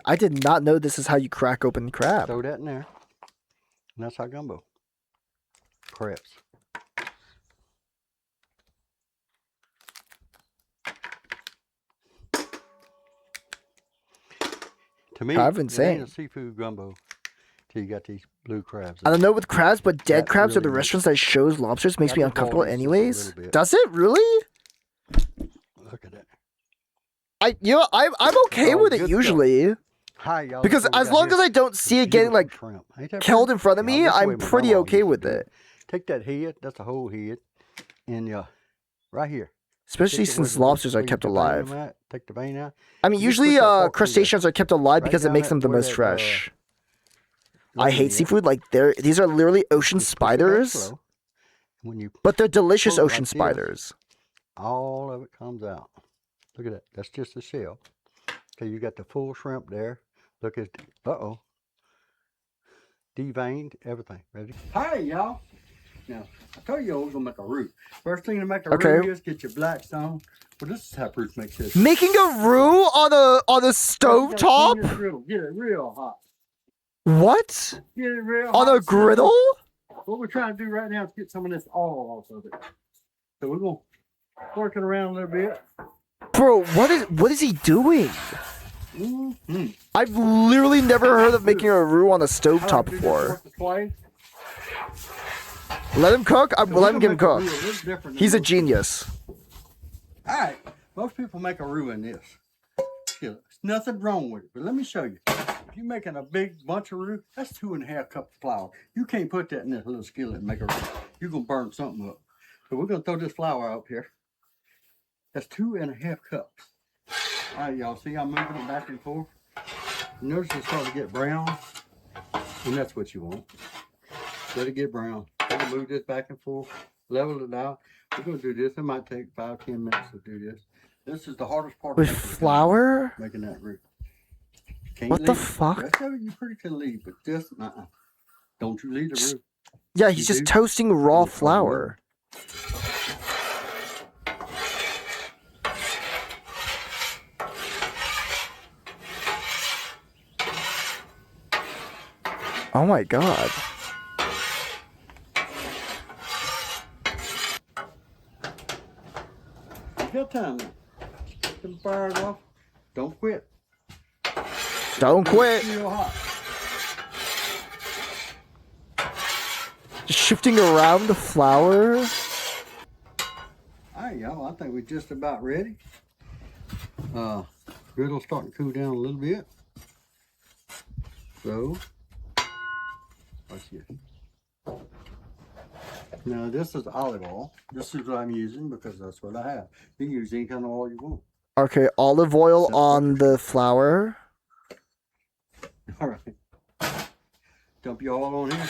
Speaker 2: I did not know this is how you crack open crab.
Speaker 14: Throw that in there. And that's our gumbo. Crabs. To me,
Speaker 2: Crab
Speaker 14: it
Speaker 2: insane.
Speaker 14: ain't a seafood gumbo till you got these blue crabs.
Speaker 2: I don't know with crabs, but dead
Speaker 14: That
Speaker 2: crabs are the
Speaker 14: really
Speaker 2: restaurants that shows lobsters makes me
Speaker 14: That
Speaker 2: uncomfortable
Speaker 14: boils just a
Speaker 2: anyways.
Speaker 14: little bit.
Speaker 2: Does it really?
Speaker 14: Look at that.
Speaker 2: I'm okay
Speaker 14: Oh,
Speaker 2: with it
Speaker 14: good
Speaker 2: usually.
Speaker 14: Hi, y'all.
Speaker 2: Because
Speaker 14: Look what we
Speaker 2: as
Speaker 14: got
Speaker 2: long
Speaker 14: here.
Speaker 2: as I don't see it getting like
Speaker 14: Shrimp. Ain't that
Speaker 2: killed
Speaker 14: pretty?
Speaker 2: in front of
Speaker 14: Y'all,
Speaker 2: me,
Speaker 14: that's the way
Speaker 2: I'm
Speaker 14: my
Speaker 2: pretty
Speaker 14: grandma
Speaker 2: okay
Speaker 14: used to
Speaker 2: with
Speaker 14: do
Speaker 2: it.
Speaker 14: Take that head, that's a whole head, and right here.
Speaker 2: Especially
Speaker 14: Take it
Speaker 2: since
Speaker 14: where
Speaker 2: lobsters are
Speaker 14: where you
Speaker 2: kept
Speaker 14: take the
Speaker 2: alive.
Speaker 14: vein out, take the vein out.
Speaker 2: I mean,
Speaker 14: You just
Speaker 2: usually
Speaker 14: push that fork through
Speaker 2: crustaceans are kept alive
Speaker 14: Right
Speaker 2: because it
Speaker 14: down
Speaker 2: makes
Speaker 14: that-
Speaker 2: them the
Speaker 14: where
Speaker 2: most
Speaker 14: that,
Speaker 2: fresh. I
Speaker 14: Look
Speaker 2: hate
Speaker 14: at
Speaker 2: seafood. Like these are literally ocean
Speaker 14: Just push it back
Speaker 2: spiders,
Speaker 14: slow. When you
Speaker 2: but they're delicious
Speaker 14: pull it
Speaker 2: ocean
Speaker 14: like this,
Speaker 2: spiders.
Speaker 14: all of it comes out. Look at that. That's just the shell. Okay, you got the full shrimp there. Look at, deveined, everything. Ready? Hi, y'all. Now, I told you I was gonna make a roux. First thing to make a
Speaker 2: Okay.
Speaker 14: roux is get your blackstone. Well, this is how Bruce makes this.
Speaker 2: Making a roux on a stove top?
Speaker 14: Get it real hot.
Speaker 2: What?
Speaker 14: Get it real
Speaker 2: On
Speaker 14: hot.
Speaker 2: a griddle?
Speaker 14: What we're trying to do right now is get some of this oil off of it. So we're gonna work it around a little bit.
Speaker 2: Bro, what is he doing?
Speaker 14: Mm-hmm.
Speaker 2: I've literally never heard of making a roux on a stovetop before. Let him cook. Let him get him cook. He's a genius.
Speaker 14: All right, most people make a roux in this. There's nothing wrong with it, but let me show you. If you're making a big bunch of roux, that's 2.5 cups of flour. You can't put that in this little skillet and make a roux. You're gonna burn something up. So we're gonna throw this flour up here. That's 2.5 cups. All right, y'all see I'm moving it back and forth? Notice it's starting to get brown, and that's what you want. Let it get brown. I'm gonna move this back and forth, level it out. We're gonna do this. It might take 5-10 minutes to do this. This is the hardest part.
Speaker 2: With flour?
Speaker 14: Making that roux.
Speaker 2: What the fuck?
Speaker 14: Rest of it you pretty can leave, but this, don't you leave the roux.
Speaker 2: Yeah, he's just toasting raw flour. Oh my god.
Speaker 14: You got time now. Get them fires off. Don't quit.
Speaker 2: Don't quit.
Speaker 14: Real hot.
Speaker 2: Just shifting around the flour.
Speaker 14: All right, y'all. I think we're just about ready. Griddle's starting to cool down a little bit. So, watch this. Now, this is olive oil. This is what I'm using because that's what I have. You can use any kind of oil you want.
Speaker 2: Okay, olive oil on the flour.
Speaker 14: All right. Dump your oil on here.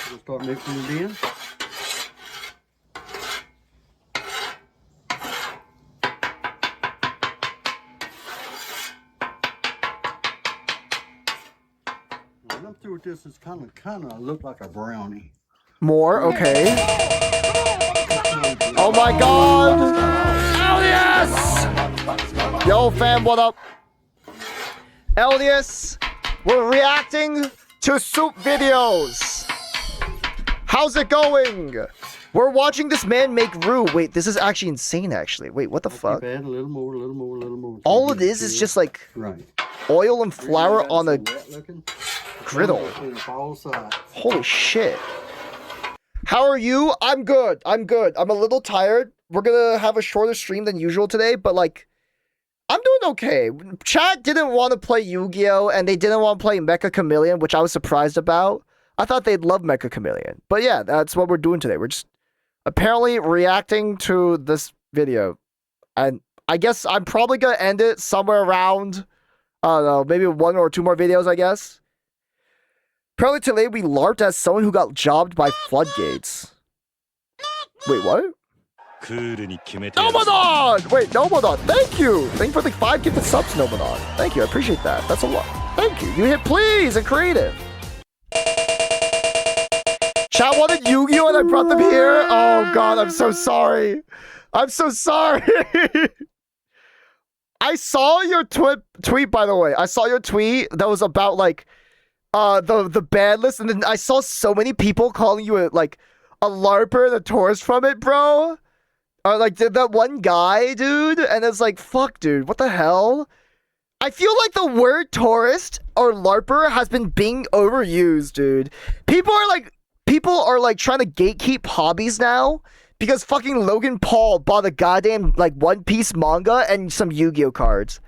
Speaker 14: We'll start mixing it in. When I'm through with this, it's kind of look like a brownie.
Speaker 2: More, okay. Oh my god! Elias! Yo, fam, what up? Elias, we're reacting to soup videos. How's it going? We're watching this man make roux. Wait, this is actually insane, actually. Wait, what the fuck?
Speaker 14: Add a little more, a little more, a little more.
Speaker 2: All it is just like oil and flour on a griddle. Holy shit. How are you? I'm good. I'm good. I'm a little tired. We're gonna have a shorter stream than usual today, but like, I'm doing okay. Chat didn't want to play Yu-Gi-Oh! And they didn't want to play Mecha Chameleon, which I was surprised about. I thought they'd love Mecha Chameleon. But yeah, that's what we're doing today. We're just apparently reacting to this video. And I guess I'm probably gonna end it somewhere around, I don't know, maybe 1 or 2 more videos, I guess. Apparently today we LARPed as someone who got jobbed by floodgates. Wait, what? Nomadon! Wait, Nomadon, thank you! Thank you for the 5 gifted subs, Nomadon. Thank you, I appreciate that. That's a lot. Thank you. You hit please and creative. Chat wanted Yu-Gi-Oh! And I brought them here? Oh god, I'm so sorry. I'm so sorry. I saw your tweet, by the way. I saw your tweet that was about, like, the ban list, and then I saw so many people calling you a LARPer, the tourist from it, bro. Or like that one guy, dude, and it's like, fuck, dude, what the hell? I feel like the word tourist or LARPer has been being overused, dude. People are like trying to gatekeep hobbies now because fucking Logan Paul bought a goddamn like One Piece manga and some Yu-Gi-Oh cards.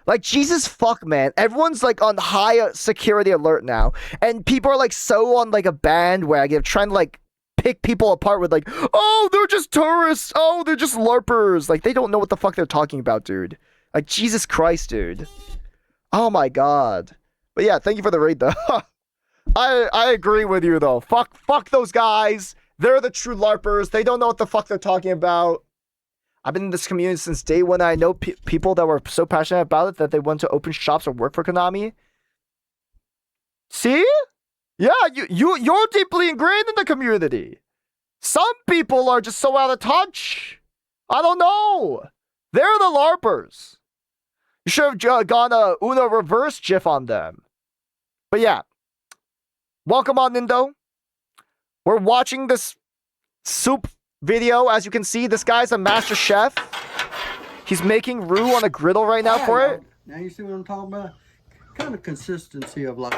Speaker 2: Like, Jesus fuck, man. Everyone's, like, on high security alert now. And people are, like, so on, like, a bandwagon trying to, like, pick people apart with, like, oh, they're just tourists. Oh, they're just LARPers. Like, they don't know what the fuck they're talking about, dude. Like, Jesus Christ, dude. Oh, my God. But, yeah, thank you for the raid, though. I agree with you, though. Fuck those guys. They're the true LARPers. They don't know what the fuck they're talking about. I've been in this community since day one. I know people that were so passionate about it that they went to open shops or work for Konami. See? Yeah, you're deeply ingrained in the community. Some people are just so out of touch. I don't know. They're the LARPers. You should have gone a Uno reverse GIF on them. But yeah. Welcome on, Nindo. We're watching this soup video, as you can see, this guy's a master chef. He's making roux on a griddle right now for it.
Speaker 14: Now you see what I'm talking about? Kind of consistency of like.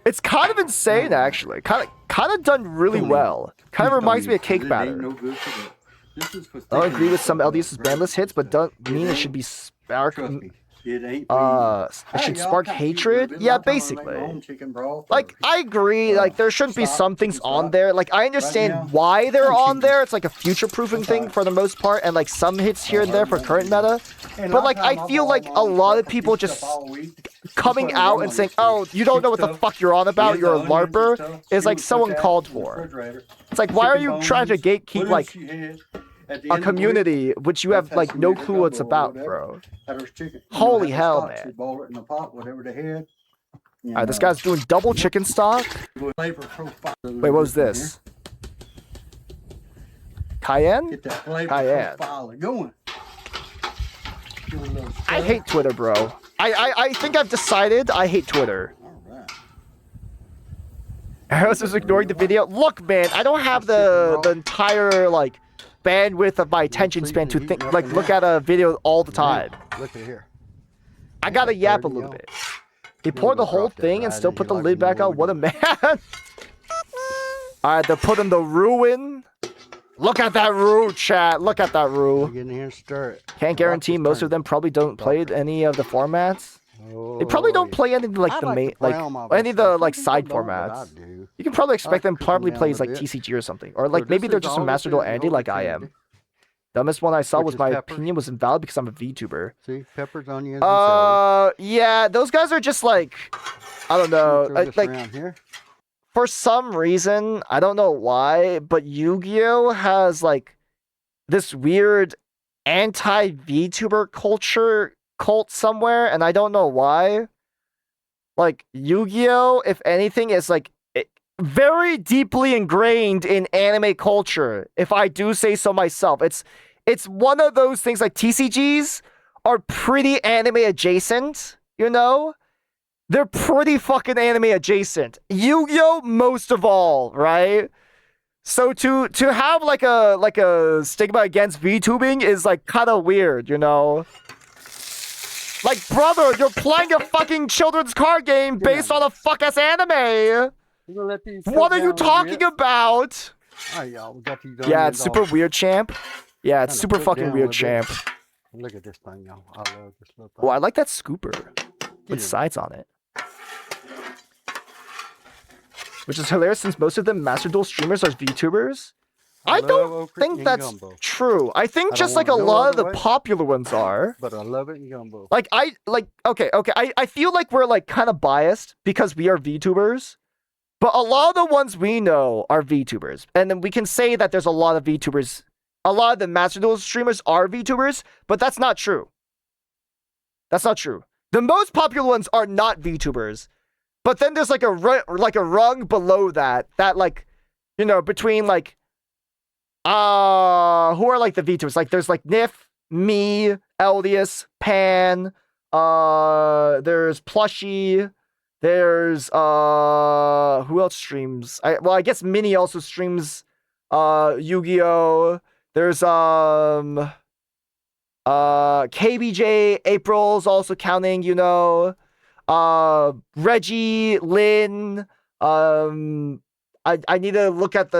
Speaker 2: It's kind of insane, actually. Kind of done really well. Kind of reminds me of cake batter. I don't agree with some LDS's bandless hits, but don't mean it should be spark. It should spark hatred. Yeah, basically. Like, I agree. Like, there shouldn't be some things on there. Like, I understand why they're on there. It's like a future-proofing thing for the most part, and like some hits here and there for current meta. But like, I feel like a lot of people just coming out and saying, "Oh, you don't know what the fuck you're on about. You're a LARPer," is like so uncalled for. It's like, why are you trying to gatekeep like a community which you have like no clue what it's about, bro? Holy hell, man. Alright, this guy's doing double chicken stock. Wait, what was this? Cayenne? Cayenne. I hate Twitter, bro. I think I've decided I hate Twitter. Harris is ignoring the video. Look, man, I don't have the entire like bandwidth of my attention span to think like look at a video all the time.
Speaker 14: Look at here.
Speaker 2: I gotta yap a little bit. He poured the whole thing and still put the lid back on. What a man. Alright, they're putting the ruin. Look at that roux, chat. Look at that roux.
Speaker 14: Get in here and stir it.
Speaker 2: Can't guarantee most of them probably don't play any of the formats. They probably don't play any like the main, like any of the like side formats. You can probably expect them probably plays like TCG or something, or like maybe they're just a Master Duel Andy like I am. Dumbest one I saw was my opinion was invalid because I'm a VTuber.
Speaker 14: See, peppers, onions, and celery.
Speaker 2: Yeah, those guys are just like, I don't know, like for some reason I don't know why, but Yu-Gi-Oh has like this weird anti-VTuber culture cult somewhere, and I don't know why. Like, Yu-Gi-Oh, if anything, is like very deeply ingrained in anime culture, if I do say so myself. It's one of those things, like TCGs are pretty anime adjacent, you know? They're pretty fucking anime adjacent. Yu-Gi-Oh most of all, right? So to have like a stigma against VTubing is like kind of weird, you know? Like, brother, you're playing a fucking children's card game based on a fuck-ass anime! What are you talking about? Yeah, it's super weird, champ. Yeah, it's super fucking weird, champ.
Speaker 14: Look at this thing, y'all. I love this little thing.
Speaker 2: Oh, I like that scooper with sides on it. Which is hilarious since most of the Master Duel streamers are VTubers. I don't think that's true. I think just like a lot of the popular ones are.
Speaker 14: But I love it in gumbo.
Speaker 2: Like, okay. I feel like we're like kind of biased because we are VTubers. But a lot of the ones we know are VTubers. And then we can say that there's a lot of VTubers. A lot of the Master Duel streamers are VTubers, but that's not true. That's not true. The most popular ones are not VTubers. But then there's like a rung below that like, you know, between like who are like the VTubers? Like there's like Nif, me, Eldius, Pan, there's Plushie, there's who else streams? I guess Minnie also streams Yu-Gi-Oh! There's KBJ, April's also counting, you know. Reggie, Lynn, I need to look at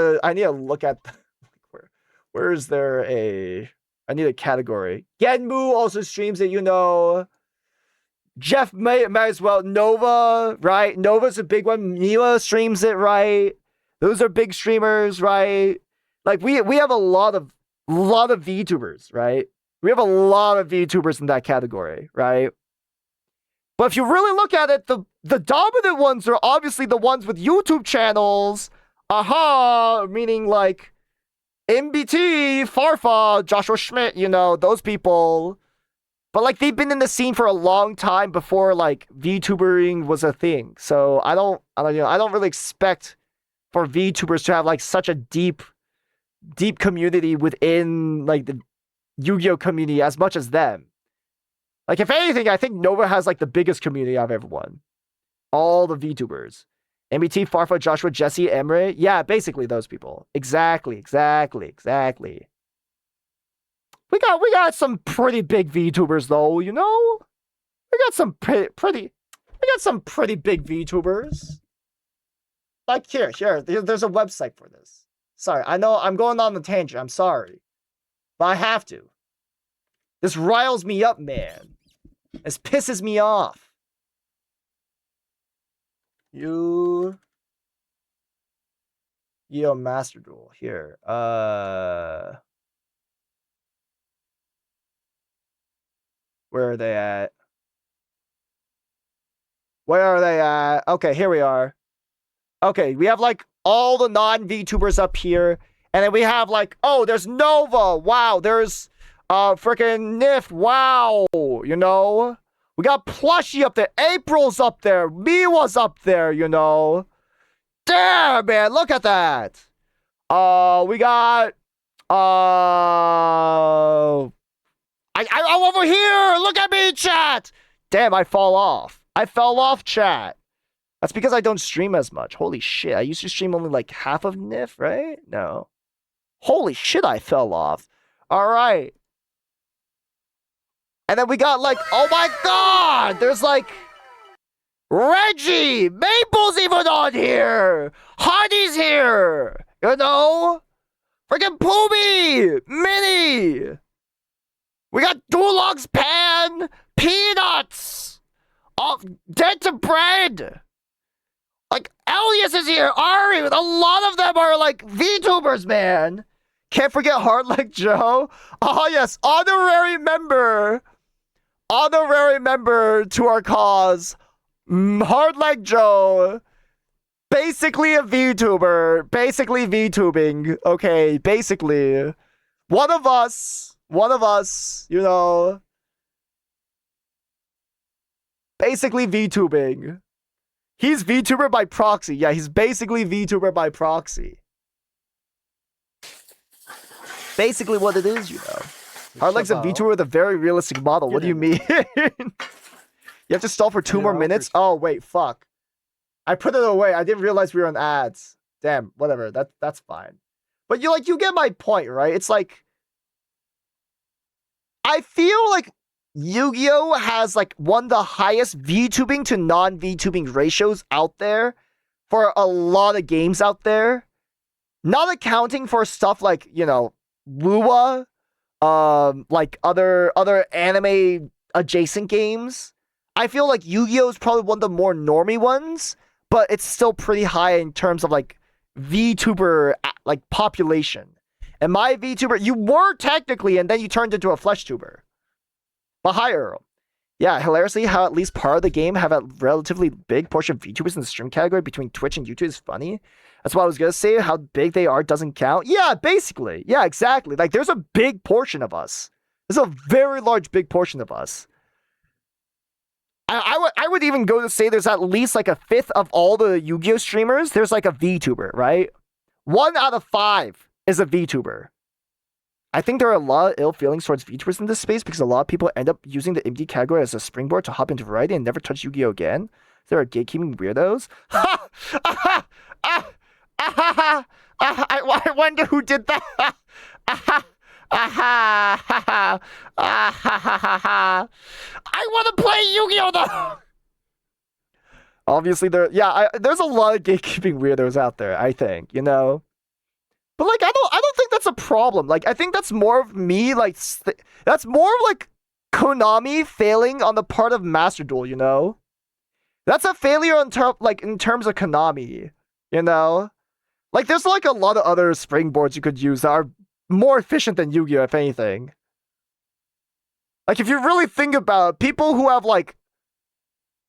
Speaker 2: where is there I need a category. Genmu also streams it, you know. Jeff may as well. Nova, right? Nova's a big one. Mila streams it, right? Those are big streamers, right? Like we have a lot of VTubers, right? We have a lot of VTubers in that category, right? But if you really look at it, the dominant ones are obviously the ones with YouTube channels. Meaning like MBT, Farfa, Joshua Schmidt, you know, those people. But like they've been in the scene for a long time before like VTubering was a thing. So I don't really expect for VTubers to have like such a deep community within like the Yu-Gi-Oh community as much as them. Like if anything, I think Nova has like the biggest community I've ever won. All the VTubers. MBT, Farfa, Joshua, Jesse, Emre. Yeah, basically those people. Exactly. We got some pretty big VTubers though, you know? We got some pretty big VTubers. Like here, there's a website for this. Sorry, I know I'm going on the tangent. I'm sorry. But I have to. This riles me up, man. This pisses me off. Yo, Master Duel. Here. Where are they at? Where are they at? Okay, here we are. Okay, we have like all the non-VTubers up here. And then we have like, oh, there's Nova. Wow, there's freaking Nif. Wow, you know? We got Plushie up there. April's up there. Miwa's up there, you know? Damn, man, look at that. We got I'm over here. Look at me, chat. Damn, I fell off, chat. That's because I don't stream as much. Holy shit, I used to stream only like half of Nif, right? No. Holy shit, I fell off. All right. And then we got like, oh my god, there's like Reggie, Maple's even on here. Honey's here. You know? Freaking Pooby, Minnie. We got Dulong's Pan, Peanuts, Dead to Bread. Like, Elias is here, Ari. A lot of them are like VTubers, man. Can't forget Hardleg Joe. Oh, yes, honorary member to our cause. Hardleg Joe. Basically a VTuber. Basically VTubing. Okay, basically. One of us, you know. Basically VTubing. He's VTuber by proxy. Yeah, he's basically VTuber by proxy. Basically what it is, you know. Hardleg's a VTuber with a very realistic model. What do you mean? You have to stall for 2 more minutes? Oh, wait, fuck. I put it away. I didn't realize we were on ads. Damn, whatever. That's fine. But you get my point, right? It's like, I feel like Yu-Gi-Oh! Has like one of the highest VTubing to non-VTubing ratios out there for a lot of games out there. Not accounting for stuff like, you know, Wuwa, like other anime adjacent games. I feel like Yu-Gi-Oh! Is probably one of the more normie ones, but it's still pretty high in terms of like VTuber like population. And my VTuber, you were technically, and then you turned into a flesh tuber. But hi, Earl. Yeah, hilariously, how at least part of the game have a relatively big portion of VTubers in the stream category between Twitch and YouTube is funny. That's what I was gonna say. How big they are doesn't count. Yeah, basically. Yeah, exactly. Like, there's a big portion of us. There's a very large, big portion of us. I would even go to say there's at least like a fifth of all the Yu-Gi-Oh! Streamers. There's like a VTuber, right? 1 out of 5 is a VTuber. I think there are a lot of ill feelings towards VTubers in this space because a lot of people end up using the MD category as a springboard to hop into variety and never touch Yu-Gi-Oh! Again. There are gatekeeping weirdos. I wonder who did that. I want to play Yu-Gi-Oh! Though. Obviously, there's a lot of gatekeeping weirdos out there, I think, you know? But like, I don't think that's a problem. Like, I think that's more of me, like, that's more of like Konami failing on the part of Master Duel, you know? That's a failure in terms of Konami, you know? Like, there's like a lot of other springboards you could use that are more efficient than Yu-Gi-Oh! If anything. Like, if you really think about it, people who have like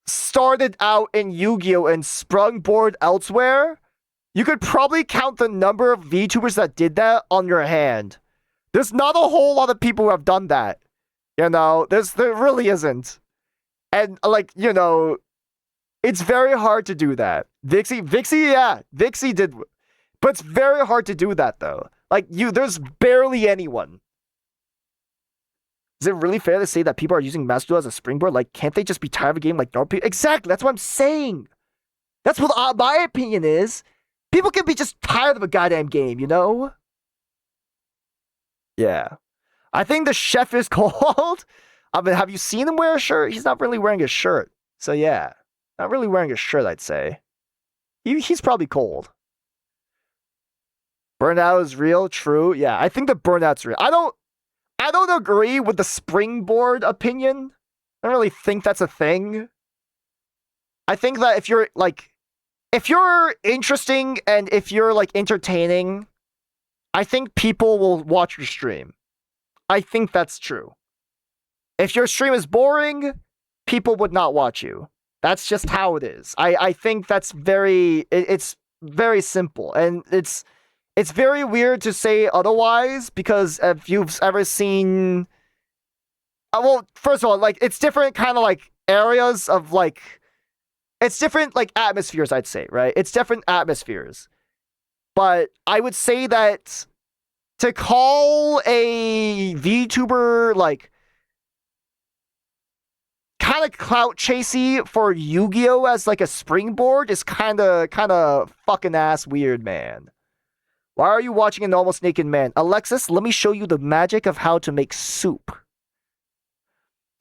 Speaker 2: started out in Yu-Gi-Oh! And sprung board elsewhere, you could probably count the number of VTubers that did that on your hand. There's not a whole lot of people who have done that. You know, there really isn't. And like, you know, it's very hard to do that. Vixie did, but it's very hard to do that though. Like, there's barely anyone. Is it really fair to say that people are using Master Duel as a springboard? Like, can't they just be tired of a game like normal people? Exactly, that's what I'm saying. That's what my opinion is. People can be just tired of a goddamn game, you know? Yeah. I think the chef is cold. I mean, have you seen him wear a shirt? He's not really wearing a shirt. So yeah, not really wearing a shirt, I'd say. He's probably cold. Burnout is real, true. Yeah, I think the burnout's real. I don't agree with the springboard opinion. I don't really think that's a thing. I think that if you're interesting and if you're like entertaining, I think people will watch your stream. I think that's true. If your stream is boring, people would not watch you. That's just how it is. I think that's it's very simple. And it's very weird to say otherwise, because if you've ever seen... well, first of all, like, it's different kind of like areas of like... It's different like atmospheres, I'd say, right? It's different atmospheres. But I would say that to call a VTuber like kind of clout chasey for Yu-Gi-Oh as like a springboard is kind of fucking ass weird, man. Why are you watching an almost naked man? Alexis, let me show you the magic of how to make soup.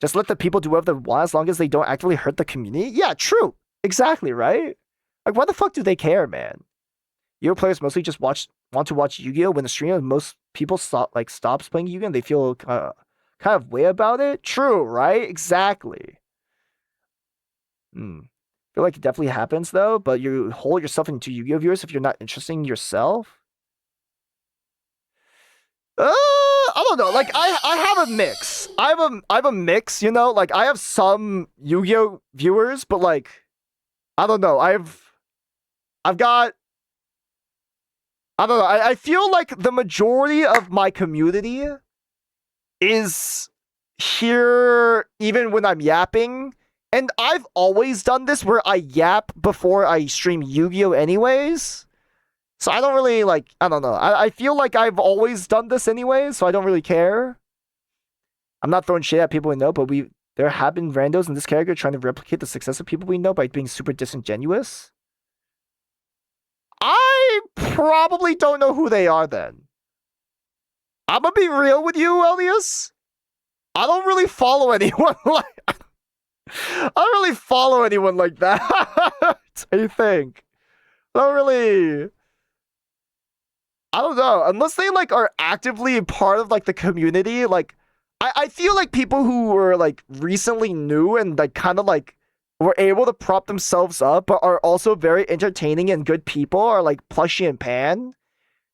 Speaker 2: Just let the people do whatever they want as long as they don't actively hurt the community? Yeah, true. Exactly, right? Like, why the fuck do they care, man? Yu-Gi-Oh players mostly just want to watch Yu-Gi-Oh when the stream. Most people stops playing Yu-Gi-Oh and they feel kind of way about it. True, right? Exactly. I feel like it definitely happens though, but you hold yourself into Yu-Gi-Oh viewers if you're not interesting yourself. I don't know. Like I have a mix. I have a mix, you know? Like I have some Yu-Gi-Oh viewers, but like I don't know. I've got I don't know. I feel like the majority of my community is here even when I'm yapping. And I've always done this where I yap before I stream Yu-Gi-Oh anyways. So I don't really like, I don't know. I feel like I've always done this anyways, so I don't really care. I'm not throwing shit at people we know, but there have been randos in this character trying to replicate the success of people we know by being super disingenuous. I probably don't know who they are then. I'm gonna be real with you, Elias. I don't really follow anyone like... I don't really follow anyone like that. I think. I don't really... I don't know. Unless they like are actively part of like the community, like I feel like people who were like recently new and like kind of like were able to prop themselves up but are also very entertaining and good people are like Plushy and Pan.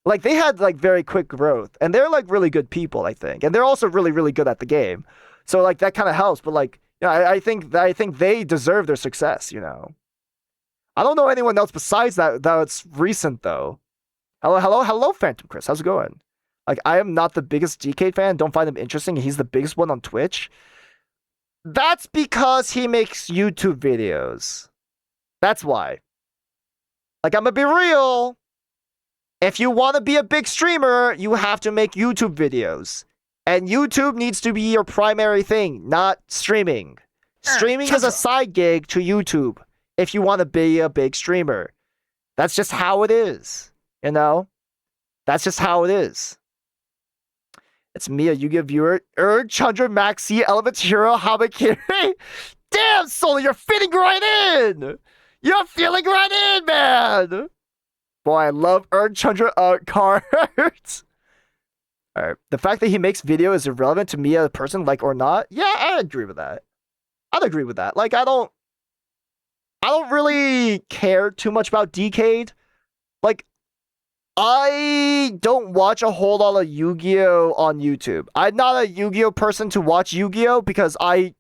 Speaker 2: Like they had like very quick growth and they're like really good people, I think. And they're also really, really good at the game. So like that kind of helps. But like, you know, I think they deserve their success, you know. I don't know anyone else besides that's recent though. Hello, Phantom Chris. How's it going? Like, I am not the biggest DK fan. Don't find him interesting. He's the biggest one on Twitch. That's because he makes YouTube videos. That's why. Like, I'm gonna be real. If you want to be a big streamer, you have to make YouTube videos. And YouTube needs to be your primary thing, not streaming. Streaming is a side gig to YouTube if you want to be a big streamer. That's just how it is. You know? That's just how it is. It's me, a Yu-Gi-Oh viewer. Chandra Maxi, Elements Hero, Habakiri. Damn, Solar, you're fitting right in! You're feeling right in, man! Boy, I love Chandra cards. Alright. The fact that he makes video is irrelevant to me as a person, like or not. Yeah, I agree with that. I'd agree with that. Like, I don't really care too much about Decade. Like, I don't watch a whole lot of Yu-Gi-Oh on YouTube. I'm not a Yu-Gi-Oh person to watch Yu-Gi-Oh because I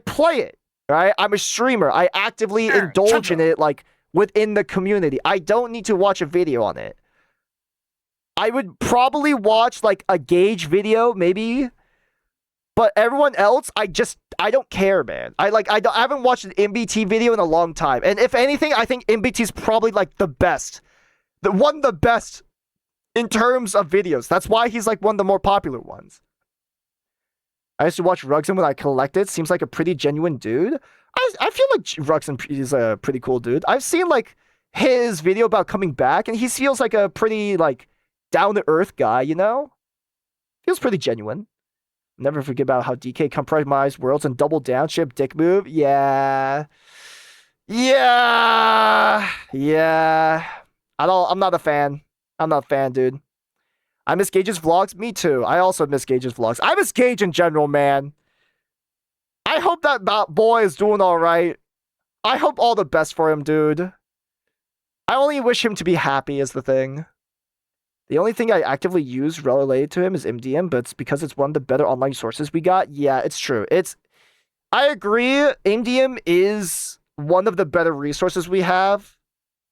Speaker 2: play it, right? I'm a streamer. I actively indulge in it, like, within the community. I don't need to watch a video on it. I would probably watch, like, a Gauge video, maybe. But everyone else, I don't care, man. I haven't watched an MBT video in a long time. And if anything, I think MBT is probably, like, the best. One of the best in terms of videos. That's why he's like one of the more popular ones. I used to watch Rugson when I collected. Seems like a pretty genuine dude. I feel like Ruxin is a pretty cool dude. I've seen like his video about coming back, and he feels like a pretty like down to earth guy. You know, feels pretty genuine. Never forget about how DK compromised worlds and double down ship dick move. Yeah. Yeah. Yeah. I'm not a fan. I'm not a fan, dude. I miss Gage's vlogs. Me too. I also miss Gage's vlogs. I miss Gage in general, man. I hope that boy is doing all right. I hope all the best for him, dude. I only wish him to be happy is the thing. The only thing I actively use related to him is MDM, but it's because it's one of the better online sources we got. Yeah, it's true. I agree. MDM is one of the better resources we have.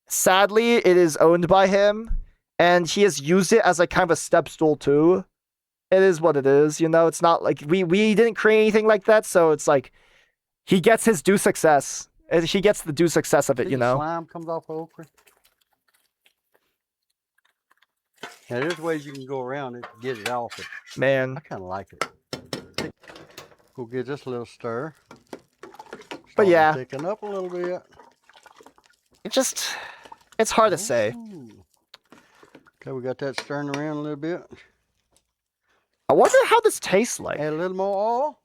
Speaker 2: Sadly, it is owned by him, and he has used it as like kind of a step stool too. It is what it is, you know. It's not like we didn't create anything like that, so it's like he gets his due success. He gets the due success of it, you know.
Speaker 14: Slime comes off of okra. Now, there's ways you can go around it to get it off it.
Speaker 2: Man.
Speaker 14: I kind of like it. We'll give this a little stir.
Speaker 2: But yeah.
Speaker 14: Thicken up a little bit.
Speaker 2: It's hard to say.
Speaker 14: Okay, we got that stirring around a little bit.
Speaker 2: I wonder how this tastes like.
Speaker 14: Add a little more oil.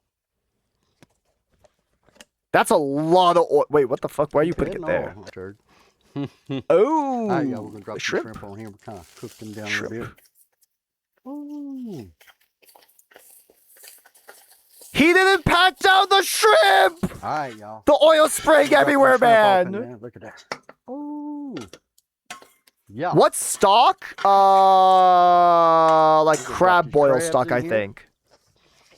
Speaker 2: That's a lot of oil. Wait, what the fuck? Why are you putting it there? Oh,
Speaker 14: all right, y'all, we're gonna drop the
Speaker 2: shrimp.
Speaker 14: shrimp on here. We kind of cook them down a little bit. Ooh.
Speaker 2: He didn't pack down the shrimp.
Speaker 14: All right, y'all.
Speaker 2: The oil spraying everywhere, man.
Speaker 14: Look at that. Ooh. Yeah.
Speaker 2: What stock? Like crab boil stock, I think.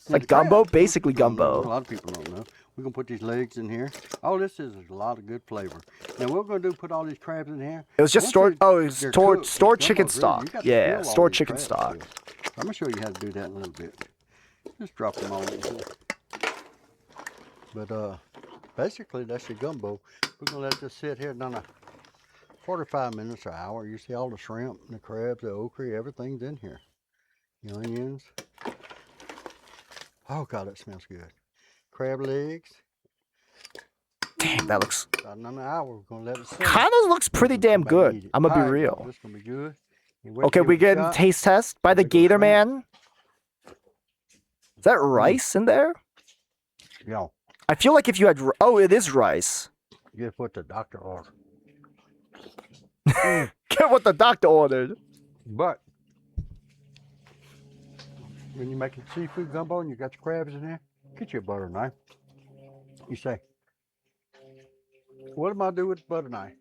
Speaker 2: Like gumbo, basically gumbo.
Speaker 14: A lot of people don't know. We're gonna put these legs in here. Oh, this is a lot of good flavor. Now what we're gonna do, put all these crabs in here.
Speaker 2: It was just stored. Oh, it was stored chicken stock. Yeah, stored chicken
Speaker 14: crabs
Speaker 2: stock.
Speaker 14: here. I'm gonna show you how to do that in a little bit. Just drop them all in here. But basically that's your gumbo. We're gonna let this sit here another 45 minutes or an hour. You see all the shrimp and the crabs, the okra, everything's in here. The onions. Oh God, that smells good. Crab legs.
Speaker 2: Damn, that looks.
Speaker 14: About another hour. We're gonna let it sit.
Speaker 2: Kind of looks pretty damn good. I'm gonna be real.
Speaker 14: This is gonna be good.
Speaker 2: Okay, we get a taste test by the Gator Man. Is that rice in there?
Speaker 14: Yeah.
Speaker 2: I feel like if you had. Oh, it is rice.
Speaker 14: Get what the doctor ordered.
Speaker 2: Get what the doctor ordered.
Speaker 14: But when you're making seafood gumbo and you got your crabs in there, get you a butter knife. You say, what am I do with the butter knife?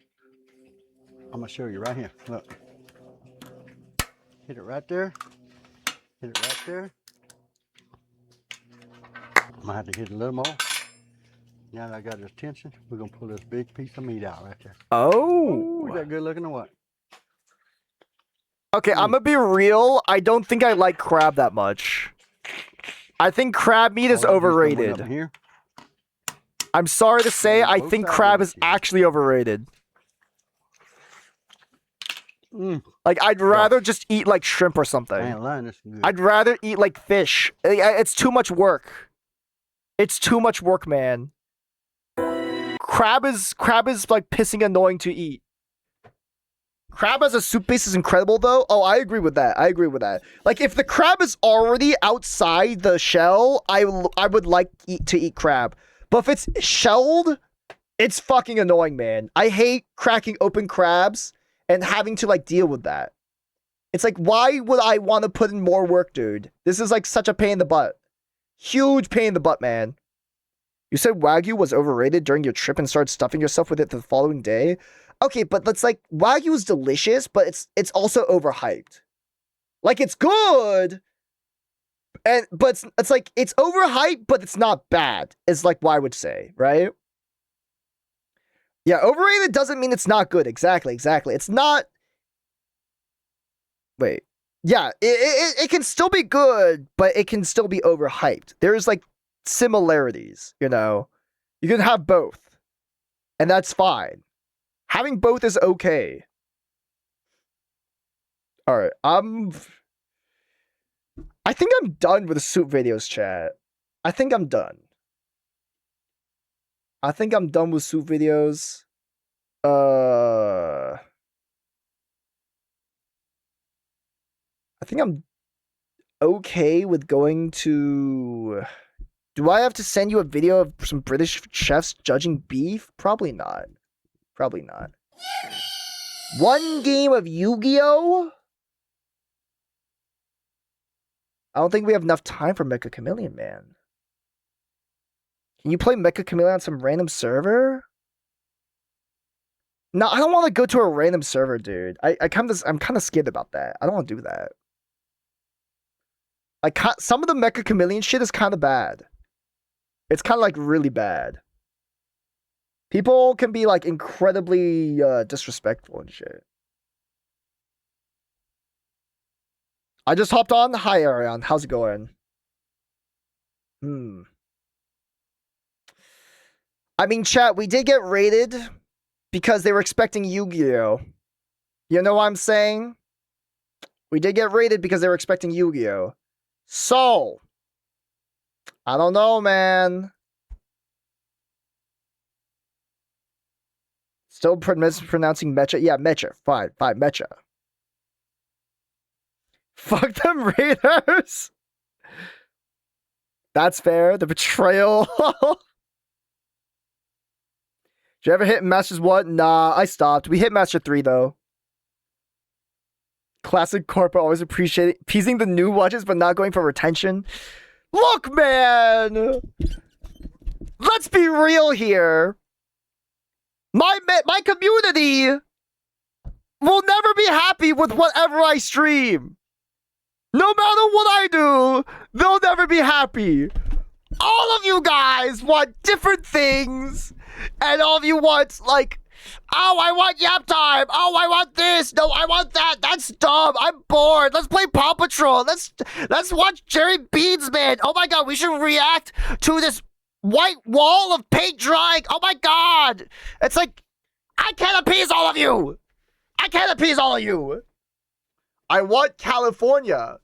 Speaker 14: I'm gonna show you right here. Look. Hit it right there. Hit it right there. I'm gonna have to hit it a little more. Now that I got this tension, we're gonna pull this big piece of meat out right there.
Speaker 2: Oh.
Speaker 14: Ooh, is that good looking or what?
Speaker 2: Okay, I'm gonna be real. I don't think I like crab that much. I think crab meat is overrated.
Speaker 14: Here.
Speaker 2: I'm sorry to say, I think crab is actually overrated. Like, I'd rather just eat like shrimp or something.
Speaker 14: Man, line, this is good.
Speaker 2: I'd rather eat like fish. It's too much work. It's too much work, man. Crab is like pissing annoying to eat. Crab as a soup base is incredible though. Oh, I agree with that. I agree with that. Like if the crab is already outside the shell, I would like to eat crab. But if it's shelled, it's fucking annoying, man. I hate cracking open crabs and having to like deal with that. It's like, why would I want to put in more work, dude? This is like such a pain in the butt. Huge pain in the butt, man. You said Wagyu was overrated during your trip and started stuffing yourself with it the following day. Okay, but that's like, Wagyu is delicious, but it's also overhyped. Like, it's good, but it's like, it's overhyped, but it's not bad, is like what I would say, right? Yeah, overrated doesn't mean it's not good. Exactly. It's not... Wait. Yeah, it can still be good, but it can still be overhyped. There's like similarities, you know? You can have both, and that's fine. Having both is okay. Alright, I think I'm done with the soup videos, chat. I think I'm done.
Speaker 8: I think I'm done with soup videos. I think I'm okay with going to... Do I have to send you a video of some British chefs judging beef? Probably not. Probably not. One game of Yu-Gi-Oh? I don't think we have enough time for Mecha Chameleon, man. Can you play Mecha Chameleon on some random server? No, I don't want to go to a random server, dude. I'm kind of scared about that. I don't want to do that. Like, some of the Mecha Chameleon shit is kind of bad. It's kind of like really bad. People can be like incredibly disrespectful and shit. I just hopped on. Hi, Ariane. How's it going? I mean, chat, we did get raided because they were expecting Yu-Gi-Oh! You know what I'm saying? We did get raided because they were expecting Yu-Gi-Oh! So, I don't know, man. Still mispronouncing Mecha? Yeah, Mecha. Fine, Mecha. Fuck them Raiders! That's fair. The betrayal. Did you ever hit Masters 1? Nah, I stopped. We hit Master 3, though. Classic corporate always appreciating the new watches, but not going for retention. Look, man! Let's be real here. My community will never be happy with whatever I stream. No matter what I do, they'll never be happy. All of you guys want different things. And all of you want, like, oh, I want Yap Time. Oh, I want this. No, I want that. That's dumb. I'm bored. Let's play Paw Patrol. Let's watch Jerry Beans, man. Oh my god, we should react to this white wall of paint drying. Oh my god. It's like, I can't appease all of you. I can't appease all of you. I want California.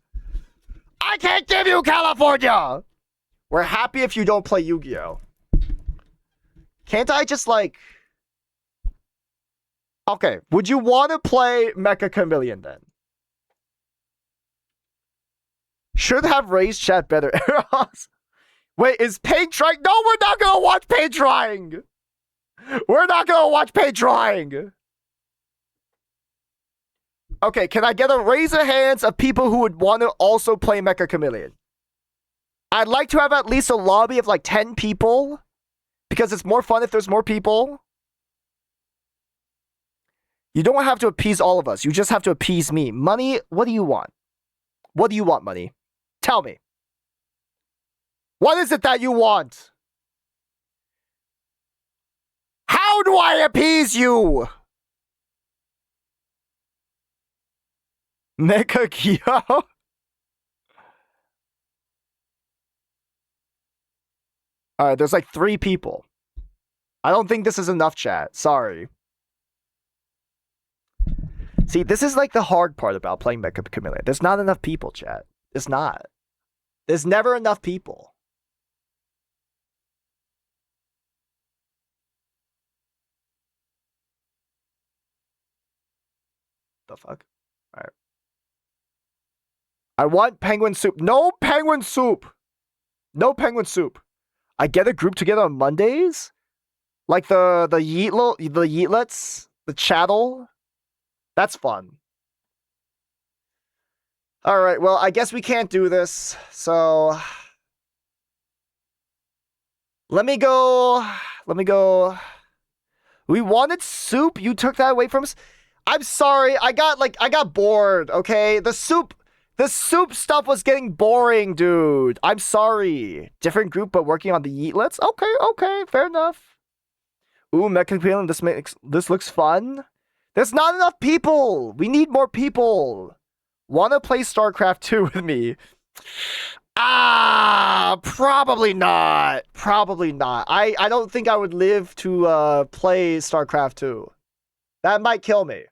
Speaker 8: I can't give you California. We're happy if you don't play Yu-Gi-Oh! Can't I just, like... Okay, would you want to play Mecha Chameleon, then? Should have raised chat better. Wait, is paint drying? No, we're not gonna watch paint drying! We're not gonna watch paint drying! Okay, can I get a raise of hands of people who would want to also play Mecha Chameleon? I'd like to have at least a lobby of like 10 people. Because it's more fun if there's more people. You don't have to appease all of us. You just have to appease me. Money, what do you want? What do you want, Money? Tell me. What is it that you want? How do I appease you? Mecha Kyo? Alright, there's like 3 people. I don't think this is enough, chat. Sorry. See, this is like the hard part about playing Mecha Chameleon. There's not enough people, chat. It's not. There's never enough people. The fuck? Alright. I want penguin soup. No penguin soup! No penguin soup. I get a group together on Mondays? Like the Yeetlets? The chattel? That's fun. Alright, well, I guess we can't do this, so... Let me go... We wanted soup? You took that away from us? I'm sorry, I got bored, okay? The soup stuff was getting boring, dude. I'm sorry. Different group, but working on the Yeetlets? Okay, fair enough. Ooh, Mecha Chameleon, this looks fun. There's not enough people. We need more people. Wanna play StarCraft 2 with me? Probably not. Probably not. I don't think I would live to play StarCraft 2. That might kill me.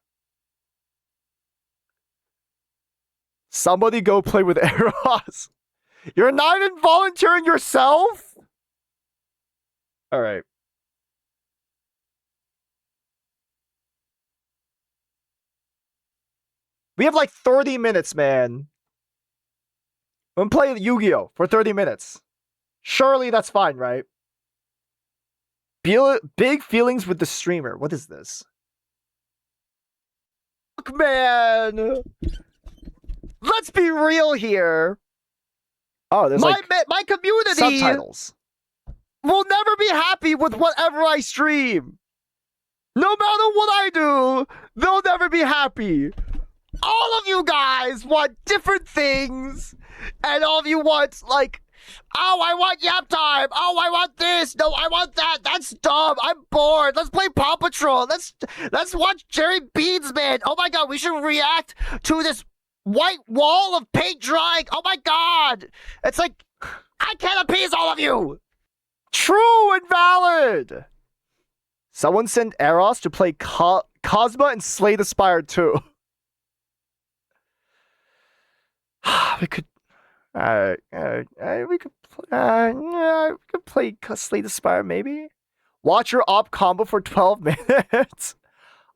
Speaker 8: Somebody go play with Eros. You're not even volunteering yourself? Alright. We have like 30 minutes, man. I'm playing Yu-Gi-Oh! For 30 minutes. Surely that's fine, right? Big feelings with the streamer. What is this? Look, man! Let's be real here. Oh, there's my community subtitles. Will never be happy with whatever I stream. No matter what I do, they'll never be happy. All of you guys want different things, and all of you want, like, oh, I want Yap Time. Oh, I want this. No, I want that. That's dumb. I'm bored. Let's play Paw Patrol. Let's watch Jerry Beansman. Oh my god, we should react to this white wall of paint drying. Oh my god. It's like, I can't appease all of you. True and valid. Someone send Eros to play Cosma and Slay the Spire too. We could... we could play Slay the Spire, maybe? Watch your op combo for 12 minutes?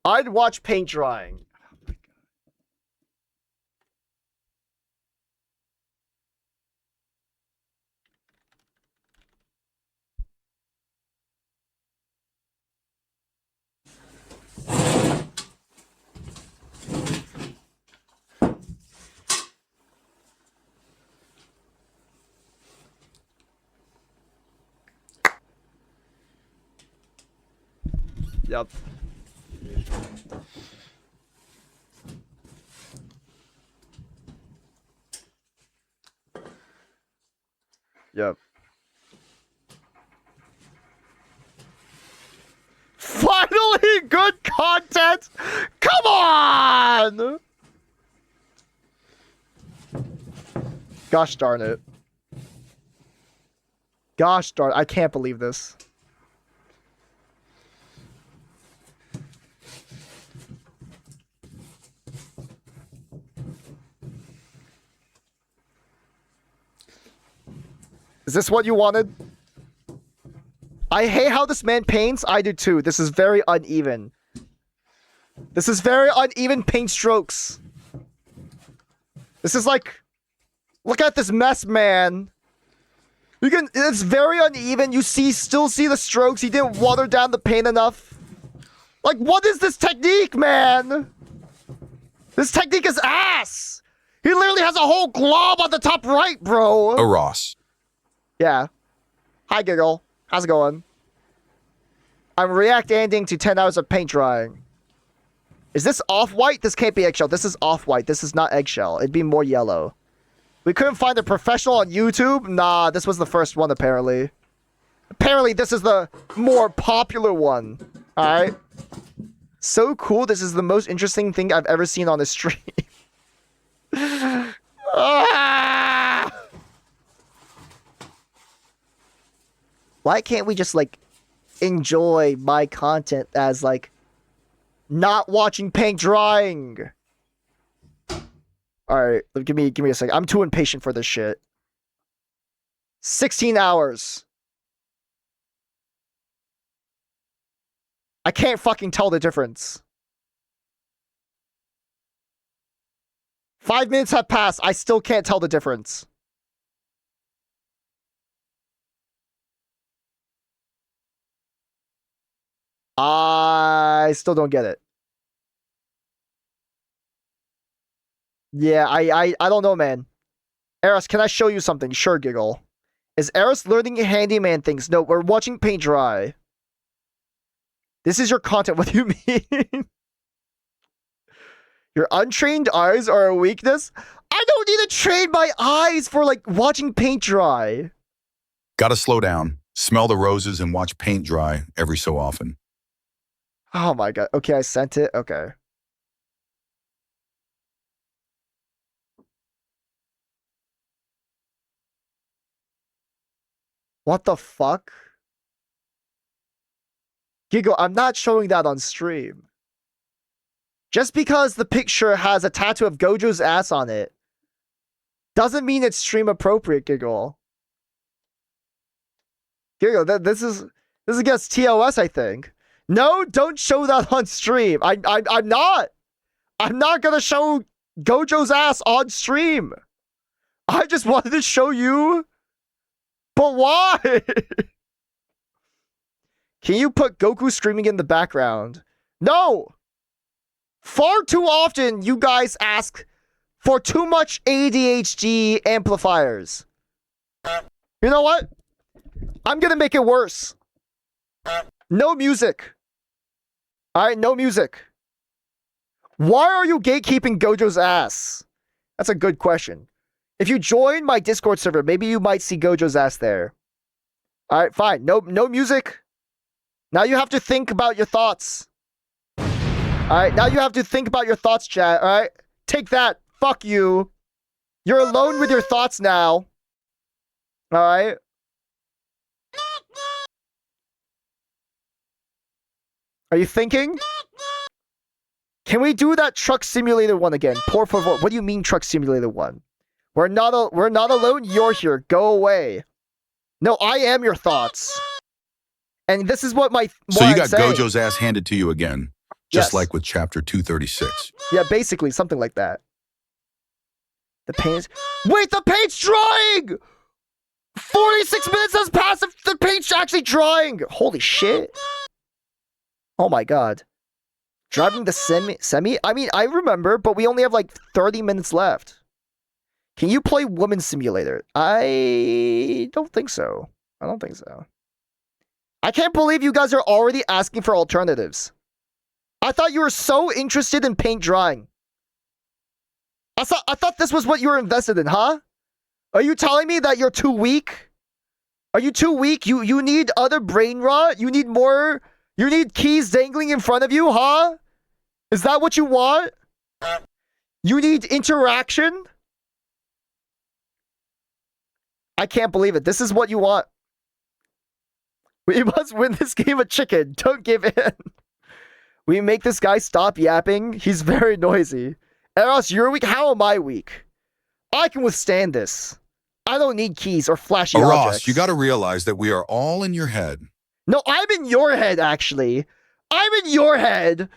Speaker 8: I'd watch paint drying. Yep. Yep. Finally, good content! Come on! Gosh darn it. Gosh darn it. I can't believe this. Is this what you wanted? I hate how this man paints. I do too. This is very uneven. This is very uneven paint strokes. This is like... Look at this mess, man. You can... It's very uneven. You still see the strokes. He didn't water down the paint enough. Like, what is this technique, man? This technique is ass. He literally has a whole glob on the top right, bro.
Speaker 3: A Ross.
Speaker 8: Yeah. Hi, Giggle. How's it going? I'm react ending to 10 hours of paint drying. Is this off-white? This can't be eggshell. This is off-white. This is not eggshell. It'd be more yellow. We couldn't find a professional on YouTube? Nah, this was the first one, apparently. Apparently, this is the more popular one. Alright? So cool. This is the most interesting thing I've ever seen on a stream. Ah! Why can't we just, like, enjoy my content as, like, not watching paint drying? Alright, give me a second. I'm too impatient for this shit. 16 hours. I can't fucking tell the difference. 5 minutes have passed. I still can't tell the difference. I still don't get it. Yeah, I don't know, man. Eris, can I show you something? Sure, Giggle. Is Eris learning handyman things? No, we're watching paint dry. This is your content. What do you mean? Your untrained eyes are a weakness? I don't need to train my eyes for, like, watching paint dry.
Speaker 3: Gotta slow down. Smell the roses and watch paint dry every so often.
Speaker 8: Oh my god. Okay, I sent it. Okay. What the fuck? Gigo, I'm not showing that on stream. Just because the picture has a tattoo of Gojo's ass on it doesn't mean it's stream appropriate, Giggle. Giggle, this is against TOS, I think. No, don't show that on stream. I'm not. I'm not gonna show Gojo's ass on stream. I just wanted to show you. But why? Can you put Goku streaming in the background? No! Far too often, you guys ask for too much ADHD amplifiers. You know what? I'm gonna make it worse. No music. Alright, no music. Why are you gatekeeping Gojo's ass? That's a good question. If you join my Discord server, maybe you might see Gojo's ass there. Alright, fine. No music. Now you have to think about your thoughts. Alright, now you have to think about your thoughts, chat. Alright? Take that. Fuck you. You're alone with your thoughts now. Alright? Are you thinking? Can we do that Truck Simulator one again? Por favor. What do you mean Truck Simulator 1? We're not alone. You're here. Go away. No, I am your thoughts. And this is what
Speaker 3: So you
Speaker 8: I'm
Speaker 3: got
Speaker 8: saying.
Speaker 3: Gojo's ass handed to you again. Just
Speaker 8: Yes.
Speaker 3: like with chapter 236.
Speaker 8: Yeah, basically, something like that. The paint's... Wait, the paint's drying! 46 minutes has passed if the paint's actually drying! Holy shit. Oh my god. Driving the semi? I mean, I remember, but we only have like 30 minutes left. Can you play Woman Simulator? I don't think so. I don't think so. I can't believe you guys are already asking for alternatives. I thought you were so interested in paint drying. I thought this was what you were invested in, huh? Are you telling me that you're too weak? Are you too weak? You need other brain rot? You need more... You need keys dangling in front of you, huh? Is that what you want? You need interaction? I can't believe it. This is what you want. We must win this game of chicken. Don't give in. We make this guy stop yapping. He's very noisy. Eros, you're weak. How am I weak? I can withstand this. I don't need keys or flashy
Speaker 3: Ross,
Speaker 8: objects.
Speaker 3: you got to realize that we are all in your head.
Speaker 8: No, I'm in your head, actually. I'm in your head.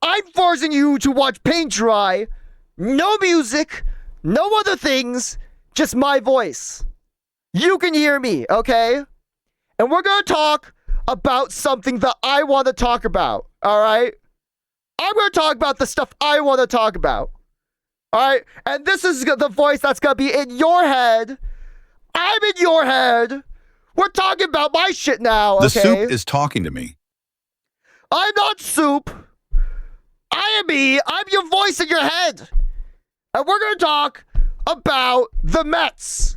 Speaker 8: I'm forcing you to watch paint dry. No music. No other things. Just my voice. You can hear me, okay? And we're going to talk about something that I want to talk about, all right? I'm going to talk about the stuff I want to talk about, all right? And this is the voice that's going to be in your head. I'm in your head. We're talking about my shit now, okay?
Speaker 3: The soup is talking to me.
Speaker 8: I'm not soup. I am me. I'm your voice in your head. And we're going to talk about the Mets.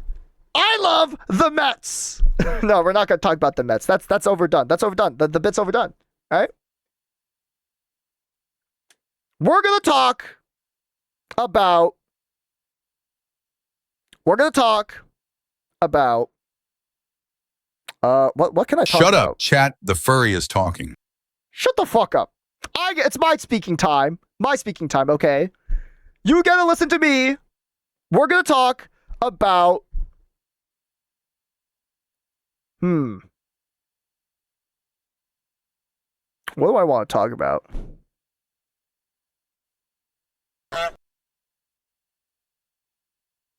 Speaker 8: I love the Mets. No, we're not going to talk about the Mets. That's overdone. That's overdone. The bit's overdone. All right? We're going to talk about... What can I talk
Speaker 3: Shut
Speaker 8: about?
Speaker 3: up, chat. The furry is talking.
Speaker 8: Shut the fuck up. It's my speaking time. My speaking time, okay? You gotta listen to me. We're gonna talk about... What do I want to talk about?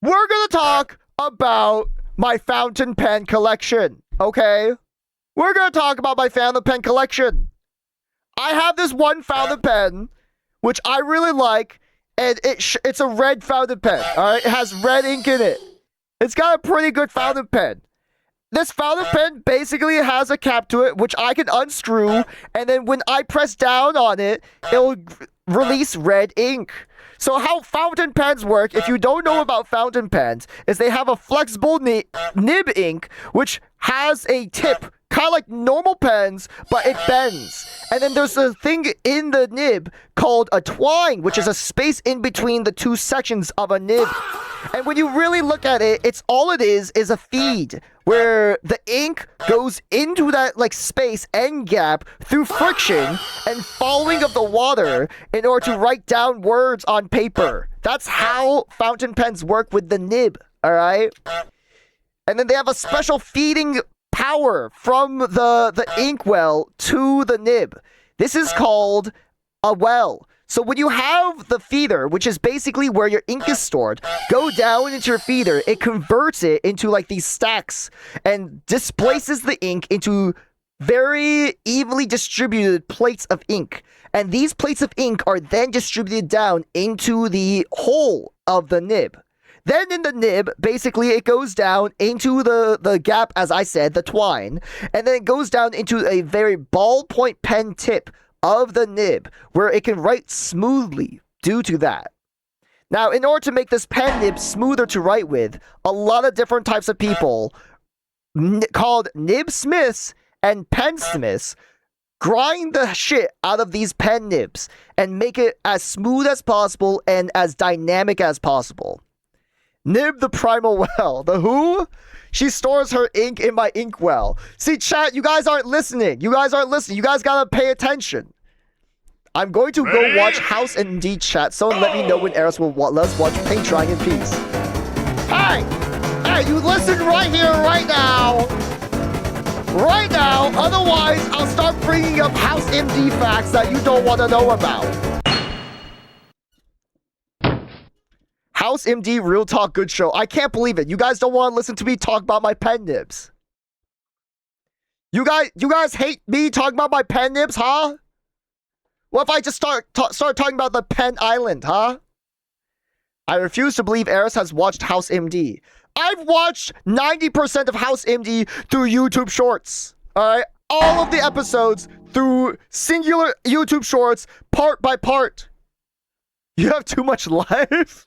Speaker 8: We're gonna talk about my fountain pen collection, okay? We're gonna talk about my fountain pen collection. I have this one fountain pen, which I really like, and it's a red fountain pen, alright? It has red ink in it. It's got a pretty good fountain pen. This fountain pen basically has a cap to it, which I can unscrew, and then when I press down on it, it'll release red ink. So how fountain pens work, if you don't know about fountain pens, is they have a flexible nib ink, which has a tip, kind of like normal pens, but it bends. And then there's a thing in the nib called a twine, which is a space in between the two sections of a nib. And when you really look at it, it's all it is a feed, where the ink goes into that like space end gap through friction and following of the water in order to write down words on paper. That's how fountain pens work with the nib, all right? And then they have a special feeding power from the inkwell to the nib. This is called a well. So when you have the feeder, which is basically where your ink is stored, go down into your feeder, it converts it into like these stacks and displaces the ink into very evenly distributed plates of ink. And these plates of ink are then distributed down into the hole of the nib. Then in the nib, basically it goes down into the gap, as I said, the twine, and then it goes down into a very ballpoint pen tip of the nib, where it can write smoothly due to that. Now, in order to make this pen nib smoother to write with, a lot of different types of people called nib smiths and pen smiths grind the shit out of these pen nibs and make it as smooth as possible and as dynamic as possible. Nib the primal well. The who? She stores her ink in my ink well. See, chat, you guys aren't listening. You guys gotta pay attention. I'm going to go watch House MD chat. Someone let me know when Eris will let us watch paint drying in peace. Hey! Hey, you listen right here, right now! Right now, otherwise I'll start bringing up House MD facts that you don't want to know about. House MD Real Talk Good Show. I can't believe it. You guys don't want to listen to me talk about my pen nibs. You guys hate me talking about my pen nibs, huh? What if I just start talking about the Pen Island, huh? I refuse to believe Eris has watched House MD. I've watched 90% of House MD through YouTube Shorts. Alright? All of the episodes through singular YouTube Shorts, part by part. You have too much life?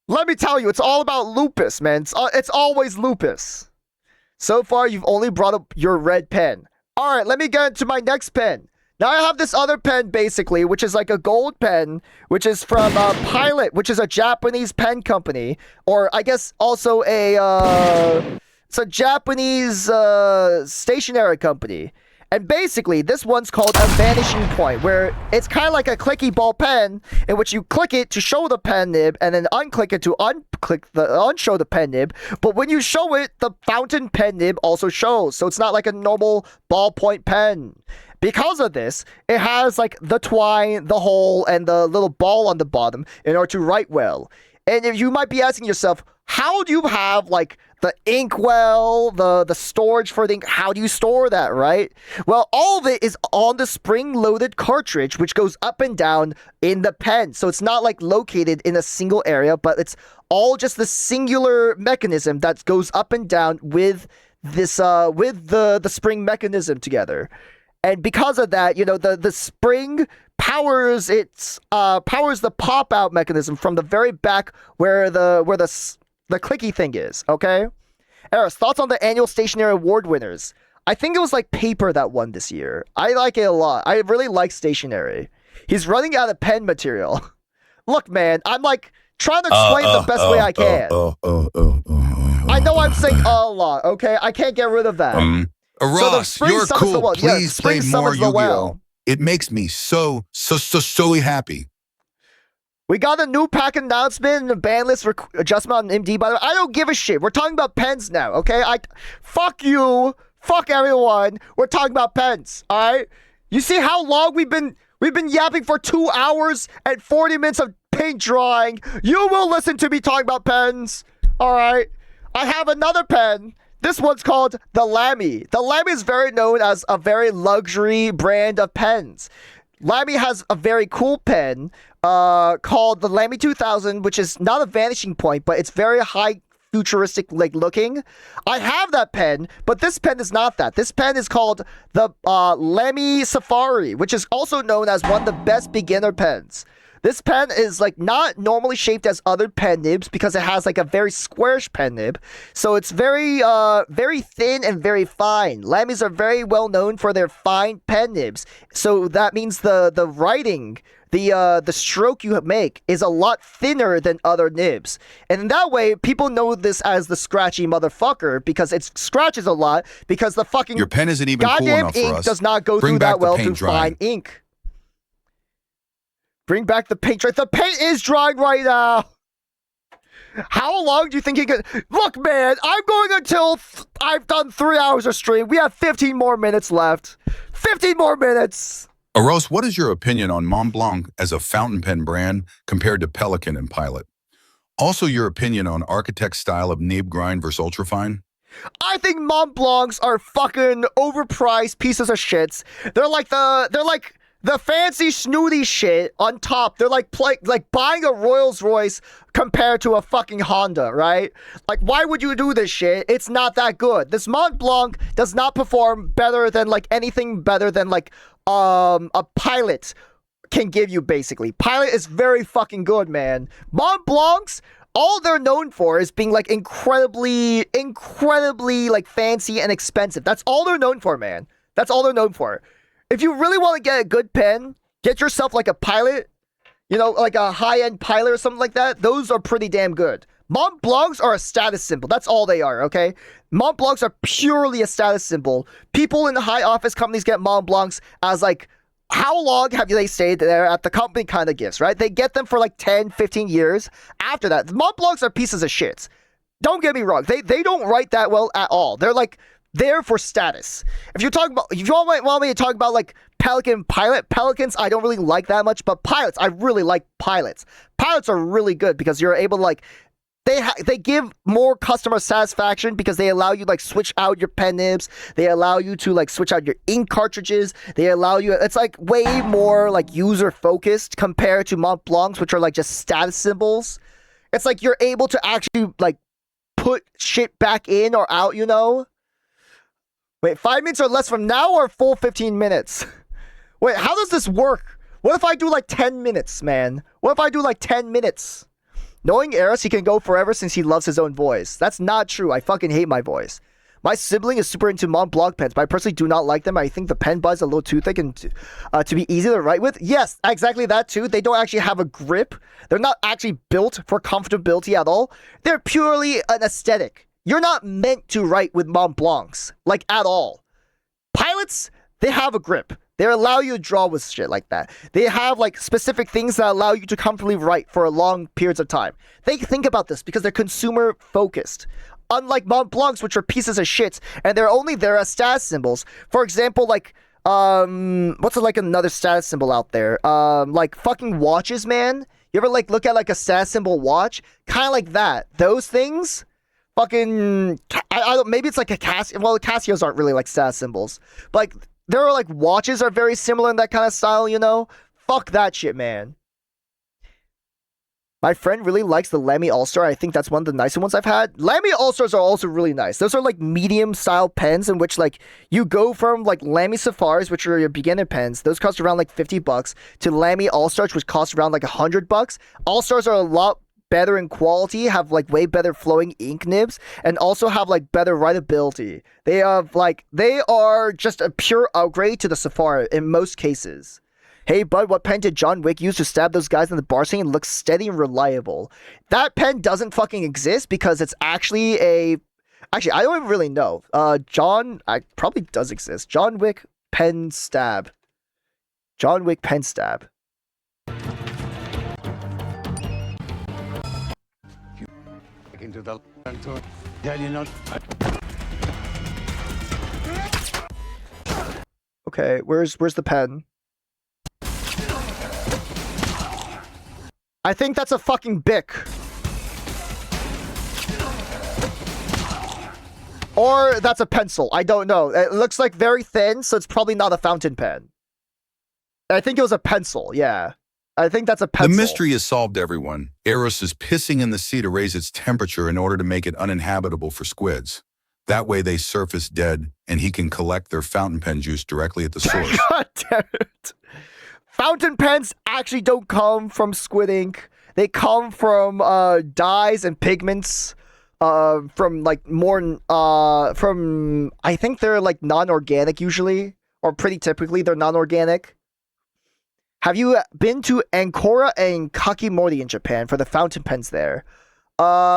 Speaker 8: Let me tell you, it's all about lupus, man. It's always lupus. So far, you've only brought up your red pen. Alright, let me get into my next pen. Now I have this other pen, basically, which is like a gold pen, which is from Pilot, which is a Japanese pen company. Or I guess also it's a Japanese stationery company. And basically, this one's called a vanishing point, where it's kind of like a clicky ball pen, in which you click it to show the pen nib, and then unclick it to unshow the pen nib. But when you show it, the fountain pen nib also shows, so it's not like a normal ballpoint pen. Because of this, it has like the twine, the hole, and the little ball on the bottom in order to write well. And if you might be asking yourself, how do you have like the inkwell, the storage for the ink? How do you store that, right? Well, all of it is on the spring-loaded cartridge, which goes up and down in the pen. So it's not like located in a single area, but it's all just the singular mechanism that goes up and down with this with the spring mechanism together. And because of that, you know, the spring powers the pop-out mechanism from the very back where the clicky thing is, okay? Eris, thoughts on the annual stationery award winners? I think it was like paper that won this year. I like it a lot. I really like stationery. He's running out of pen material. Look, man, I'm like trying to explain the best way I can. I know I'm saying a lot, okay? I can't get rid of that.
Speaker 3: Ross, you're cool. Please play more Yu-Gi-Oh! It makes me so happy.
Speaker 8: We got a new pack announcement and a ban list adjustment on MD, by the way. I don't give a shit. We're talking about pens now, okay? Fuck you. Fuck everyone. We're talking about pens, alright? You see how long we've been yapping for 2 hours and 40 minutes of paint drawing. You will listen to me talking about pens, alright? I have another pen. This one's called the Lamy. The Lamy is very known as a very luxury brand of pens. Lamy has a very cool pen called the Lamy 2000, which is not a vanishing point, but it's very high futuristic like looking. I have that pen, but this pen is not that. This pen is called the Lamy Safari, which is also known as one of the best beginner pens. This pen is like not normally shaped as other pen nibs because it has like a very squarish pen nib. So it's very thin and very fine. Lamys are very well known for their fine pen nibs. So that means the writing, the stroke you make is a lot thinner than other nibs. And in that way, people know this as the scratchy motherfucker because it scratches a lot because the fucking
Speaker 3: your pen isn't even cool enough for
Speaker 8: ink
Speaker 3: us.
Speaker 8: does not go through that well through fine ink. Bring back the paint dry. The paint is drying right now. How long do you think he could? Look, man, I'm going until I've done 3 hours of stream. We have 15 more minutes left. 15 more minutes.
Speaker 3: Aros, what is your opinion on Mont Blanc as a fountain pen brand compared to Pelican and Pilot? Also, your opinion on architect style of nib grind versus ultrafine?
Speaker 8: I think Mont Blancs are fucking overpriced pieces of shits. They're like the fancy snooty shit on top. They're like buying a Rolls Royce compared to a fucking Honda, right? Like, why would you do this shit? It's not that good. This Mont Blanc does not perform better than like anything better than like a Pilot can give you, basically. Pilot is very fucking good, man. Mont Blancs, all they're known for is being like incredibly like fancy and expensive. That's all they're known for, man. That's all they're known for. If you really want to get a good pen, get yourself like a Pilot, you know, like a high-end Pilot or something like that. Those are pretty damn good. Mont Blancs are a status symbol. That's all they are, okay? Mont Blancs are purely a status symbol. People in the high office companies get Mont Blancs as like, how long have they stayed there at the company kind of gifts, right? They get them for like 10, 15 years. After that, Mont Blancs are pieces of shit. Don't get me wrong. They don't write that well at all. They're like there for status. If you want me to talk about like Pelican Pilot, Pelicans I don't really like that much, but Pilots I really like. Pilots are really good because you're able to like they give more customer satisfaction because they allow you like switch out your pen nibs. They allow you to like switch out your ink cartridges. They allow you. It's like way more like user focused compared to Mont Blancs, which are like just status symbols. It's like you're able to actually like put shit back in or out, you know? Wait, 5 minutes or less from now or full 15 minutes? Wait, how does this work? What if I do like 10 minutes, man? What if I do like 10 minutes? Knowing Eris, he can go forever since he loves his own voice. That's not true. I fucking hate my voice. My sibling is super into Mont Blanc pens, but I personally do not like them. I think the pen bud's a little too thick and to be easy to write with. Yes, exactly that too. They don't actually have a grip. They're not actually built for comfortability at all. They're purely an aesthetic. You're not meant to write with Mont Blancs, like at all. Pilots, they have a grip. They allow you to draw with shit like that. They have like specific things that allow you to comfortably write for long periods of time. They think about this because they're consumer focused. Unlike Mont Blancs, which are pieces of shit, and they're only there as status symbols. For example, like, what's like another status symbol out there? Like fucking watches, man. You ever like look at like a status symbol watch? Kind of like that. Those things, fucking, I don't, maybe it's like a Casio. Well, the Casios aren't really like status symbols. But like, there are like watches are very similar in that kind of style, you know? Fuck that shit, man. My friend really likes the Lamy All-Star. I think that's one of the nicer ones I've had. Lamy All-Stars are also really nice. Those are like medium style pens in which like you go from like Lamy Safaris, which are your beginner pens. Those cost around like $50 to Lamy All-Stars, which cost around like $100. All-Stars are a lot better in quality, have like way better flowing ink nibs, and also have like better writability. They are just a pure upgrade to the Safari in most cases. Hey bud, what pen did John Wick use to stab those guys in the bar scene and looks steady and reliable? That pen doesn't fucking exist because it's actually actually I don't even really know. Probably does exist. John Wick pen stab. John Wick pen stab.
Speaker 14: Into the Daddy, you know.
Speaker 8: Okay, where's the pen? I think that's a fucking Bic. Or that's a pencil. I don't know. It looks like very thin, so it's probably not a fountain pen. I think it was a pencil, yeah. I think that's a pencil.
Speaker 3: The mystery is solved, everyone. Eros is pissing in the sea to raise its temperature in order to make it uninhabitable for squids. That way they surface dead, and he can collect their fountain pen juice directly at the source.
Speaker 8: God damn it. Fountain pens actually don't come from squid ink. They come from dyes and pigments. From like more I think they're like non-organic usually, or pretty typically they're non-organic. Have you been to Ankara and Kakimori in Japan for the fountain pens there?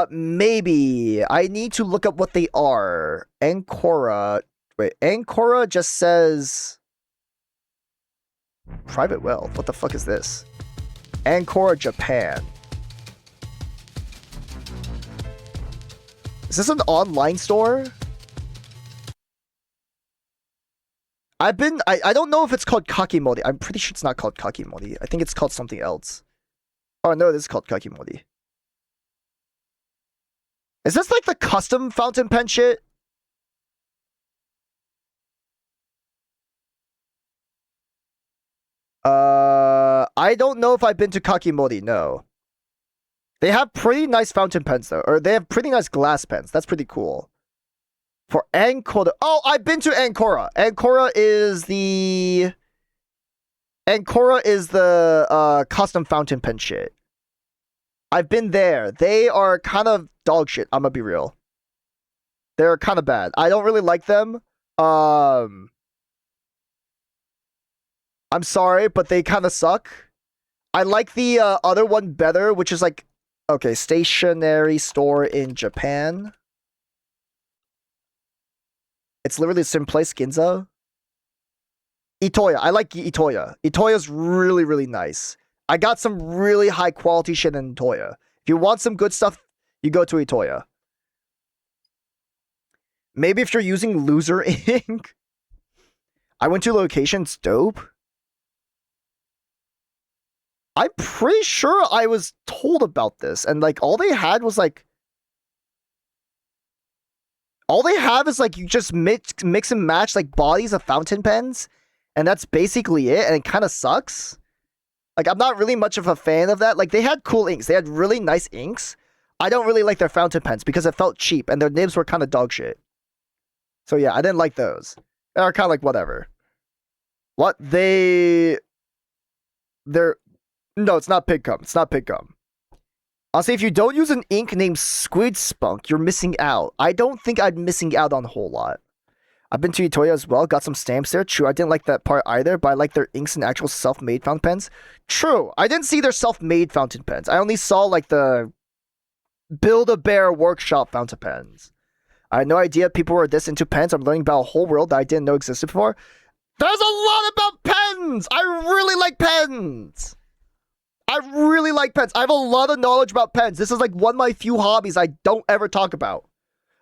Speaker 8: Maybe. I need to look up what they are. Ankara. Wait, Ankara just says private wealth. What the fuck is this? Ankara, Japan. Is this an online store? I don't know if it's called Kakimori. I'm pretty sure it's not called Kakimori. I think it's called something else. Oh no, it is called Kakimori. Is this like the custom fountain pen shit? I don't know if I've been to Kakimori, no. They have pretty nice fountain pens though, or they have pretty nice glass pens. That's pretty cool. For Ancora, oh, I've been to Ancora. Ancora is the custom fountain pen shit. I've been there. They are kind of dog shit, I'm gonna be real. They're kind of bad. I don't really like them. I'm sorry, but they kind of suck. I like the other one better, which is like, okay, stationery store in Japan. It's literally the same place, Ginza. Itoya. I like Itoya. Itoya's really, really nice. I got some really high quality shit in Itoya. If you want some good stuff, you go to Itoya. Maybe if you're using loser ink. I went to locations, dope. I'm pretty sure I was told about this, and like all they had was like, all they have is like you just mix and match like bodies of fountain pens, and that's basically it, and it kind of sucks. Like I'm not really much of a fan of that. Like they had cool inks, they had really nice inks. I don't really like their fountain pens because it felt cheap, and their nibs were kind of dog shit. So yeah, I didn't like those. They're kind of like whatever. What they're. No, it's not pig gum. It's not pig gum. I'll say if you don't use an ink named Squid Spunk, you're missing out. I don't think I'm missing out on a whole lot. I've been to Itoya as well, got some stamps there. True, I didn't like that part either, but I like their inks and actual self-made fountain pens. True, I didn't see their self-made fountain pens. I only saw like the Build-A-Bear workshop fountain pens. I had no idea people were this into pens. I'm learning about a whole world that I didn't know existed before. There's a lot about pens! I really like pens! I really like pens. I have a lot of knowledge about pens. This is like one of my few hobbies I don't ever talk about.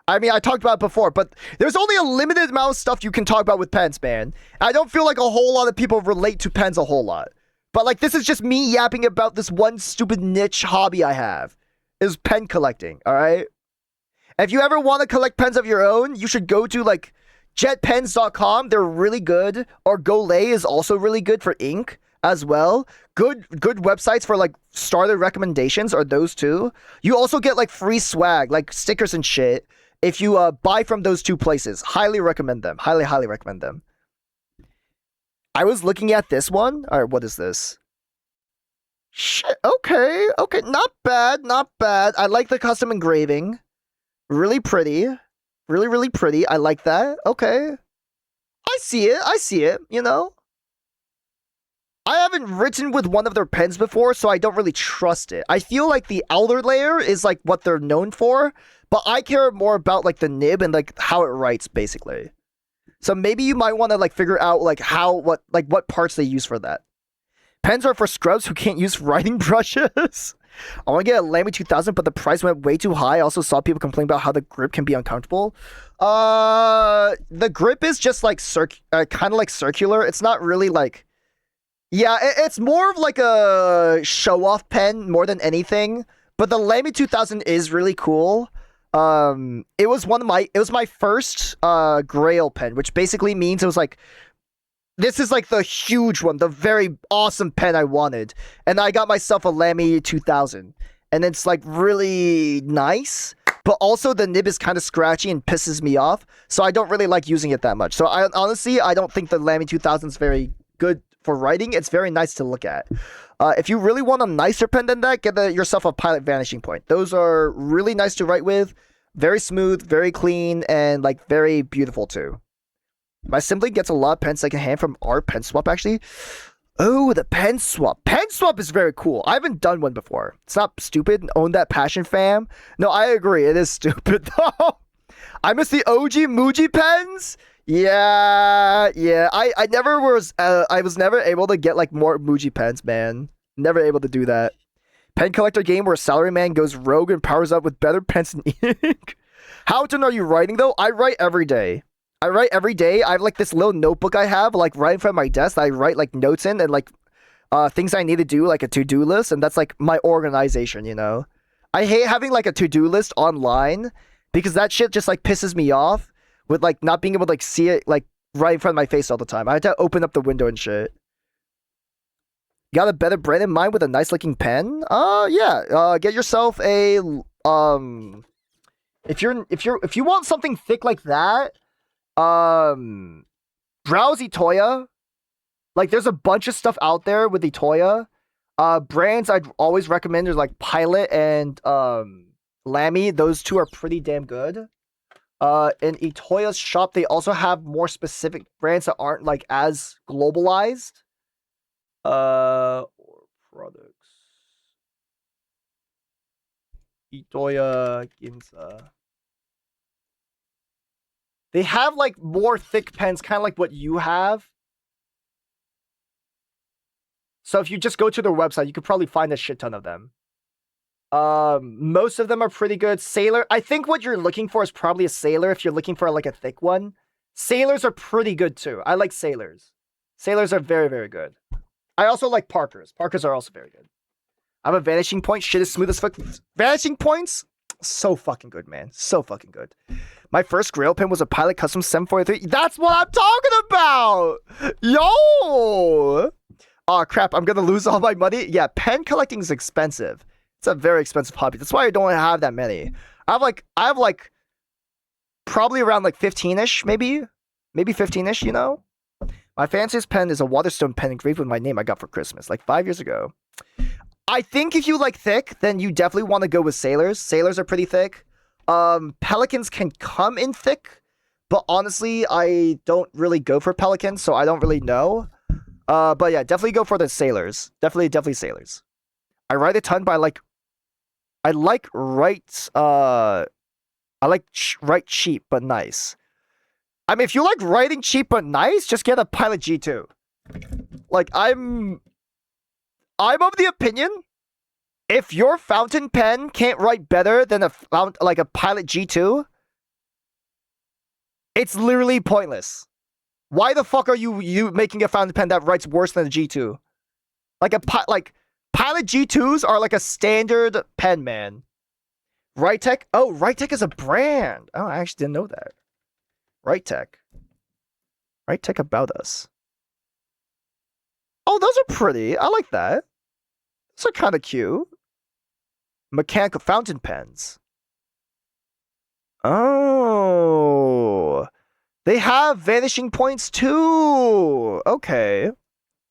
Speaker 8: I mean, I talked about it before, but there's only a limited amount of stuff you can talk about with pens, man. I don't feel like a whole lot of people relate to pens a whole lot. But like, this is just me yapping about this one stupid niche hobby I have. Is pen collecting, alright? If you ever want to collect pens of your own, you should go to like jetpens.com. They're really good. Or Golay is also really good for ink as well. Good websites for like starter recommendations are those two. You also get like free swag, like stickers and shit, if you buy from those two places. Highly recommend them. Highly recommend them. I was looking at this one. All right, what is this? Shit, okay, not bad. I like the custom engraving. Really pretty. Really pretty. I like that. Okay. I see it, you know? I haven't written with one of their pens before, so I don't really trust it. I feel like the outer layer is like what they're known for, but I care more about like the nib and like how it writes, basically. So maybe you might want to like figure out like what parts they use for that. Pens are for scrubs who can't use writing brushes. I want to get a Lamy 2000, but the price went way too high. I also saw people complain about how the grip can be uncomfortable. The grip is just like kind of like circular. It's not really like, yeah, it's more of like a show-off pen more than anything. But the Lamy 2000 is really cool. It was my first Grail pen, which basically means it was like, this is like the huge one, the very awesome pen I wanted. And I got myself a Lamy 2000. And it's like really nice, but also the nib is kind of scratchy and pisses me off. So I don't really like using it that much. So honestly, I don't think the Lamy 2000 is very good for writing. It's very nice to look at. If you really want a nicer pen than that, get yourself a Pilot Vanishing Point. Those are really nice to write with. Very smooth, very clean, and like very beautiful too. My sibling gets a lot of pens secondhand from our Pen Swap, actually. Oh, the Pen Swap. Pen Swap is very cool. I haven't done one before. It's not stupid. Own that passion, fam. No, I agree. It is stupid, though. I miss the OG Muji pens. Yeah. I was never able to get like more Muji pens, man. Never able to do that. Pen collector game where Salaryman goes rogue and powers up with better pens and ink. How often are you writing, though? I write every day. I write every day. I have like this little notebook I have like right in front of my desk that I write like notes in and like things I need to do, like a to-do list, and that's like my organization, you know? I hate having like a to-do list online because that shit just like pisses me off with like not being able to like see it like right in front of my face all the time. I had to open up the window and shit. Got a better brand in mind with a nice looking pen? Yeah. Get yourself a if you want something thick like that, browse Itoya. Like there's a bunch of stuff out there with Itoya. Brands I'd always recommend is like Pilot and Lamy. Those two are pretty damn good. In Itoya's shop, they also have more specific brands that aren't like as globalized. Or products. Itoya, Ginza. They have like more thick pens, kind of like what you have. So if you just go to their website, you could probably find a shit ton of them. Most of them are pretty good. Sailor, I think what you're looking for is probably a Sailor if you're looking for like a thick one. Sailors are pretty good too. I like Sailors. Sailors are very, very good. I also like Parkers. Parkers are also very good. I have a Vanishing Point. Shit is smooth as fuck. Vanishing Points? So fucking good, man. So fucking good. My first Grail pen was a Pilot Custom 743. That's what I'm talking about! Yo! Oh crap, I'm gonna lose all my money? Yeah, pen collecting is expensive. It's a very expensive hobby. That's why I don't have that many. I have like probably around like 15-ish, maybe 15-ish, you know? My fanciest pen is a Waterstone pen engraved with my name I got for Christmas, like 5 years ago. I think if you like thick, then you definitely want to go with Sailors. Sailors are pretty thick. Pelicans can come in thick, but honestly, I don't really go for Pelicans, so I don't really know. But yeah, definitely go for the Sailors. Definitely Sailors. I write a ton, but I like write cheap but nice. I mean, if you like writing cheap but nice, just get a Pilot G2. Like, I'm of the opinion, if your fountain pen can't write better than a Pilot G2, it's literally pointless. Why the fuck are you making a fountain pen that writes worse than a G2? Pilot G2s are like a standard pen, man. Write-Tech? Oh, Write-Tech is a brand. Oh, I actually didn't know that. Write-Tech. Write-Tech About Us. Oh, those are pretty. I like that. Those are kind of cute. Mechanical fountain pens. Oh. They have Vanishing Points too. Okay.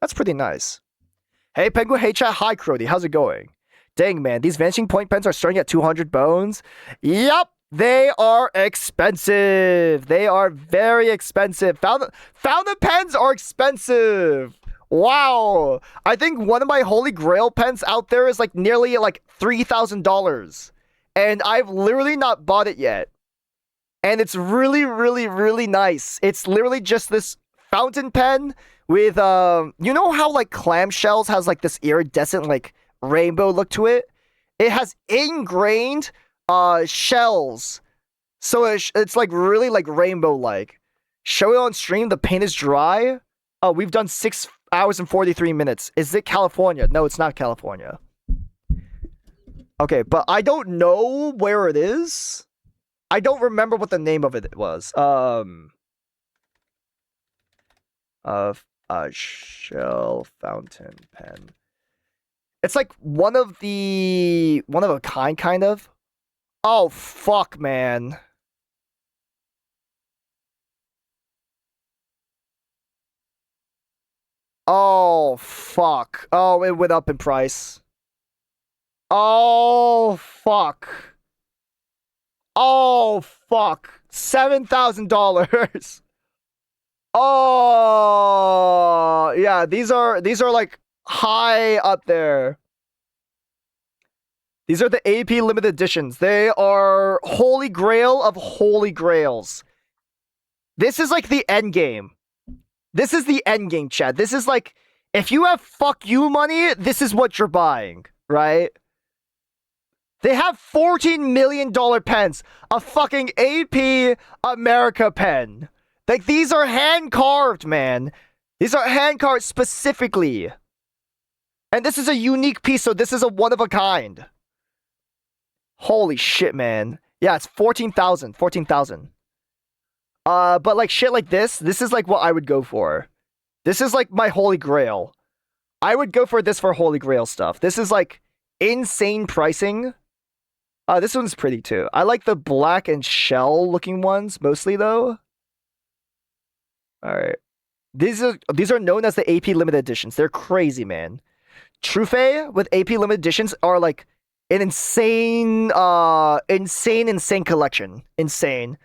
Speaker 8: That's pretty nice. Hey, Penguin. Hey, chat. Hi, Crody. How's it going? Dang, man. These Vanishing Point pens are starting at 200 bones. Yup. They are expensive. They are very expensive. Fountain pens are expensive. Wow. I think one of my Holy Grail pens out there is like nearly like $3,000. And I've literally not bought it yet. And it's really, really, really nice. It's literally just this fountain pen with, you know how like clamshells has like this iridescent like rainbow look to it? It has ingrained shells. So it's like really like rainbow-like. Show it on stream. The paint is dry. Oh, we've done 6 hours and 43 minutes. Is it California? No, it's not California. Okay, but I don't know where it is. I don't remember what the name of it was. A shell fountain pen. It's like one of a kind, kind of. Oh, fuck, man. Oh, fuck. Oh, it went up in price. Oh, fuck. Oh, fuck. $7,000. Oh, yeah, these are like high up there. These are the AP limited editions. They are Holy Grail of Holy Grails. This is like the end game. This is the end game, Chad. This is like, if you have fuck you money, this is what you're buying, right? They have $14 million pens. A fucking AP America pen. Like, these are hand-carved, man. These are hand-carved specifically. And this is a unique piece, so this is a one-of-a-kind. Holy shit, man. Yeah, it's 14,000. 14,000. But like shit like this is like what I would go for. This is like my holy grail. I would go for this for holy grail stuff. This is like insane pricing. This one's pretty too. I like the black and shell looking ones mostly though. Alright. These are known as the AP limited editions. They're crazy, man. Trufe with AP limited editions are like an insane collection. Insane.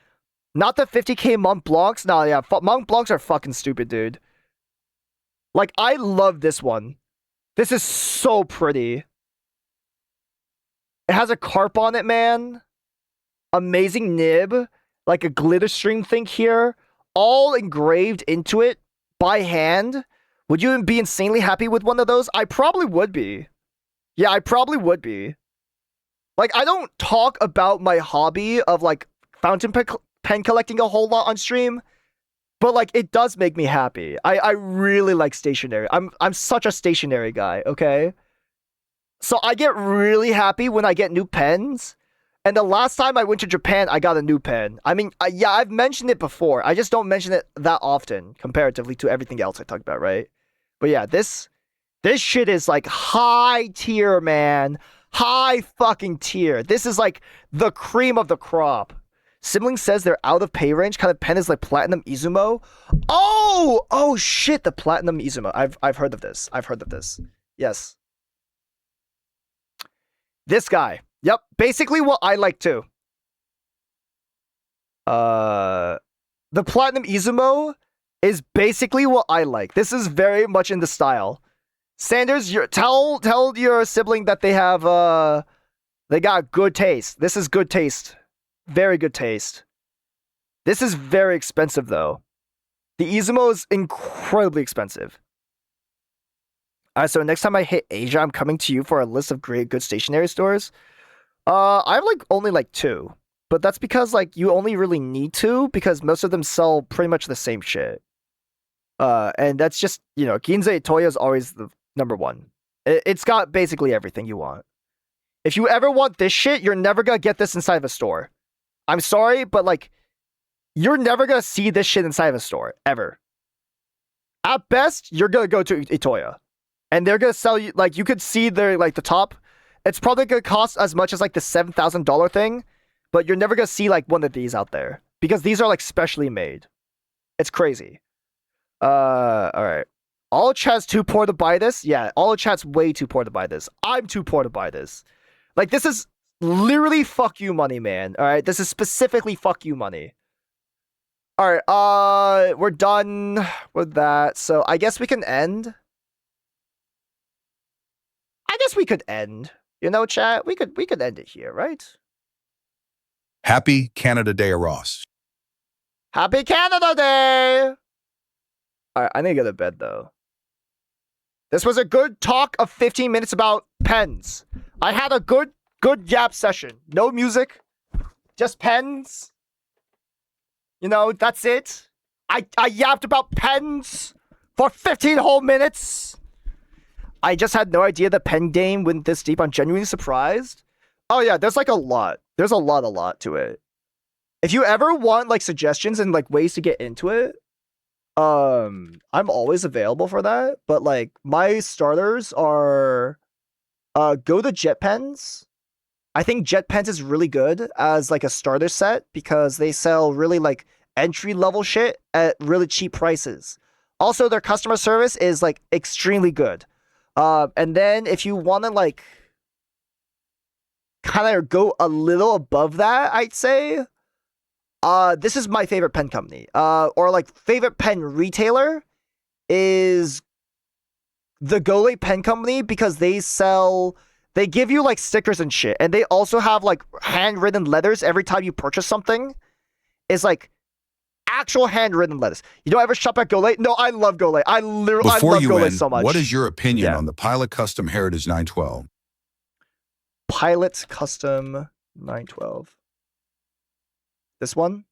Speaker 8: Not the 50k Mont Blancs. Nah, yeah, Mont Blancs are fucking stupid, dude. Like, I love this one. This is so pretty. It has a carp on it, man. Amazing nib. Like a glitter stream thing here. All engraved into it by hand. Would you be insanely happy with one of those? I probably would be. Yeah, I probably would be. Like, I don't talk about my hobby of, like, fountain pen collecting a whole lot on stream, but, like, it does make me happy. I really like stationery. I'm such a stationery guy, okay? So I get really happy when I get new pens, and the last time I went to Japan, I got a new pen. I mean, yeah, I've mentioned it before. I just don't mention it that often, comparatively to everything else I talked about, right? But yeah, this shit is, like, high tier, man. High fucking tier. This is like the cream of the crop. Sibling says they're out of pay range. Kind of pen is like Platinum Izumo. Oh shit, the Platinum Izumo. I've heard of this. I've heard of this. Yes. This guy. Yep, basically what I like too. The Platinum Izumo is basically what I like. This is very much in the style. Sanders, tell your sibling that they have they got good taste. This is good taste. Very good taste. This is very expensive though. The Izumo is incredibly expensive. Alright, so next time I hit Asia, I'm coming to you for a list of great good stationery stores. I have like only like 2. But that's because like you only really need 2 because most of them sell pretty much the same shit. And that's just, you know, Ginza Itoya is always the number 1. It's got basically everything you want. If you ever want this shit, you're never gonna get this inside of a store. I'm sorry, but like, you're never gonna see this shit inside of a store, ever. At best, you're gonna go to Itoya. And they're gonna sell you, like, you could see their, like, the top. It's probably gonna cost as much as, like, the $7,000 thing. But you're never gonna see, like, one of these out there. Because these are, like, specially made. It's crazy. Alright. All chat's too poor to buy this? Yeah, all chat's way too poor to buy this. I'm too poor to buy this. Like, this is literally fuck you money, man. Alright, this is specifically fuck you money. Alright, we're done with that. So, I guess we can end. I guess we could end. You know, chat? We could end it here, right?
Speaker 3: Happy Canada Day, Ross.
Speaker 8: Happy Canada Day! Alright, I need to go to bed, though. This was a good talk of 15 minutes about pens. I had a good yap session. No music. Just pens. You know, that's it. I yapped about pens for 15 whole minutes. I just had no idea the pen game went this deep. I'm genuinely surprised. Oh yeah, there's like a lot. There's a lot to it. If you ever want like suggestions and like ways to get into it, I'm always available for that. But like my starters are go to Jet Pens. I think Jet Pens is really good as like a starter set because they sell really like entry level shit at really cheap prices. Also, their customer service is like extremely good. And then if you want to like kind of go a little above that, I'd say this is my favorite pen company. Or like favorite pen retailer is the Gole Pen Company because they give you like stickers and shit, and they also have like handwritten letters every time you purchase something. It's like actual handwritten letters. You don't ever shop at Gole? No, I love Gole. I love Gole so much.
Speaker 3: What is your opinion on the Pilot Custom Heritage 912?
Speaker 8: Pilot Custom 912. This one?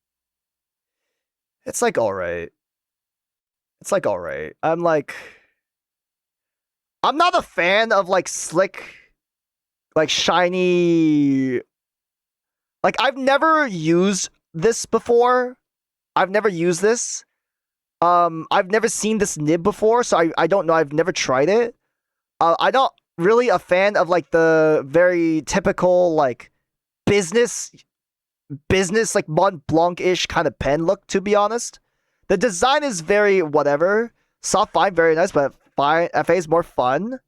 Speaker 8: It's like alright. It's like alright. I'm not a fan of like slick, like shiny. Like I've never used this before. I've never used this. I've never seen this nib before, so I don't know. I've never tried it. I'm not really a fan of like the very typical like business like Mont Blanc-ish kind of pen look, to be honest. The design is very whatever. Soft fine, very nice, but fine FA is more fun.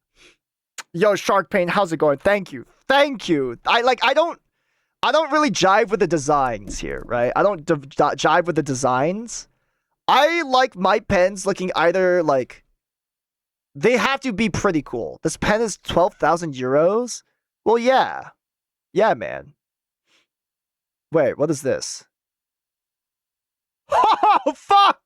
Speaker 8: Yo, Shark Pain, how's it going? Thank you. Thank you. I don't really jive with the designs here, right? I don't jive with the designs. I like my pens looking either like they have to be pretty cool. This pen is 12,000 euros. Well, yeah. Yeah, man. Wait, what is this? Oh, fuck!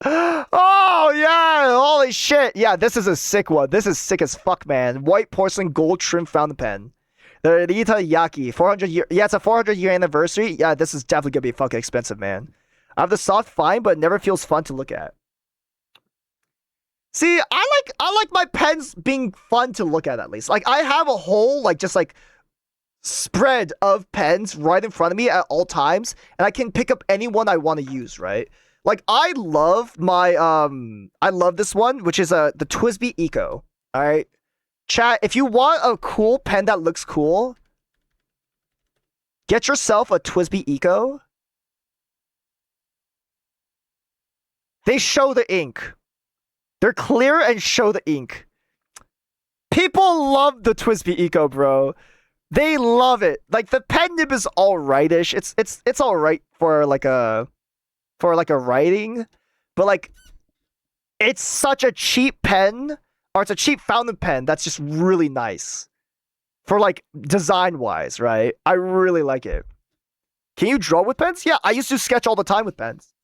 Speaker 8: Oh, yeah! Holy shit! Yeah, this is a sick one. This is sick as fuck, man. White porcelain gold trim fountain pen. The Rita Yaki. 400 year... Yeah, it's a 400-year anniversary. Yeah, this is definitely gonna be fucking expensive, man. I have the soft fine, but it never feels fun to look at. See, I like my pens being fun to look at least. Like, I have a whole, like, just, like, spread of pens right in front of me at all times, and I can pick up any one I want to use, right? Like, I love my, I love this one, which is the TWSBI Eco, alright? Chat, if you want a cool pen that looks cool, get yourself a TWSBI Eco. They show the ink. They're clear and show the ink. People love the TWSBI Eco, bro. They love it. Like the pen nib is alrightish. It's alright for like a writing, but like it's such a cheap pen, or it's a cheap fountain pen that's just really nice for like design wise, right? I really like it. Can you draw with pens? Yeah, I used to sketch all the time with pens.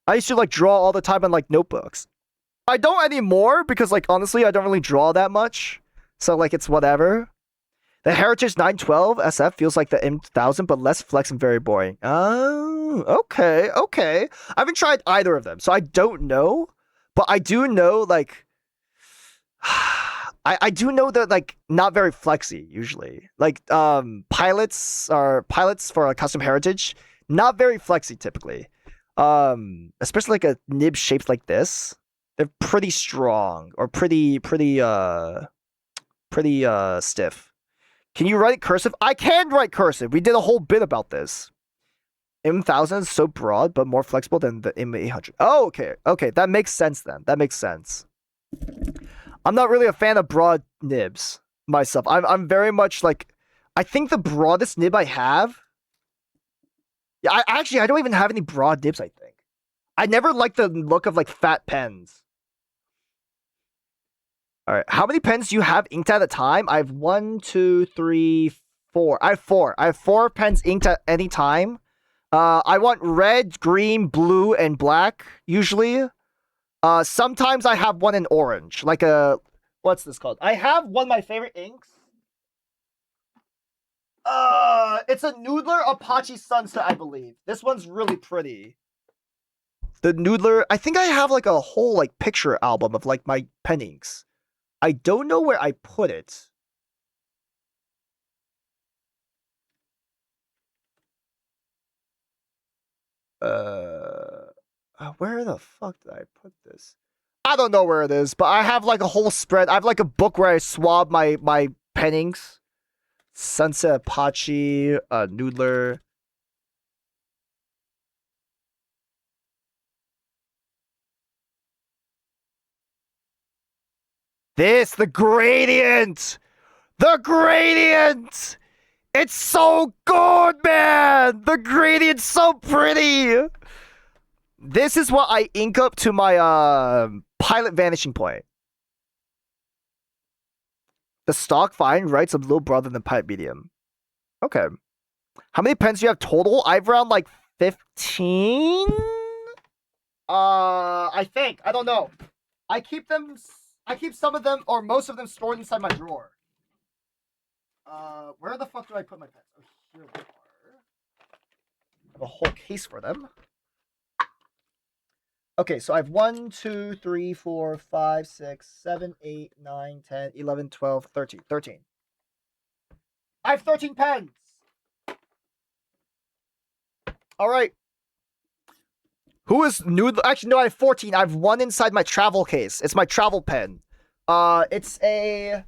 Speaker 8: I used to like draw all the time in like notebooks. I don't anymore because like honestly I don't really draw that much, so like it's whatever. The Heritage 912 SF feels like the M1000, but less flex and very boring. Oh, okay. I haven't tried either of them, so I don't know. But I do know, like, I do know that, like, not very flexy, usually. Like, pilots for a custom Heritage, not very flexy, typically. Especially, like, a nib shaped like this. They're pretty strong, or pretty stiff. Can you write cursive? I can write cursive. We did a whole bit about this. M1000 is so broad, but more flexible than the M800. Oh, okay. Okay, that makes sense then. That makes sense. I'm not really a fan of broad nibs myself. I'm very much like... I think the broadest nib I have... Yeah, I don't even have any broad nibs, I think. I never liked the look of, like, fat pens. All right, how many pens do you have inked at a time? I have 1, 2, 3, 4. I have 4. I have 4 pens inked at any time. I want red, green, blue, and black, usually. Sometimes I have one in orange, like a... What's this called? I have one of my favorite inks. It's a Noodler Apache Sunset, I believe. This one's really pretty. The Noodler... I think I have, like, a whole, like, picture album of, like, my pen inks. I don't know where I put it. Where the fuck did I put this? I don't know where it is, but I have like a whole spread. I have like a book where I swab my pen inks. Sunset Apache, Noodler. The gradient! The gradient! It's so good, man! The gradient's so pretty! This is what I ink up to my pilot vanishing point. The stock fine writes a little broader than pipe medium. Okay. How many pens do you have total? I've around like 15? I think. I don't know. I keep some of them, or most of them, stored inside my drawer. Where the fuck do I put my pens? Oh, here they are. A whole case for them. Okay, so I have 1, 2, 3, 4, 5, 6, 7, 8, 9, 10, 11, 12, 13. 13. I have 13 pens! Alright. Who is new? Actually, no, I have 14. I have one inside my travel case. It's my travel pen. It's a...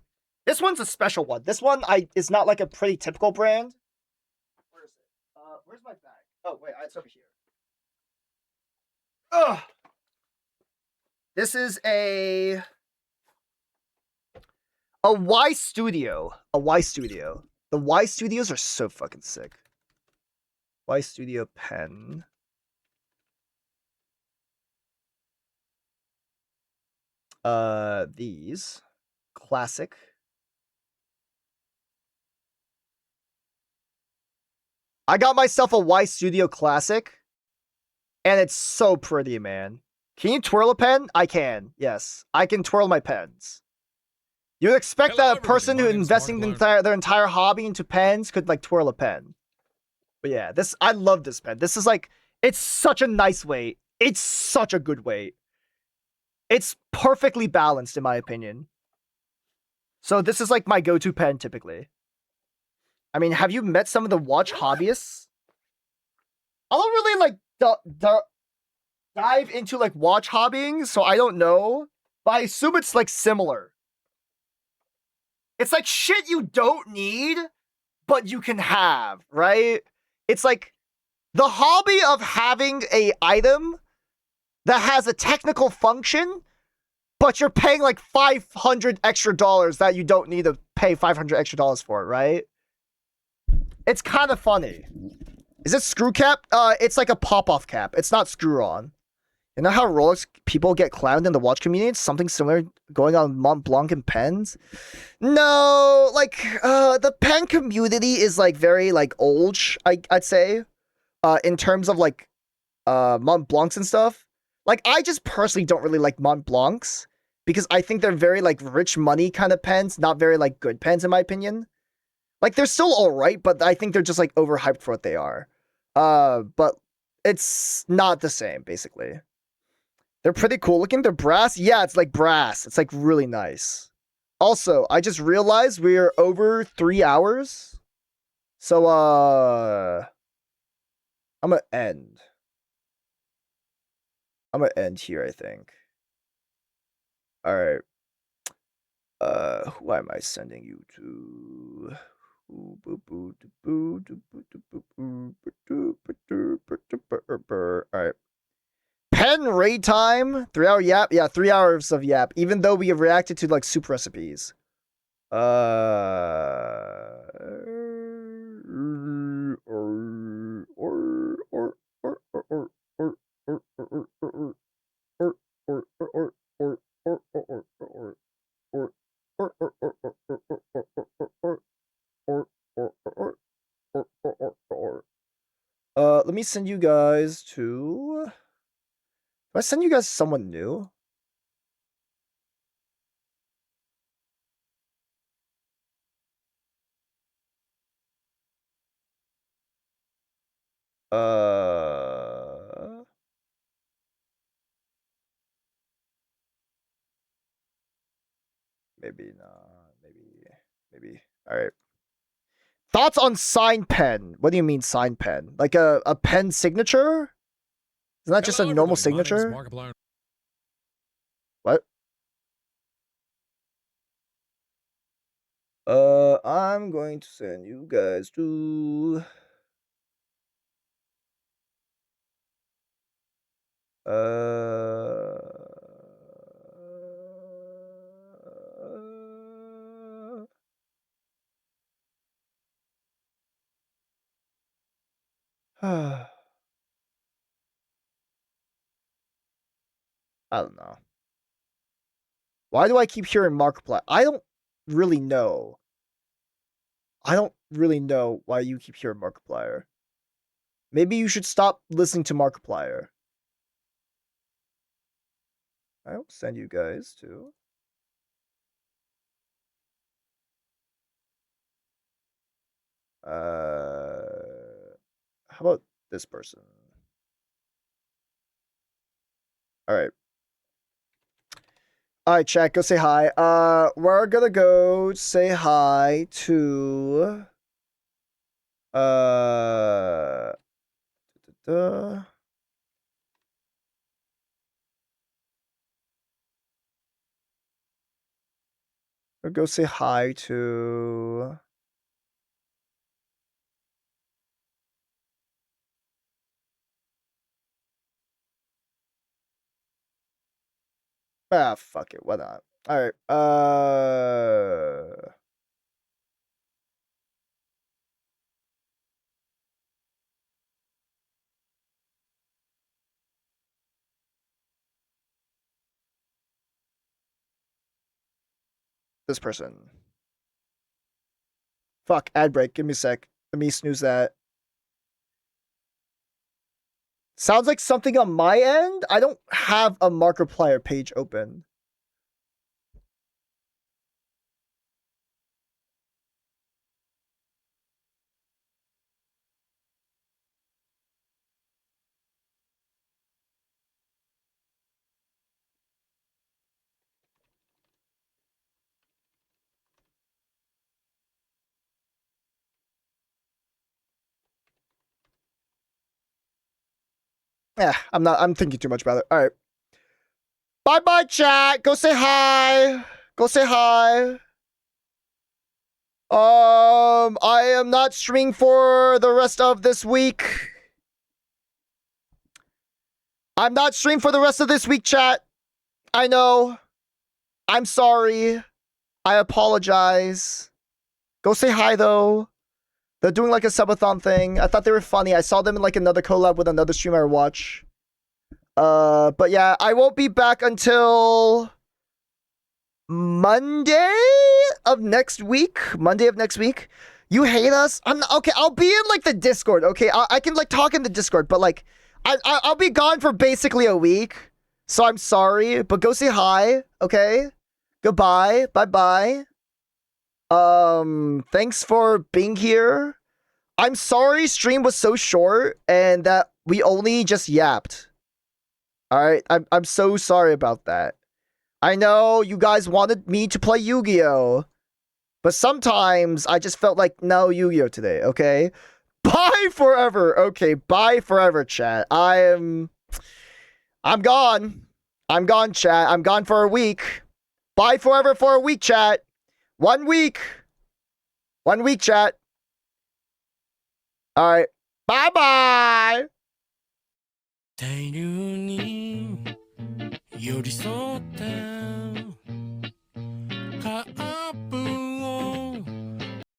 Speaker 8: This one's a special one. This one is not like a pretty typical brand. Where is it? Where's my bag? Oh, wait, it's over here. Ugh! This is a Y Studio. A Y Studio. The Y Studios are so fucking sick. Y Studio pen. These. Classic. I got myself a Y Studio Classic. And it's so pretty, man. Can you twirl a pen? I can. Yes. I can twirl my pens. You'd expect that a person who investing their entire hobby into pens could like twirl a pen. But yeah, I love this pen. This is like, it's such a nice weight. It's such a good weight. It's perfectly balanced in my opinion. So this is like my go-to pen typically. I mean, have you met some of the watch hobbyists? I don't really like dive into like watch hobbying, so I don't know. But I assume it's like similar. It's like shit you don't need, but you can have, right? It's like the hobby of having a item that has a technical function, but you're paying like $500 extra that you don't need to pay $500 extra for, right? It's kind of funny. Is it screw cap? It's like a pop-off cap. It's not screw-on. You know how Rolex people get clowned in the watch community? It's something similar going on Mont Blanc and pens. No, like the pen community is like very like old, I'd say. In terms of like Mont Blancs and stuff. Like I just personally don't really like Mont Blancs because I think they're very like rich money kind of pens, not very like good pens in my opinion. Like they're still all right, but I think they're just like overhyped for what they are. But it's not the same basically. They're pretty cool looking. They're brass. Yeah, it's like brass. It's like really nice. Also, I just realized we're over 3 hours. So, I'm gonna end. I'm gonna end here, I think. Alright. Who am I sending you to? Alright. Pen raid time. 3 hour yap. Yeah, 3 hours of yap. Even though we have reacted to like soup recipes. Let me send you guys to... I send you guys someone new? Maybe not. Maybe. All right. Thoughts on sign pen? What do you mean sign pen? Like a pen signature? Isn't that just a normal signature? What? I'm going to send you guys to... I don't know. Why do I keep hearing Markiplier? I don't really know. I don't really know why you keep hearing Markiplier. Maybe you should stop listening to Markiplier. I'll send you guys to... How about this person? All right. All right, chat, go say hi. We're gonna go say hi to we'll go say hi to fuck it, why not? All right. This person. Fuck, ad break. Give me a sec. Let me snooze that. Sounds like something on my end. I don't have a Markiplier page open. Yeah, I'm thinking too much about it. All right. Bye-bye, chat. Go say hi. Go say hi. I am not streaming for the rest of this week. I'm not streaming for the rest of this week, chat. I know. I'm sorry. I apologize. Go say hi, though. They're doing like a subathon thing. I thought they were funny. I saw them in like another collab with another streamer I watch. But yeah, I won't be back until Monday of next week. You hate us? I'm not, okay. I'll be in like the Discord. Okay, I can like talk in the Discord, but like I'll be gone for basically a week. So I'm sorry, but go say hi. Okay, goodbye, bye bye. Thanks for being here. I'm sorry stream was so short and that we only just yapped. All right, I'm so sorry about that. I know you guys wanted me to play Yu-Gi-Oh, but sometimes I just felt like no Yu-Gi-Oh today, okay? Bye forever. Okay, bye forever, chat. I'm gone. I'm gone, chat. I'm gone for a week. Bye forever for a week, chat. 1 week. 1 week, chat. All right. Bye-bye.
Speaker 15: 大量に寄り添った